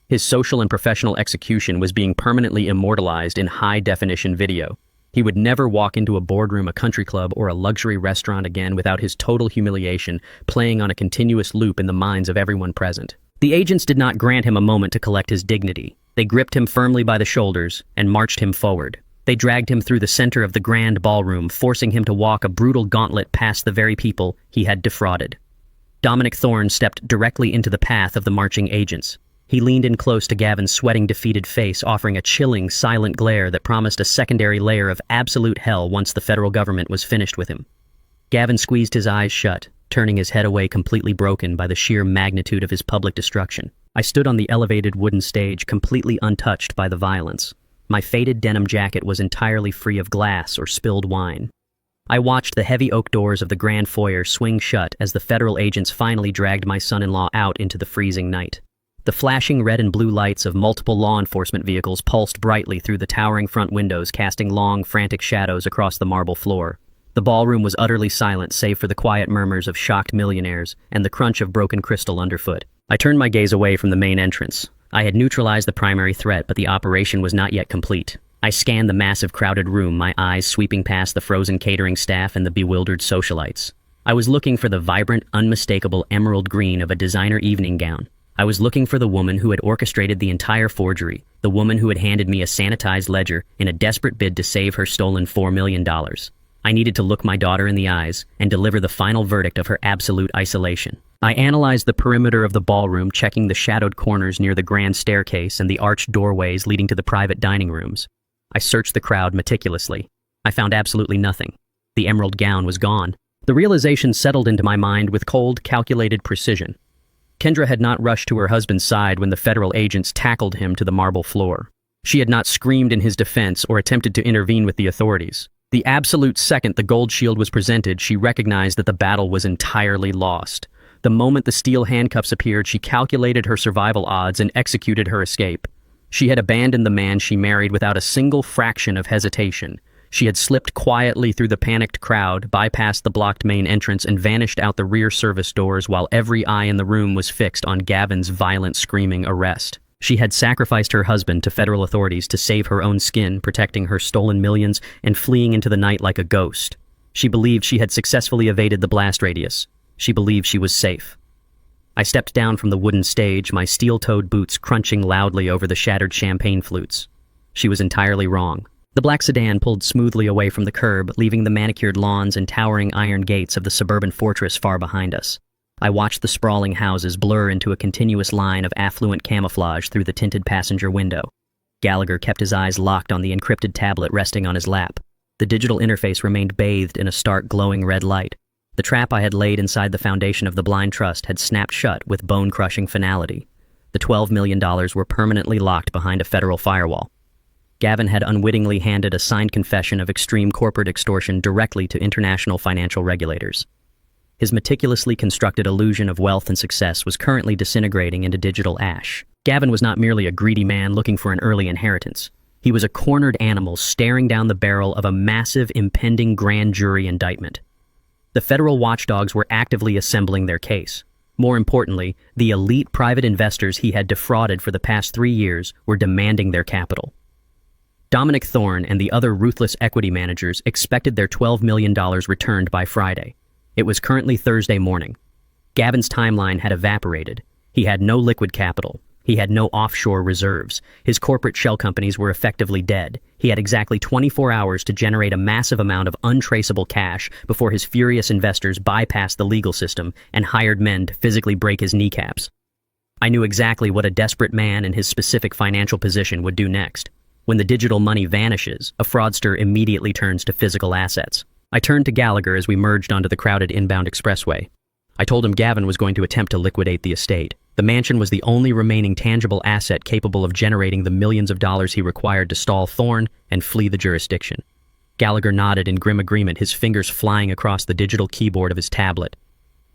His social and professional execution was being permanently immortalized in high-definition video. He would never walk into a boardroom, a country club, or a luxury restaurant again without his total humiliation playing on a continuous loop in the minds of everyone present. The agents did not grant him a moment to collect his dignity. They gripped him firmly by the shoulders and marched him forward. They dragged him through the center of the grand ballroom, forcing him to walk a brutal gauntlet past the very people he had defrauded. Dominic Thorne stepped directly into the path of the marching agents. He leaned in close to Gavin's sweating, defeated face, offering a chilling, silent glare that promised a secondary layer of absolute hell once the federal government was finished with him. Gavin squeezed his eyes shut, turning his head away, completely broken by the sheer magnitude of his public destruction. I stood on the elevated wooden stage, completely untouched by the violence. My faded denim jacket was entirely free of glass or spilled wine. I watched the heavy oak doors of the grand foyer swing shut as the federal agents finally dragged my son-in-law out into the freezing night. The flashing red and blue lights of multiple law enforcement vehicles pulsed brightly through the towering front windows, casting long, frantic shadows across the marble floor. The ballroom was utterly silent, save for the quiet murmurs of shocked millionaires and the crunch of broken crystal underfoot. I turned my gaze away from the main entrance. I had neutralized the primary threat, but the operation was not yet complete. I scanned the massive, crowded room, my eyes sweeping past the frozen catering staff and the bewildered socialites. I was looking for the vibrant, unmistakable emerald green of a designer evening gown. I was looking for the woman who had orchestrated the entire forgery, the woman who had handed me a sanitized ledger in a desperate bid to save her stolen $4 million. I needed to look my daughter in the eyes and deliver the final verdict of her absolute isolation. I analyzed the perimeter of the ballroom, checking the shadowed corners near the grand staircase and the arched doorways leading to the private dining rooms. I searched the crowd meticulously. I found absolutely nothing. The emerald gown was gone. The realization settled into my mind with cold, calculated precision. Kendra had not rushed to her husband's side when the federal agents tackled him to the marble floor. She had not screamed in his defense or attempted to intervene with the authorities. The absolute second the gold shield was presented, she recognized that the battle was entirely lost. The moment the steel handcuffs appeared, she calculated her survival odds and executed her escape. She had abandoned the man she married without a single fraction of hesitation. She had slipped quietly through the panicked crowd, bypassed the blocked main entrance, and vanished out the rear service doors while every eye in the room was fixed on Gavin's violent, screaming arrest. She had sacrificed her husband to federal authorities to save her own skin, protecting her stolen millions and fleeing into the night like a ghost. She believed she had successfully evaded the blast radius. She believed she was safe. I stepped down from the wooden stage, my steel-toed boots crunching loudly over the shattered champagne flutes. She was entirely wrong. The black sedan pulled smoothly away from the curb, leaving the manicured lawns and towering iron gates of the suburban fortress far behind us. I watched the sprawling houses blur into a continuous line of affluent camouflage through the tinted passenger window. Gallagher kept his eyes locked on the encrypted tablet resting on his lap. The digital interface remained bathed in a stark glowing red light. The trap I had laid inside the foundation of the blind trust had snapped shut with bone-crushing finality. The $12 million were permanently locked behind a federal firewall. Gavin had unwittingly handed a signed confession of extreme corporate extortion directly to international financial regulators. His meticulously constructed illusion of wealth and success was currently disintegrating into digital ash. Gavin was not merely a greedy man looking for an early inheritance. He was a cornered animal staring down the barrel of a massive, impending grand jury indictment. The federal watchdogs were actively assembling their case. More importantly, the elite private investors he had defrauded for the past 3 years were demanding their capital. Dominic Thorne and the other ruthless equity managers expected their $12 million returned by Friday. It was currently Thursday morning. Gavin's timeline had evaporated. He had no liquid capital. He had no offshore reserves. His corporate shell companies were effectively dead. He had exactly 24 hours to generate a massive amount of untraceable cash before his furious investors bypassed the legal system and hired men to physically break his kneecaps. I knew exactly what a desperate man in his specific financial position would do next. When the digital money vanishes, a fraudster immediately turns to physical assets. I turned to Gallagher as we merged onto the crowded inbound expressway. I told him Gavin was going to attempt to liquidate the estate. The mansion was the only remaining tangible asset capable of generating the millions of dollars he required to stall Thorne and flee the jurisdiction. Gallagher nodded in grim agreement, his fingers flying across the digital keyboard of his tablet.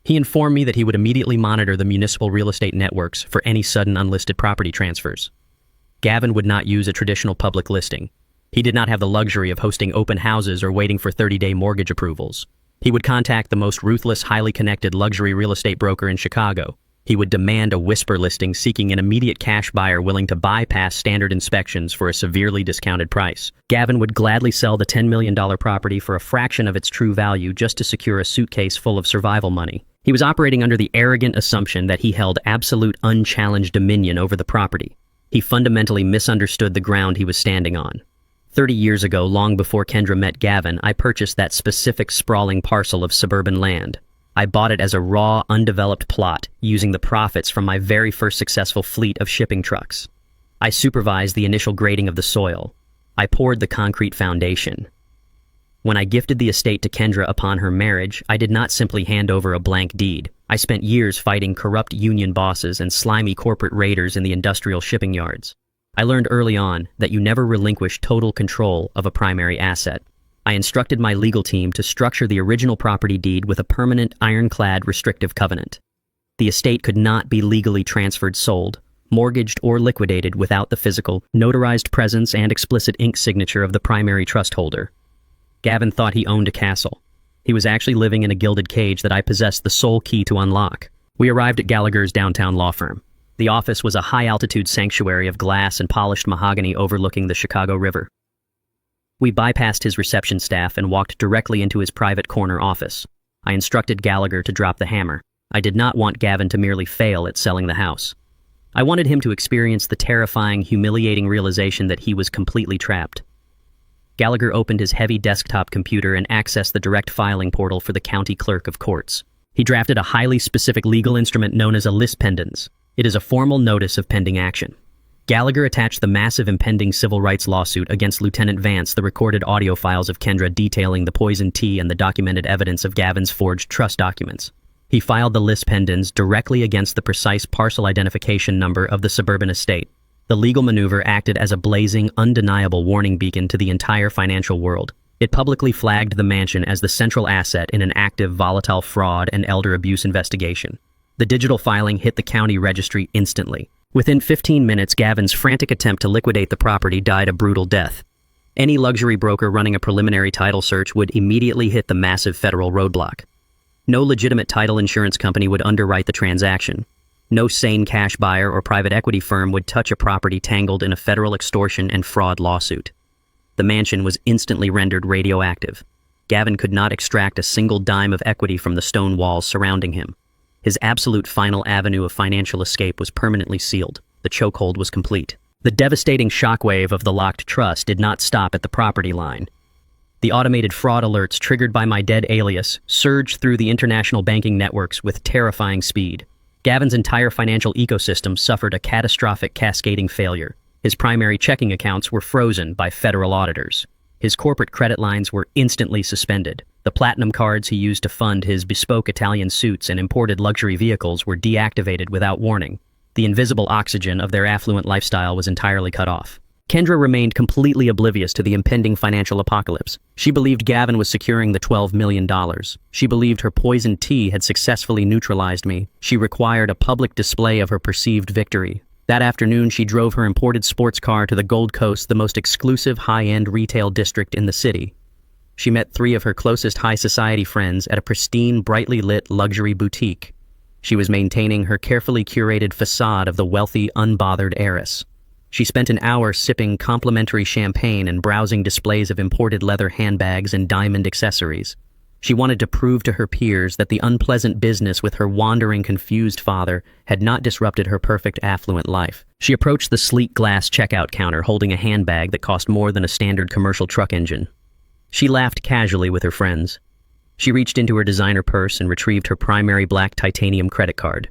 He informed me that he would immediately monitor the municipal real estate networks for any sudden unlisted property transfers. Gavin would not use a traditional public listing. He did not have the luxury of hosting open houses or waiting for 30-day mortgage approvals. He would contact the most ruthless, highly connected luxury real estate broker in Chicago. He would demand a whisper listing seeking an immediate cash buyer willing to bypass standard inspections for a severely discounted price. Gavin would gladly sell the $10 million property for a fraction of its true value just to secure a suitcase full of survival money. He was operating under the arrogant assumption that he held absolute unchallenged dominion over the property. He fundamentally misunderstood the ground he was standing on. 30 years ago, long before Kendra met Gavin, I purchased that specific sprawling parcel of suburban land. I bought it as a raw, undeveloped plot, using the profits from my very first successful fleet of shipping trucks. I supervised the initial grading of the soil. I poured the concrete foundation. When I gifted the estate to Kendra upon her marriage, I did not simply hand over a blank deed. I spent years fighting corrupt union bosses and slimy corporate raiders in the industrial shipping yards. I learned early on that you never relinquish total control of a primary asset. I instructed my legal team to structure the original property deed with a permanent ironclad restrictive covenant. The estate could not be legally transferred, sold, mortgaged, or liquidated without the physical, notarized presence and explicit ink signature of the primary trust holder. Gavin thought he owned a castle. He was actually living in a gilded cage that I possessed the sole key to unlock. We arrived at Gallagher's downtown law firm. The office was a high-altitude sanctuary of glass and polished mahogany overlooking the Chicago River. We bypassed his reception staff and walked directly into his private corner office. I instructed Gallagher to drop the hammer. I did not want Gavin to merely fail at selling the house. I wanted him to experience the terrifying, humiliating realization that he was completely trapped. Gallagher opened his heavy desktop computer and accessed the direct filing portal for the county clerk of courts. He drafted a highly specific legal instrument known as a lis pendens. It is a formal notice of pending action. Gallagher attached the massive impending civil rights lawsuit against Lieutenant Vance, the recorded audio files of Kendra detailing the poisoned tea and the documented evidence of Gavin's forged trust documents. He filed the lis pendens directly against the precise parcel identification number of the suburban estate. The legal maneuver acted as a blazing, undeniable warning beacon to the entire financial world. It publicly flagged the mansion as the central asset in an active, volatile fraud and elder abuse investigation. The digital filing hit the county registry instantly. Within 15 minutes, Gavin's frantic attempt to liquidate the property died a brutal death. Any luxury broker running a preliminary title search would immediately hit the massive federal roadblock. No legitimate title insurance company would underwrite the transaction. No sane cash buyer or private equity firm would touch a property tangled in a federal extortion and fraud lawsuit. The mansion was instantly rendered radioactive. Gavin could not extract a single dime of equity from the stone walls surrounding him. His absolute final avenue of financial escape was permanently sealed. The chokehold was complete. The devastating shockwave of the locked trust did not stop at the property line. The automated fraud alerts triggered by my dead alias surged through the international banking networks with terrifying speed. Gavin's entire financial ecosystem suffered a catastrophic cascading failure. His primary checking accounts were frozen by federal auditors. His corporate credit lines were instantly suspended. The platinum cards he used to fund his bespoke Italian suits and imported luxury vehicles were deactivated without warning. The invisible oxygen of their affluent lifestyle was entirely cut off. Kendra remained completely oblivious to the impending financial apocalypse. She believed Gavin was securing the $12 million. She believed her poisoned tea had successfully neutralized me. She required a public display of her perceived victory. That afternoon, she drove her imported sports car to the Gold Coast, the most exclusive high-end retail district in the city. She met 3 of her closest high society friends at a pristine, brightly lit luxury boutique. She was maintaining her carefully curated facade of the wealthy, unbothered heiress. She spent an hour sipping complimentary champagne and browsing displays of imported leather handbags and diamond accessories. She wanted to prove to her peers that the unpleasant business with her wandering, confused father had not disrupted her perfect, affluent life. She approached the sleek glass checkout counter holding a handbag that cost more than a standard commercial truck engine. She laughed casually with her friends. She reached into her designer purse and retrieved her primary black titanium credit card.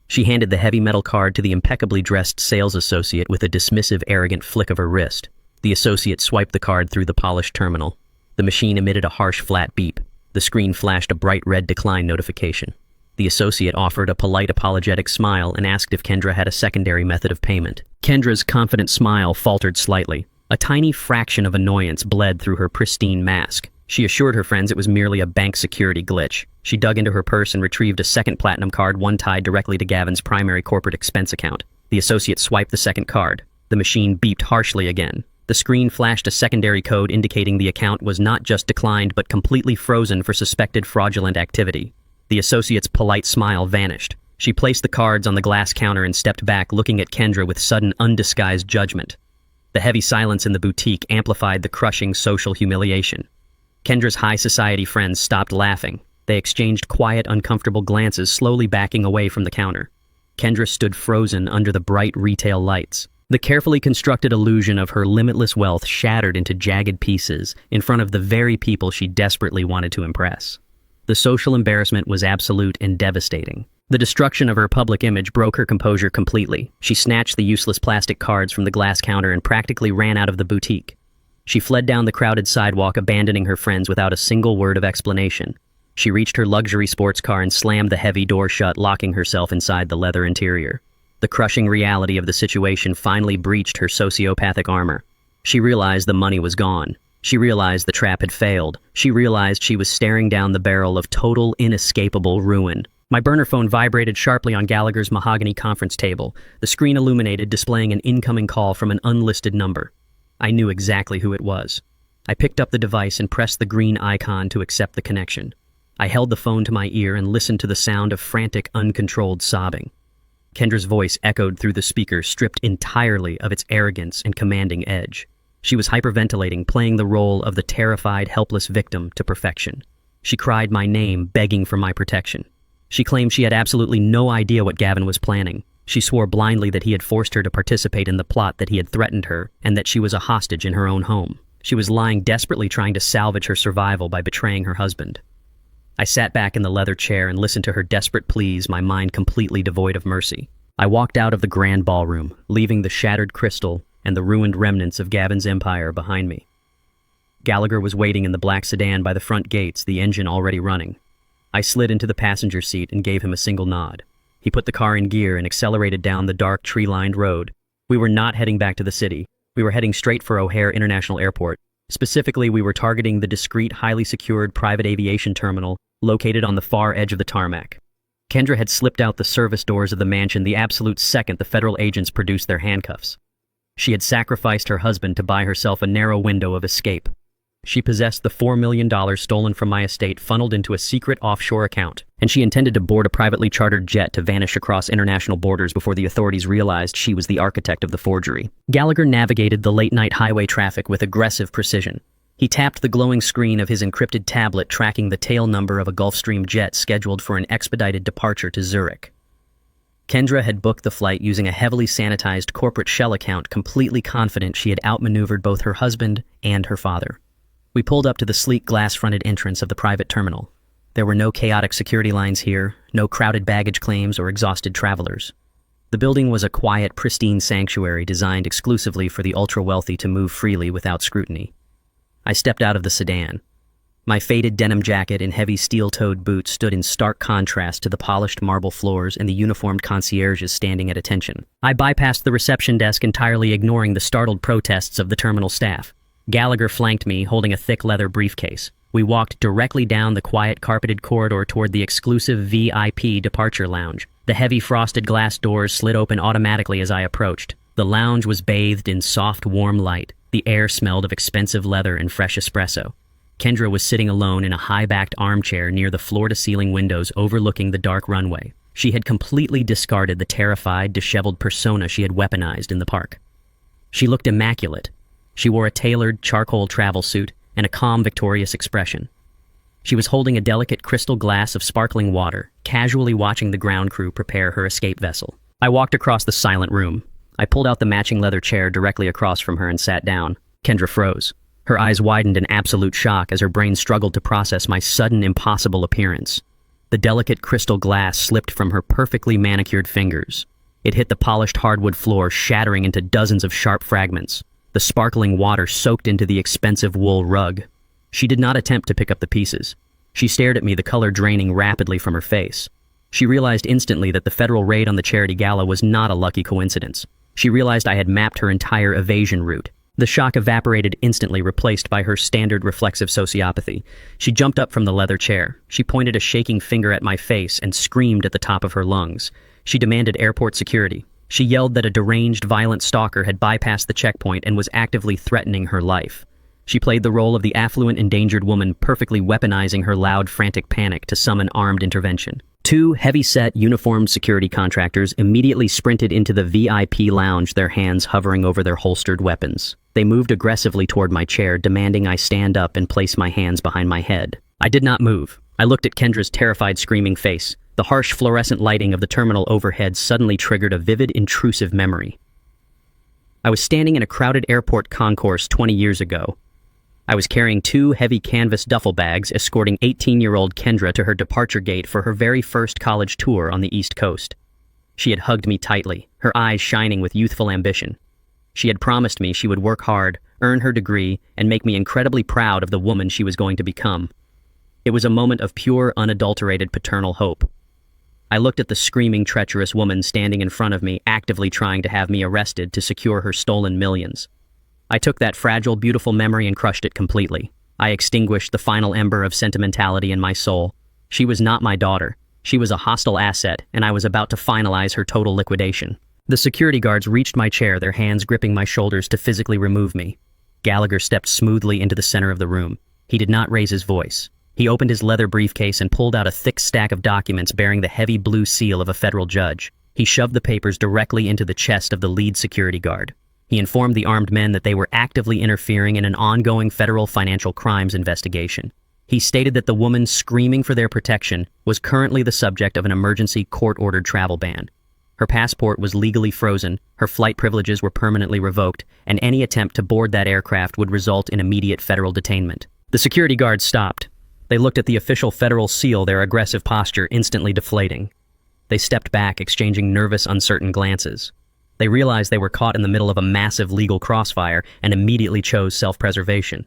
She handed the heavy metal card to the impeccably dressed sales associate with a dismissive, arrogant flick of her wrist. The associate swiped the card through the polished terminal. The machine emitted a harsh, flat beep. The screen flashed a bright red decline notification. The associate offered a polite, apologetic smile and asked if Kendra had a secondary method of payment. Kendra's confident smile faltered slightly. A tiny fraction of annoyance bled through her pristine mask. She assured her friends it was merely a bank security glitch. She dug into her purse and retrieved a second platinum card, one tied directly to Gavin's primary corporate expense account. The associate swiped the second card. The machine beeped harshly again. The screen flashed a secondary code indicating the account was not just declined but completely frozen for suspected fraudulent activity. The associate's polite smile vanished. She placed the cards on the glass counter and stepped back, looking at Kendra with sudden, undisguised judgment. The heavy silence in the boutique amplified the crushing social humiliation. Kendra's high society friends stopped laughing. They exchanged quiet, uncomfortable glances, slowly backing away from the counter. Kendra stood frozen under the bright retail lights. The carefully constructed illusion of her limitless wealth shattered into jagged pieces in front of the very people she desperately wanted to impress. The social embarrassment was absolute and devastating. The destruction of her public image broke her composure completely. She snatched the useless plastic cards from the glass counter and practically ran out of the boutique. She fled down the crowded sidewalk, abandoning her friends without a single word of explanation. She reached her luxury sports car and slammed the heavy door shut, locking herself inside the leather interior. The crushing reality of the situation finally breached her sociopathic armor. She realized the money was gone. She realized the trap had failed. She realized she was staring down the barrel of total, inescapable ruin. My burner phone vibrated sharply on Gallagher's mahogany conference table. The screen illuminated, displaying an incoming call from an unlisted number. I knew exactly who it was. I picked up the device and pressed the green icon to accept the connection. I held the phone to my ear and listened to the sound of frantic, uncontrolled sobbing. Kendra's voice echoed through the speaker, stripped entirely of its arrogance and commanding edge. She was hyperventilating, playing the role of the terrified, helpless victim to perfection. She cried my name, begging for my protection. She claimed she had absolutely no idea what Gavin was planning. She swore blindly that he had forced her to participate in the plot, that he had threatened her, and that she was a hostage in her own home. She was lying, desperately trying to salvage her survival by betraying her husband. I sat back in the leather chair and listened to her desperate pleas, my mind completely devoid of mercy. I walked out of the grand ballroom, leaving the shattered crystal and the ruined remnants of Gavin's empire behind me. Gallagher was waiting in the black sedan by the front gates, the engine already running. I slid into the passenger seat and gave him a single nod. He put the car in gear and accelerated down the dark, tree-lined road. We were not heading back to the city. We were heading straight for O'Hare International Airport. Specifically, we were targeting the discreet, highly secured private aviation terminal located on the far edge of the tarmac. Kendra had slipped out the service doors of the mansion the absolute second the federal agents produced their handcuffs. She had sacrificed her husband to buy herself a narrow window of escape. She possessed the $4 million stolen from my estate funneled into a secret offshore account, and she intended to board a privately chartered jet to vanish across international borders before the authorities realized she was the architect of the forgery. Gallagher navigated the late-night highway traffic with aggressive precision. He tapped the glowing screen of his encrypted tablet tracking the tail number of a Gulfstream jet scheduled for an expedited departure to Zurich. Kendra had booked the flight using a heavily sanitized corporate shell account, completely confident she had outmaneuvered both her husband and her father. We pulled up to the sleek glass-fronted entrance of the private terminal. There were no chaotic security lines here, no crowded baggage claims or exhausted travelers. The building was a quiet, pristine sanctuary designed exclusively for the ultra-wealthy to move freely without scrutiny. I stepped out of the sedan. My faded denim jacket and heavy steel-toed boots stood in stark contrast to the polished marble floors and the uniformed concierges standing at attention. I bypassed the reception desk, entirely ignoring the startled protests of the terminal staff. Gallagher flanked me, holding a thick leather briefcase. We walked directly down the quiet carpeted corridor toward the exclusive VIP departure lounge. The heavy frosted glass doors slid open automatically as I approached. The lounge was bathed in soft, warm light. The air smelled of expensive leather and fresh espresso. Kendra was sitting alone in a high-backed armchair near the floor-to-ceiling windows overlooking the dark runway. She had completely discarded the terrified, disheveled persona she had weaponized in the park. She looked immaculate. She wore a tailored, charcoal travel suit and a calm, victorious expression. She was holding a delicate crystal glass of sparkling water, casually watching the ground crew prepare her escape vessel. I walked across the silent room. I pulled out the matching leather chair directly across from her and sat down. Kendra froze. Her eyes widened in absolute shock as her brain struggled to process my sudden, impossible appearance. The delicate crystal glass slipped from her perfectly manicured fingers. It hit the polished hardwood floor, shattering into dozens of sharp fragments. The sparkling water soaked into the expensive wool rug. She did not attempt to pick up the pieces. She stared at me, the color draining rapidly from her face. She realized instantly that the federal raid on the charity gala was not a lucky coincidence. She realized I had mapped her entire evasion route. The shock evaporated instantly, replaced by her standard reflexive sociopathy. She jumped up from the leather chair. She pointed a shaking finger at my face and screamed at the top of her lungs. She demanded airport security. She yelled that a deranged, violent stalker had bypassed the checkpoint and was actively threatening her life. She played the role of the affluent, endangered woman, perfectly weaponizing her loud, frantic panic to summon armed intervention. Two heavy-set, uniformed security contractors immediately sprinted into the VIP lounge, their hands hovering over their holstered weapons. They moved aggressively toward my chair, demanding I stand up and place my hands behind my head. I did not move. I looked at Kendra's terrified, screaming face. The harsh fluorescent lighting of the terminal overhead suddenly triggered a vivid, intrusive memory. I was standing in a crowded airport concourse 20 years ago. I was carrying two heavy canvas duffel bags, escorting 18-year-old Kendra to her departure gate for her very first college tour on the East Coast. She had hugged me tightly, her eyes shining with youthful ambition. She had promised me she would work hard, earn her degree, and make me incredibly proud of the woman she was going to become. It was a moment of pure, unadulterated paternal hope. I looked at the screaming, treacherous woman standing in front of me, actively trying to have me arrested to secure her stolen millions. I took that fragile, beautiful memory and crushed it completely. I extinguished the final ember of sentimentality in my soul. She was not my daughter. She was a hostile asset, and I was about to finalize her total liquidation. The security guards reached my chair, their hands gripping my shoulders to physically remove me. Gallagher stepped smoothly into the center of the room. He did not raise his voice. He opened his leather briefcase and pulled out a thick stack of documents bearing the heavy blue seal of a federal judge. He shoved the papers directly into the chest of the lead security guard. He informed the armed men that they were actively interfering in an ongoing federal financial crimes investigation. He stated that the woman screaming for their protection was currently the subject of an emergency court-ordered travel ban. Her passport was legally frozen, her flight privileges were permanently revoked, and any attempt to board that aircraft would result in immediate federal detainment. The security guards stopped. They looked at the official federal seal, their aggressive posture instantly deflating. They stepped back, exchanging nervous, uncertain glances. They realized they were caught in the middle of a massive legal crossfire and immediately chose self-preservation.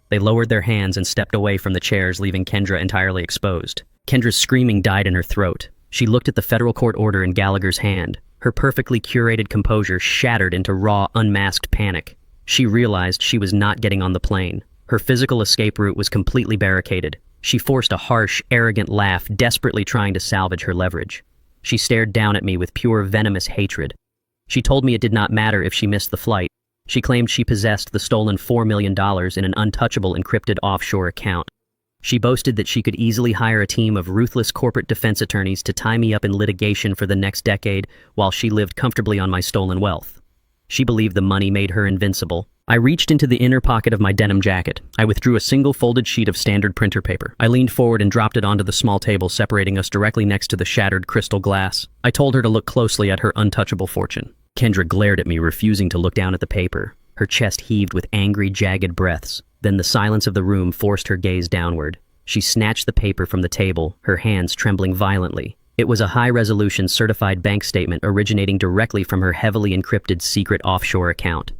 They lowered their hands and stepped away from the chairs, leaving Kendra entirely exposed. Kendra's screaming died in her throat. She looked at the federal court order in Gallagher's hand. Her perfectly curated composure shattered into raw, unmasked panic. She realized she was not getting on the plane. Her physical escape route was completely barricaded. She forced a harsh, arrogant laugh, desperately trying to salvage her leverage. She stared down at me with pure, venomous hatred. She told me it did not matter if she missed the flight. She claimed she possessed the stolen $4 million in an untouchable encrypted offshore account. She boasted that she could easily hire a team of ruthless corporate defense attorneys to tie me up in litigation for the next decade while she lived comfortably on my stolen wealth. She believed the money made her invincible. I reached into the inner pocket of my denim jacket. I withdrew a single folded sheet of standard printer paper. I leaned forward and dropped it onto the small table separating us directly next to the shattered crystal glass. I told her to look closely at her untouchable fortune. Kendra glared at me, refusing to look down at the paper. Her chest heaved with angry, jagged breaths. Then the silence of the room forced her gaze downward. She snatched the paper from the table, her hands trembling violently. It was a high-resolution certified bank statement originating directly from her heavily encrypted secret offshore account.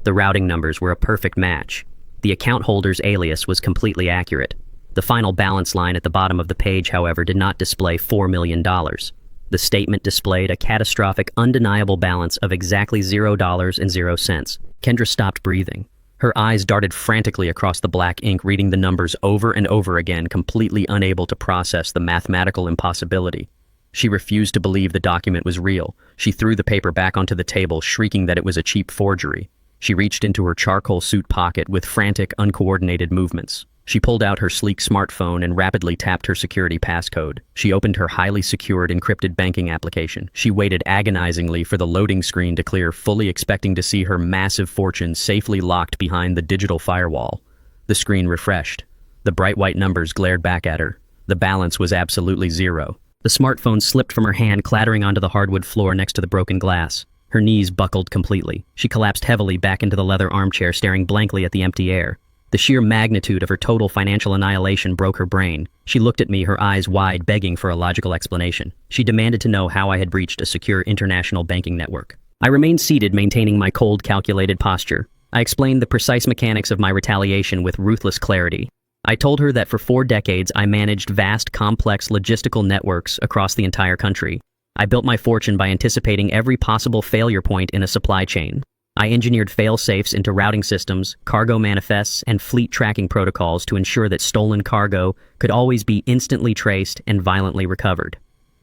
The routing numbers were a perfect match. The account holder's alias was completely accurate. The final balance line at the bottom of the page, however, did not display $4 million. The statement displayed a catastrophic, undeniable balance of exactly $0.00. Kendra stopped breathing. Her eyes darted frantically across the black ink, reading the numbers over and over again, completely unable to process the mathematical impossibility. She refused to believe the document was real. She threw the paper back onto the table, shrieking that it was a cheap forgery. She reached into her charcoal suit pocket with frantic, uncoordinated movements. She pulled out her sleek smartphone and rapidly tapped her security passcode. She opened her highly secured encrypted banking application. She waited agonizingly for the loading screen to clear, fully expecting to see her massive fortune safely locked behind the digital firewall. The screen refreshed. The bright white numbers glared back at her. The balance was absolutely zero. The smartphone slipped from her hand, clattering onto the hardwood floor next to the broken glass. Her knees buckled completely. She collapsed heavily back into the leather armchair, staring blankly at the empty air. The sheer magnitude of her total financial annihilation broke her brain. She looked at me, her eyes wide, begging for a logical explanation. She demanded to know how I had breached a secure international banking network. I remained seated, maintaining my cold, calculated posture. I explained the precise mechanics of my retaliation with ruthless clarity. I told her that for 4 decades I managed vast, complex logistical networks across the entire country. I built my fortune by anticipating every possible failure point in a supply chain. I engineered fail-safes into routing systems, cargo manifests, and fleet tracking protocols to ensure that stolen cargo could always be instantly traced and violently recovered.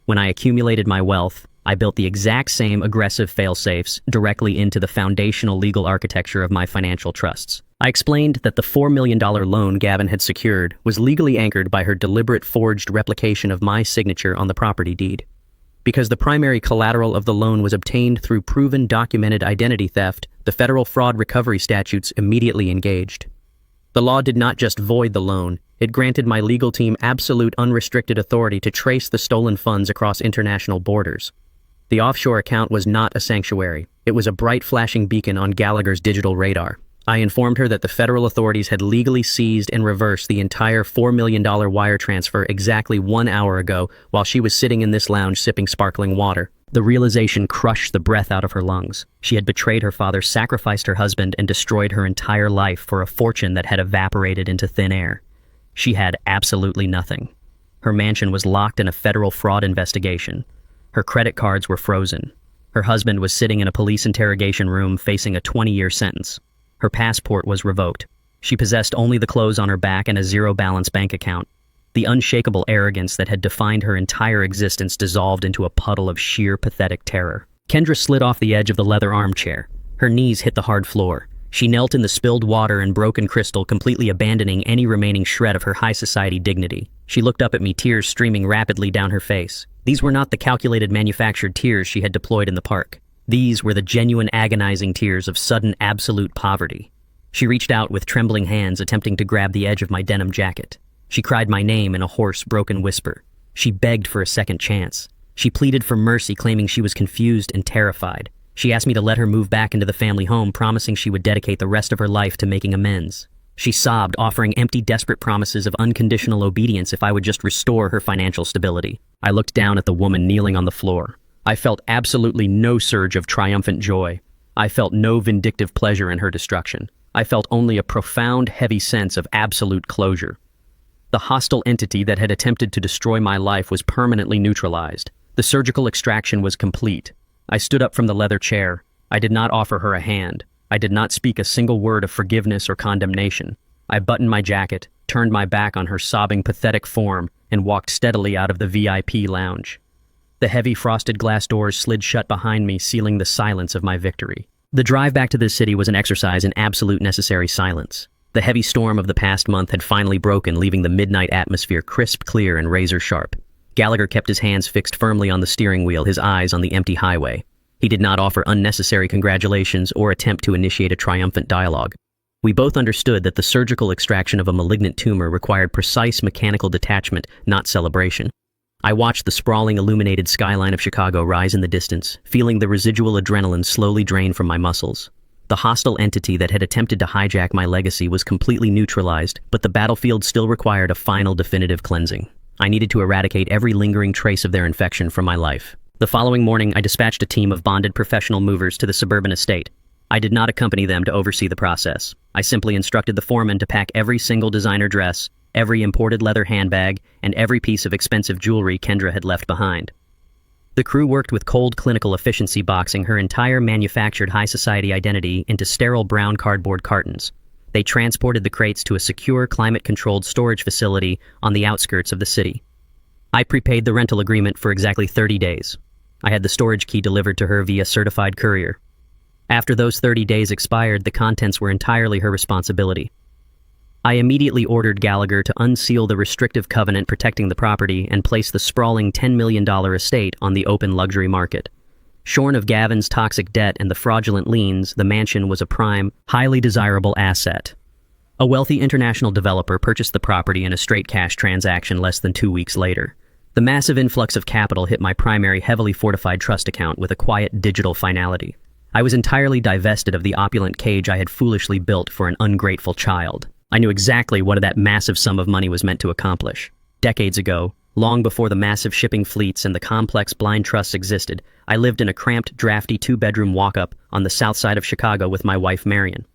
When I accumulated my wealth, I built the exact same aggressive fail-safes directly into the foundational legal architecture of my financial trusts. I explained that the $4 million loan Gavin had secured was legally anchored by her deliberate forged replication of my signature on the property deed. Because the primary collateral of the loan was obtained through proven documented identity theft, the federal fraud recovery statutes immediately engaged. The law did not just void the loan, it granted my legal team absolute unrestricted authority to trace the stolen funds across international borders. The offshore account was not a sanctuary. It was a bright flashing beacon on Gallagher's digital radar. I informed her that the federal authorities had legally seized and reversed the entire $4 million wire transfer exactly 1 hour ago while she was sitting in this lounge sipping sparkling water. The realization crushed the breath out of her lungs. She had betrayed her father, sacrificed her husband, and destroyed her entire life for a fortune that had evaporated into thin air. She had absolutely nothing. Her mansion was locked in a federal fraud investigation. Her credit cards were frozen. Her husband was sitting in a police interrogation room facing a 20-year sentence. Her passport was revoked. She possessed only the clothes on her back and a zero-balance bank account. The unshakable arrogance that had defined her entire existence dissolved into a puddle of sheer, pathetic terror. Kendra slid off the edge of the leather armchair. Her knees hit the hard floor. She knelt in the spilled water and broken crystal, completely abandoning any remaining shred of her high society dignity. She looked up at me, tears streaming rapidly down her face. These were not the calculated manufactured tears she had deployed in the park. These were the genuine agonizing tears of sudden absolute poverty. She reached out with trembling hands, attempting to grab the edge of my denim jacket. She cried my name in a hoarse, broken whisper. She begged for a second chance. She pleaded for mercy, claiming she was confused and terrified. She asked me to let her move back into the family home, promising she would dedicate the rest of her life to making amends. She sobbed, offering empty, desperate promises of unconditional obedience if I would just restore her financial stability. I looked down at the woman kneeling on the floor. I felt absolutely no surge of triumphant joy. I felt no vindictive pleasure in her destruction. I felt only a profound, heavy sense of absolute closure. The hostile entity that had attempted to destroy my life was permanently neutralized. The surgical extraction was complete. I stood up from the leather chair. I did not offer her a hand. I did not speak a single word of forgiveness or condemnation. I buttoned my jacket, turned my back on her sobbing, pathetic form, and walked steadily out of the VIP lounge. The heavy frosted glass doors slid shut behind me, sealing the silence of my victory. The drive back to the city was an exercise in absolute necessary silence. The heavy storm of the past month had finally broken, leaving the midnight atmosphere crisp, clear, and razor-sharp. Gallagher kept his hands fixed firmly on the steering wheel, his eyes on the empty highway. He did not offer unnecessary congratulations or attempt to initiate a triumphant dialogue. We both understood that the surgical extraction of a malignant tumor required precise mechanical detachment, not celebration. I watched the sprawling, illuminated skyline of Chicago rise in the distance, feeling the residual adrenaline slowly drain from my muscles. The hostile entity that had attempted to hijack my legacy was completely neutralized, but the battlefield still required a final definitive cleansing. I needed to eradicate every lingering trace of their infection from my life. The following morning, I dispatched a team of bonded professional movers to the suburban estate. I did not accompany them to oversee the process. I simply instructed the foreman to pack every single designer dress, every imported leather handbag, and every piece of expensive jewelry Kendra had left behind. The crew worked with cold clinical efficiency, boxing her entire manufactured high society identity into sterile brown cardboard cartons. They transported the crates to a secure, climate-controlled storage facility on the outskirts of the city. I prepaid the rental agreement for exactly 30 days. I had the storage key delivered to her via certified courier. After those 30 days expired, the contents were entirely her responsibility. I immediately ordered Gallagher to unseal the restrictive covenant protecting the property and place the sprawling $10 million estate on the open luxury market. Shorn of Gavin's toxic debt and the fraudulent liens, the mansion was a prime, highly desirable asset. A wealthy international developer purchased the property in a straight cash transaction less than 2 weeks later. The massive influx of capital hit my primary, heavily fortified trust account with a quiet digital finality. I was entirely divested of the opulent cage I had foolishly built for an ungrateful child. I knew exactly what that massive sum of money was meant to accomplish. Decades ago, long before the massive shipping fleets and the complex blind trusts existed, I lived in a cramped, drafty 2-bedroom walk-up on the south side of Chicago with my wife, Marion.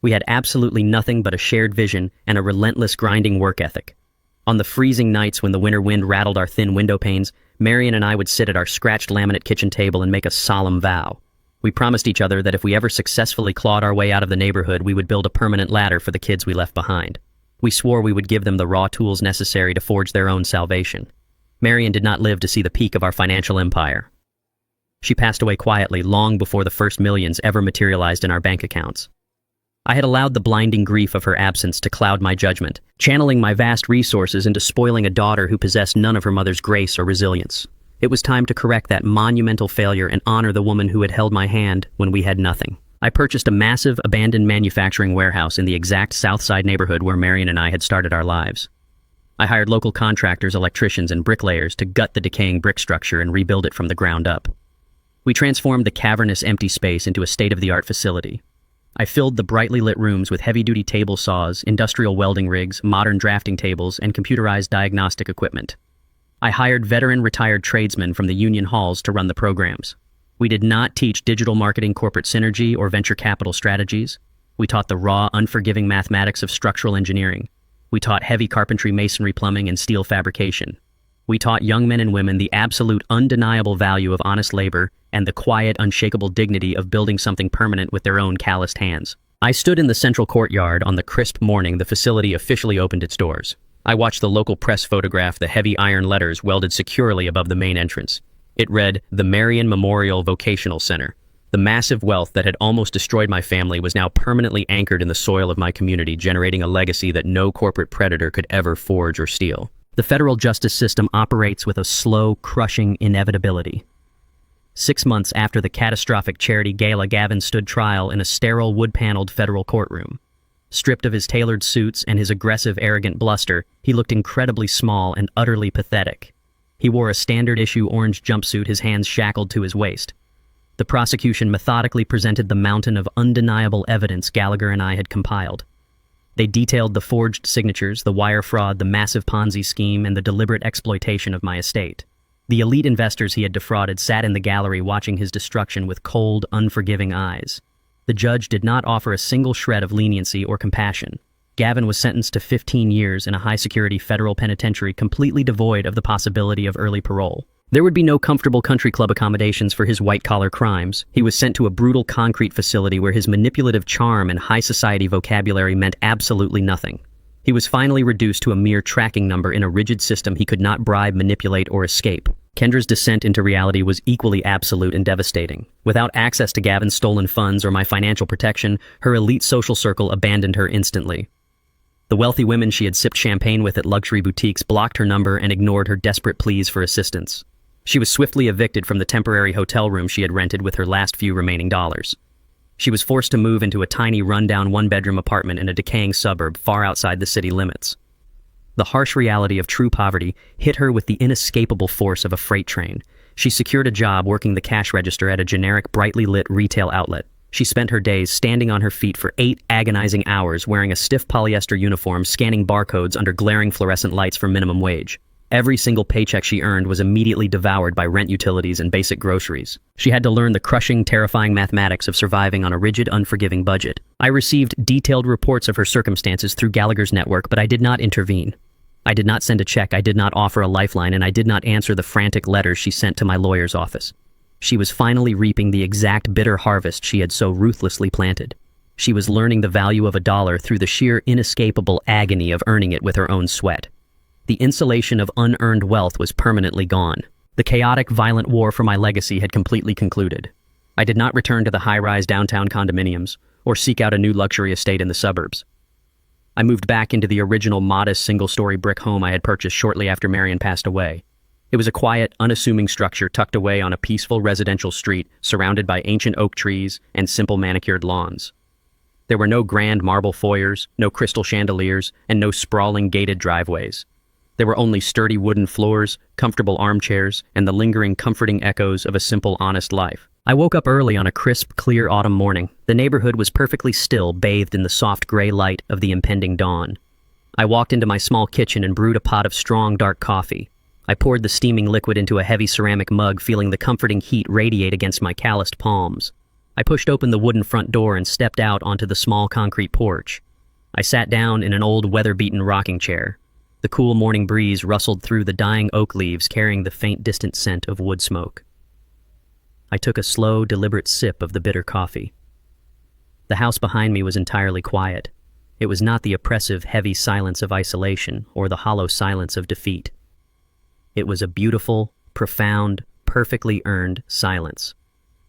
We had absolutely nothing but a shared vision and a relentless, grinding work ethic. On the freezing nights when the winter wind rattled our thin window panes, Marion and I would sit at our scratched laminate kitchen table and make a solemn vow. We promised each other that if we ever successfully clawed our way out of the neighborhood, we would build a permanent ladder for the kids we left behind. We swore we would give them the raw tools necessary to forge their own salvation. Marion did not live to see the peak of our financial empire. She passed away quietly long before the first millions ever materialized in our bank accounts. I had allowed the blinding grief of her absence to cloud my judgment, channeling my vast resources into spoiling a daughter who possessed none of her mother's grace or resilience. It was time to correct that monumental failure and honor the woman who had held my hand when we had nothing. I purchased a massive, abandoned manufacturing warehouse in the exact South Side neighborhood where Marion and I had started our lives. I hired local contractors, electricians, and bricklayers to gut the decaying brick structure and rebuild it from the ground up. We transformed the cavernous, empty space into a state-of-the-art facility. I filled the brightly lit rooms with heavy-duty table saws, industrial welding rigs, modern drafting tables, and computerized diagnostic equipment. I hired veteran retired tradesmen from the union halls to run the programs. We did not teach digital marketing, corporate synergy, or venture capital strategies. We taught the raw, unforgiving mathematics of structural engineering. We taught heavy carpentry, masonry, plumbing, and steel fabrication. We taught young men and women the absolute, undeniable value of honest labor and the quiet, unshakable dignity of building something permanent with their own calloused hands. I stood in the central courtyard on the crisp morning the facility officially opened its doors. I watched the local press photograph the heavy iron letters welded securely above the main entrance. It read, "The Marion Memorial Vocational Center." The massive wealth that had almost destroyed my family was now permanently anchored in the soil of my community, generating a legacy that no corporate predator could ever forge or steal. The federal justice system operates with a slow, crushing inevitability. 6 months after the catastrophic charity gala, Gavin stood trial in a sterile, wood-paneled federal courtroom. Stripped of his tailored suits and his aggressive, arrogant bluster, he looked incredibly small and utterly pathetic. He wore a standard-issue orange jumpsuit, his hands shackled to his waist. The prosecution methodically presented the mountain of undeniable evidence Gallagher and I had compiled. They detailed the forged signatures, the wire fraud, the massive Ponzi scheme, and the deliberate exploitation of my estate. The elite investors he had defrauded sat in the gallery watching his destruction with cold, unforgiving eyes. The judge did not offer a single shred of leniency or compassion. Gavin was sentenced to 15 years in a high-security federal penitentiary completely devoid of the possibility of early parole. There would be no comfortable country club accommodations for his white-collar crimes. He was sent to a brutal concrete facility where his manipulative charm and high society vocabulary meant absolutely nothing. He was finally reduced to a mere tracking number in a rigid system he could not bribe, manipulate, or escape. Kendra's descent into reality was equally absolute and devastating. Without access to Gavin's stolen funds or my financial protection, her elite social circle abandoned her instantly. The wealthy women she had sipped champagne with at luxury boutiques blocked her number and ignored her desperate pleas for assistance. She was swiftly evicted from the temporary hotel room she had rented with her last few remaining dollars. She was forced to move into a tiny, rundown one-bedroom apartment in a decaying suburb far outside the city limits. The harsh reality of true poverty hit her with the inescapable force of a freight train. She secured a job working the cash register at a generic, brightly lit retail outlet. She spent her days standing on her feet for 8 agonizing hours, wearing a stiff polyester uniform, scanning barcodes under glaring fluorescent lights for minimum wage. Every single paycheck she earned was immediately devoured by rent, utilities, and basic groceries. She had to learn the crushing, terrifying mathematics of surviving on a rigid, unforgiving budget. I received detailed reports of her circumstances through Gallagher's network, but I did not intervene. I did not send a check, I did not offer a lifeline, and I did not answer the frantic letters she sent to my lawyer's office. She was finally reaping the exact bitter harvest she had so ruthlessly planted. She was learning the value of a dollar through the sheer inescapable agony of earning it with her own sweat. The insulation of unearned wealth was permanently gone. The chaotic, violent war for my legacy had completely concluded. I did not return to the high-rise downtown condominiums or seek out a new luxury estate in the suburbs. I moved back into the original modest single-story brick home I had purchased shortly after Marion passed away. It was a quiet, unassuming structure tucked away on a peaceful residential street surrounded by ancient oak trees and simple manicured lawns. There were no grand marble foyers, no crystal chandeliers, and no sprawling gated driveways. There were only sturdy wooden floors, comfortable armchairs, and the lingering, comforting echoes of a simple, honest life. I woke up early on a crisp, clear autumn morning. The neighborhood was perfectly still, bathed in the soft gray light of the impending dawn. I walked into my small kitchen and brewed a pot of strong, dark coffee. I poured the steaming liquid into a heavy ceramic mug, feeling the comforting heat radiate against my calloused palms. I pushed open the wooden front door and stepped out onto the small concrete porch. I sat down in an old, weather-beaten rocking chair. The cool morning breeze rustled through the dying oak leaves, carrying the faint, distant scent of wood smoke. I took a slow, deliberate sip of the bitter coffee. The house behind me was entirely quiet. It was not the oppressive, heavy silence of isolation or the hollow silence of defeat. It was a beautiful, profound, perfectly earned silence.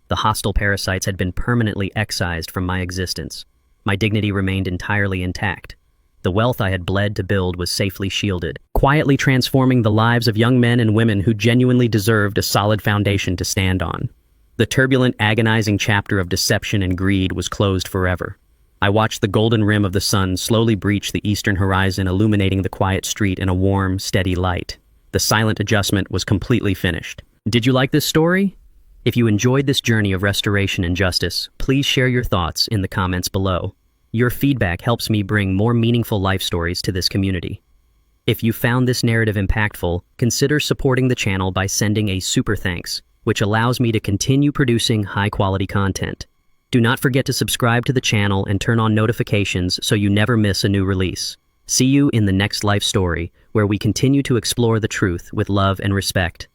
The hostile parasites had been permanently excised from my existence. My dignity remained entirely intact. The wealth I had bled to build was safely shielded, quietly transforming the lives of young men and women who genuinely deserved a solid foundation to stand on. The turbulent, agonizing chapter of deception and greed was closed forever. I watched the golden rim of the sun slowly breach the eastern horizon, illuminating the quiet street in a warm, steady light. The silent adjustment was completely finished. Did you like this story? If you enjoyed this journey of restoration and justice, please share your thoughts in the comments below. Your feedback helps me bring more meaningful life stories to this community. If you found this narrative impactful, consider supporting the channel by sending a super thanks, which allows me to continue producing high-quality content. Do not forget to subscribe to the channel and turn on notifications so you never miss a new release. See you in the next life story, where we continue to explore the truth with love and respect.